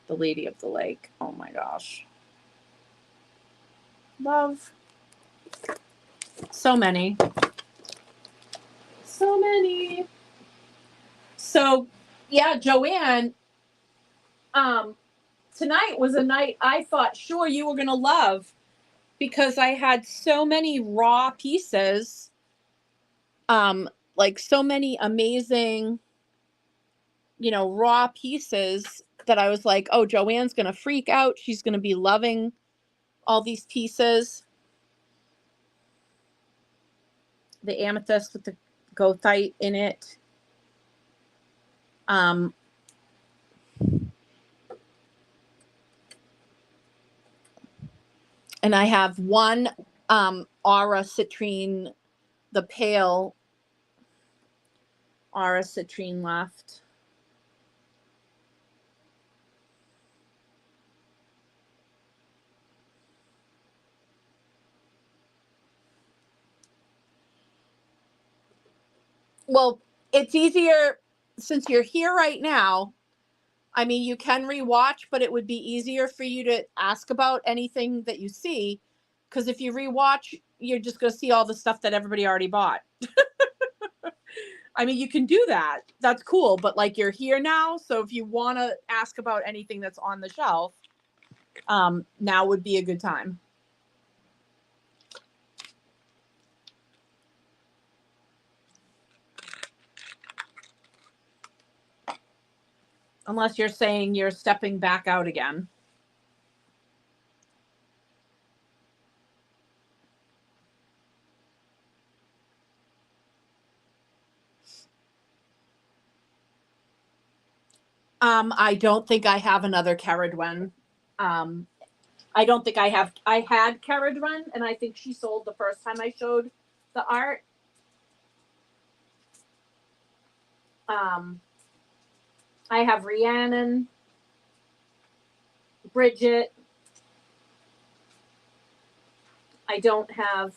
the Lady of the Lake. Oh my gosh. Love. So many. So many. So yeah, Joanne, tonight was a night I thought sure you were gonna love because I had so many raw pieces. Like so many amazing, raw pieces that I was like, oh, Joanne's gonna freak out. She's gonna be loving all these pieces. The amethyst with the goethite in it. And I have one aura citrine, the pale aura citrine left. Well, it's easier since you're here right now. I mean, you can rewatch, but it would be easier for you to ask about anything that you see. Because if you rewatch, you're just going to see all the stuff that everybody already bought. I mean, you can do that. That's cool. But you're here now. So if you want to ask about anything that's on the shelf, now would be a good time. Unless you're saying you're stepping back out again. I don't think I have another Caradwen. I don't think I have. I had Caradwen, and I think she sold the first time I showed the art. I have Rhiannon, Bridget. I don't have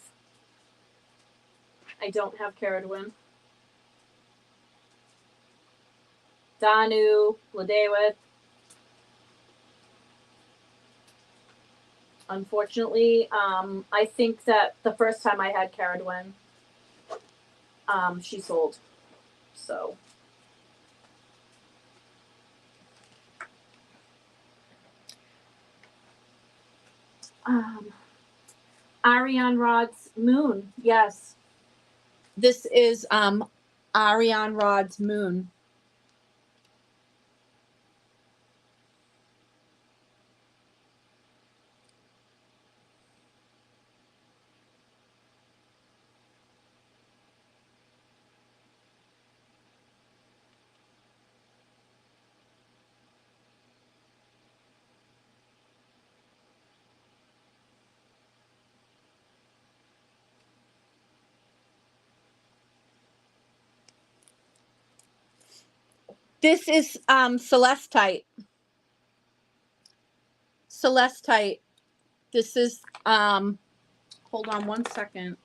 Caradwen. Danu, Ladewith. Unfortunately, I think that the first time I had Cara Dwyn, she sold. So. Ariane Rod's moon. Yes. This is Ariane Rod's moon. This is celestite. Celestite. This is hold on one second.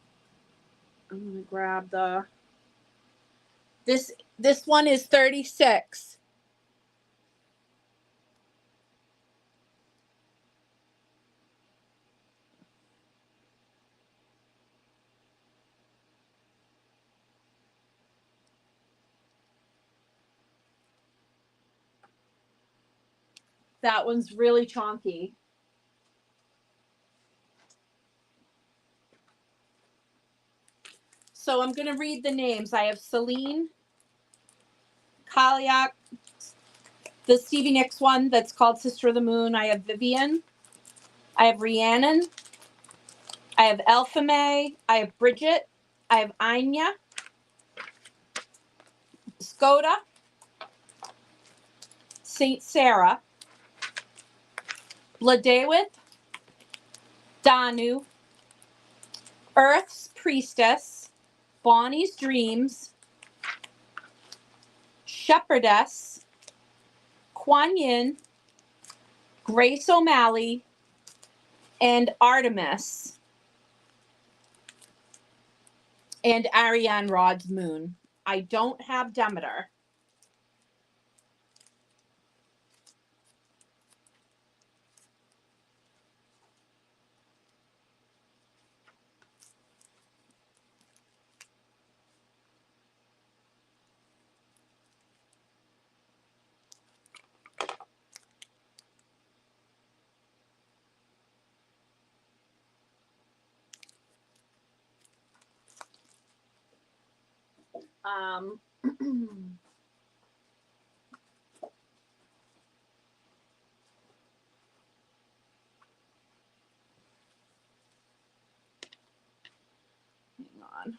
I'm gonna grab the this one is 36. That one's really chonky. So I'm gonna read the names. I have Celine, Kaliak, the Stevie Nicks one that's called Sister of the Moon. I have Vivian. I have Rhiannon. I have Elphame. I have Bridget. I have Anya. Skoda. Saint Sarah. Bladewith. Danu. Earth's Priestess. Bonnie's Dreams. Shepherdess. Kuan Yin. Grace O'Malley. And Artemis. And Ariane Rod's moon. I don't have Demeter. Hang on.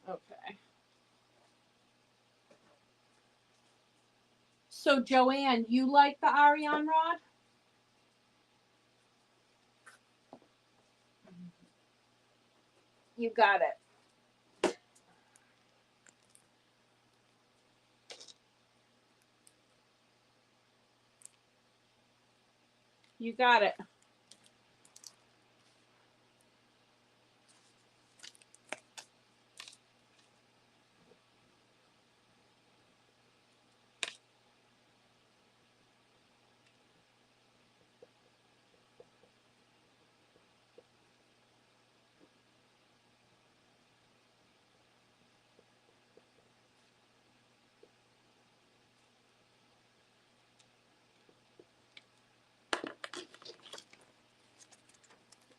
Okay. So Joanne, you like the Ariane Rod? You got it. You got it.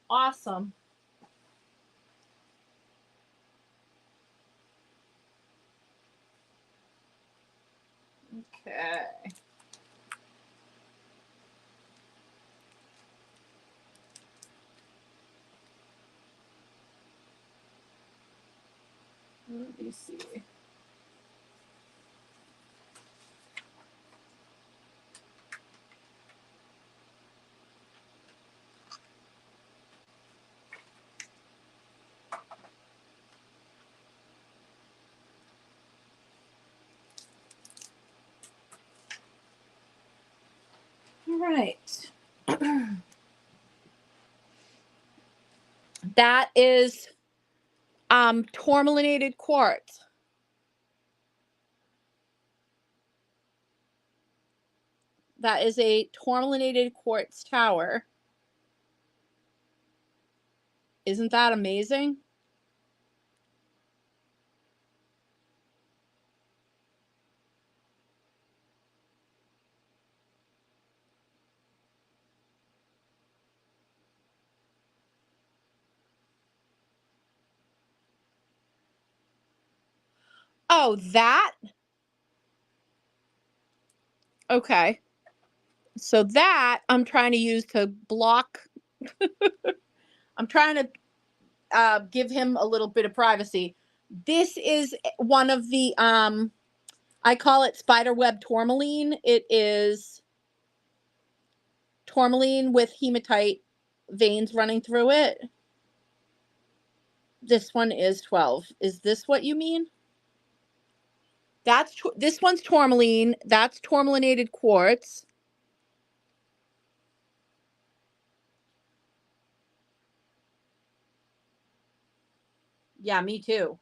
Awesome. Okay. Let me see. right. That is tourmalinated quartz. That is a tourmalinated quartz tower. Isn't that amazing? Oh, that? Okay. So that I'm trying to use to block. I'm trying to give him a little bit of privacy. This is one of the I call it spiderweb tourmaline. It is tourmaline with hematite veins running through it. This one is 12. Is this what you mean? This one's tourmaline. That's tourmalinated quartz. Yeah, me too.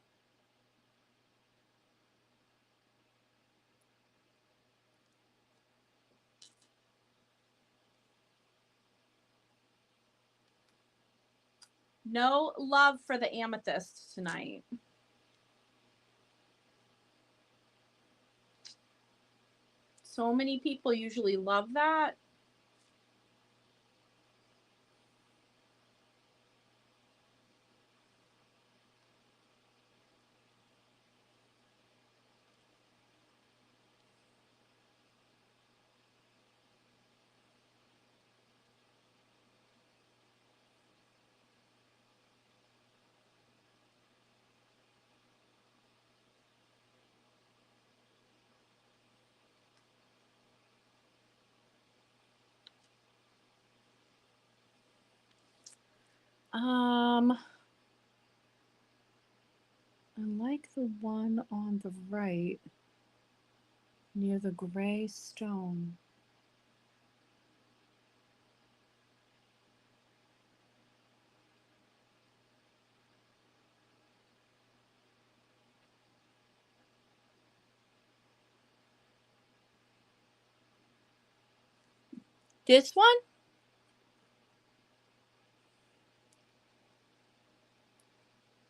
No love for the amethyst tonight. So many people usually love that. I like the one on the right near the gray stone. This one?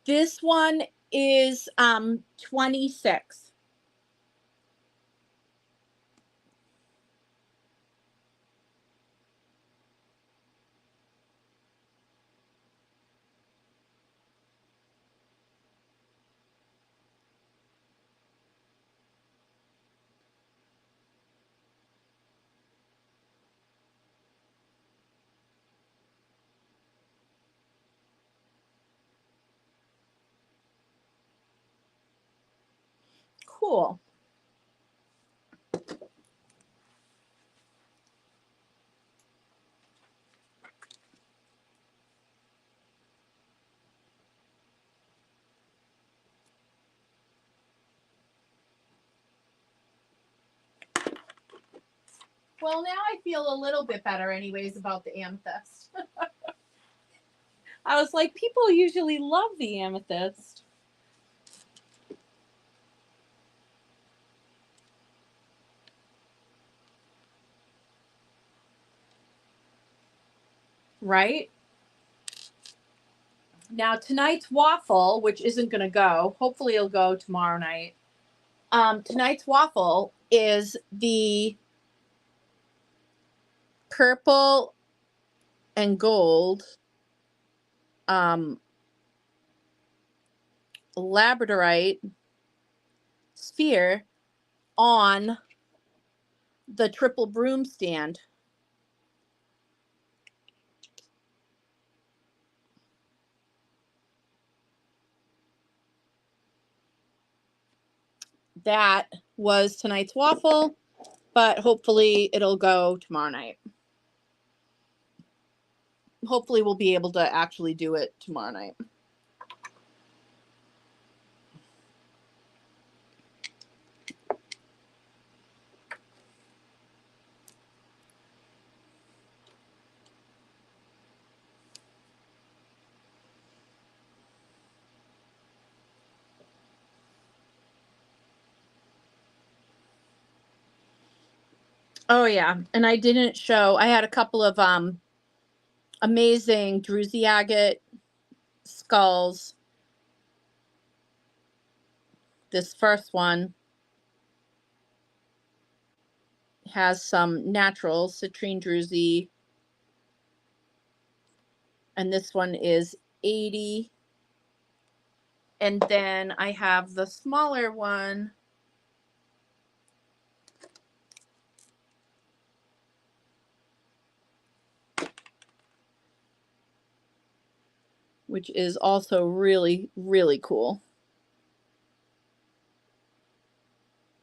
This one is 26. Cool. Well, now I feel a little bit better anyways about the amethyst. I was like, people usually love the amethyst. Right? Now, tonight's waffle, which isn't going to go, hopefully it'll go tomorrow night. Tonight's waffle is the purple and gold labradorite sphere on the triple broom stand. That was tonight's waffle, but hopefully it'll go tomorrow night. Hopefully we'll be able to actually do it tomorrow night. Oh yeah, and I didn't show. I had a couple of amazing druzy agate skulls. This first one has some natural citrine druzy, and this one is 80. And then I have the smaller one, which is also really, really cool.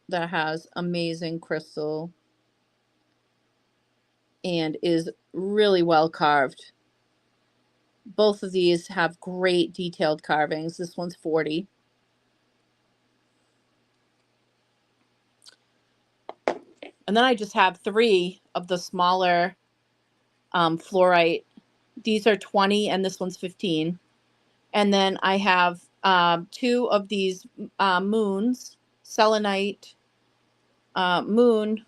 That has amazing crystal and is really well carved. Both of these have great detailed carvings. This one's 40. And then I just have 3 of the smaller fluorite. These are 20 and this one's 15. And then I have 2 of these moons, selenite moon.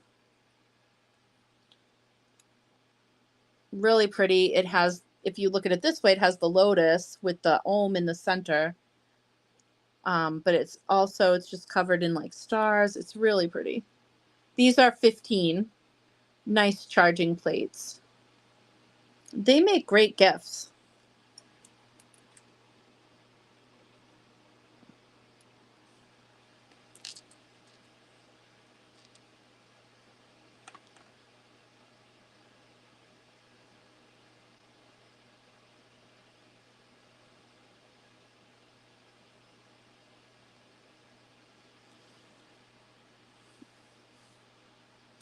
Really pretty. It has, if you look at it this way, it has the lotus with the Om in the center. But it's also, it's just covered in like stars. It's really pretty. These are 15. Nice charging plates. They make great gifts.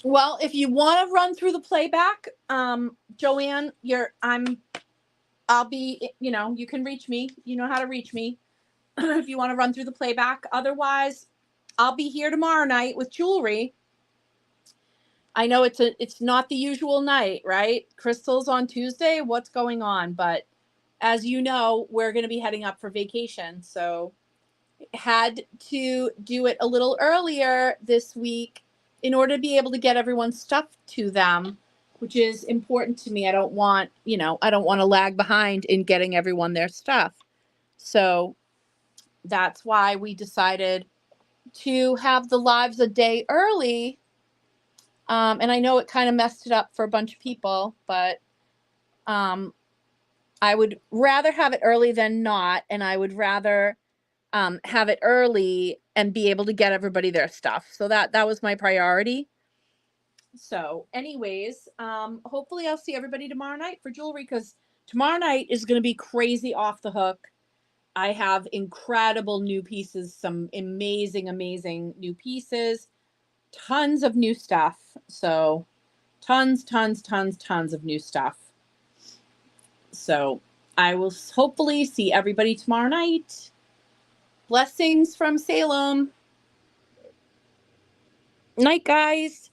Well, if you want to run through the playback, Joanne, I'll be, you can reach me. You know how to reach me if you want to run through the playback. Otherwise, I'll be here tomorrow night with jewelry. I know it's not the usual night, right? Crystals on Tuesday. What's going on? But as you know, we're going to be heading up for vacation. So had to do it a little earlier this week in order to be able to get everyone's stuff to them, which is important to me. I don't want to lag behind in getting everyone their stuff. So that's why we decided to have the lives a day early. And I know it kind of messed it up for a bunch of people, but I would rather have it early than not. And I would rather have it early and be able to get everybody their stuff. So that was my priority. So anyways, hopefully I'll see everybody tomorrow night for jewelry, because tomorrow night is going to be crazy off the hook. I have incredible new pieces, some amazing, amazing new pieces, tons of new stuff. So tons of new stuff. So I will hopefully see everybody tomorrow night. Blessings from Salem. Night, guys.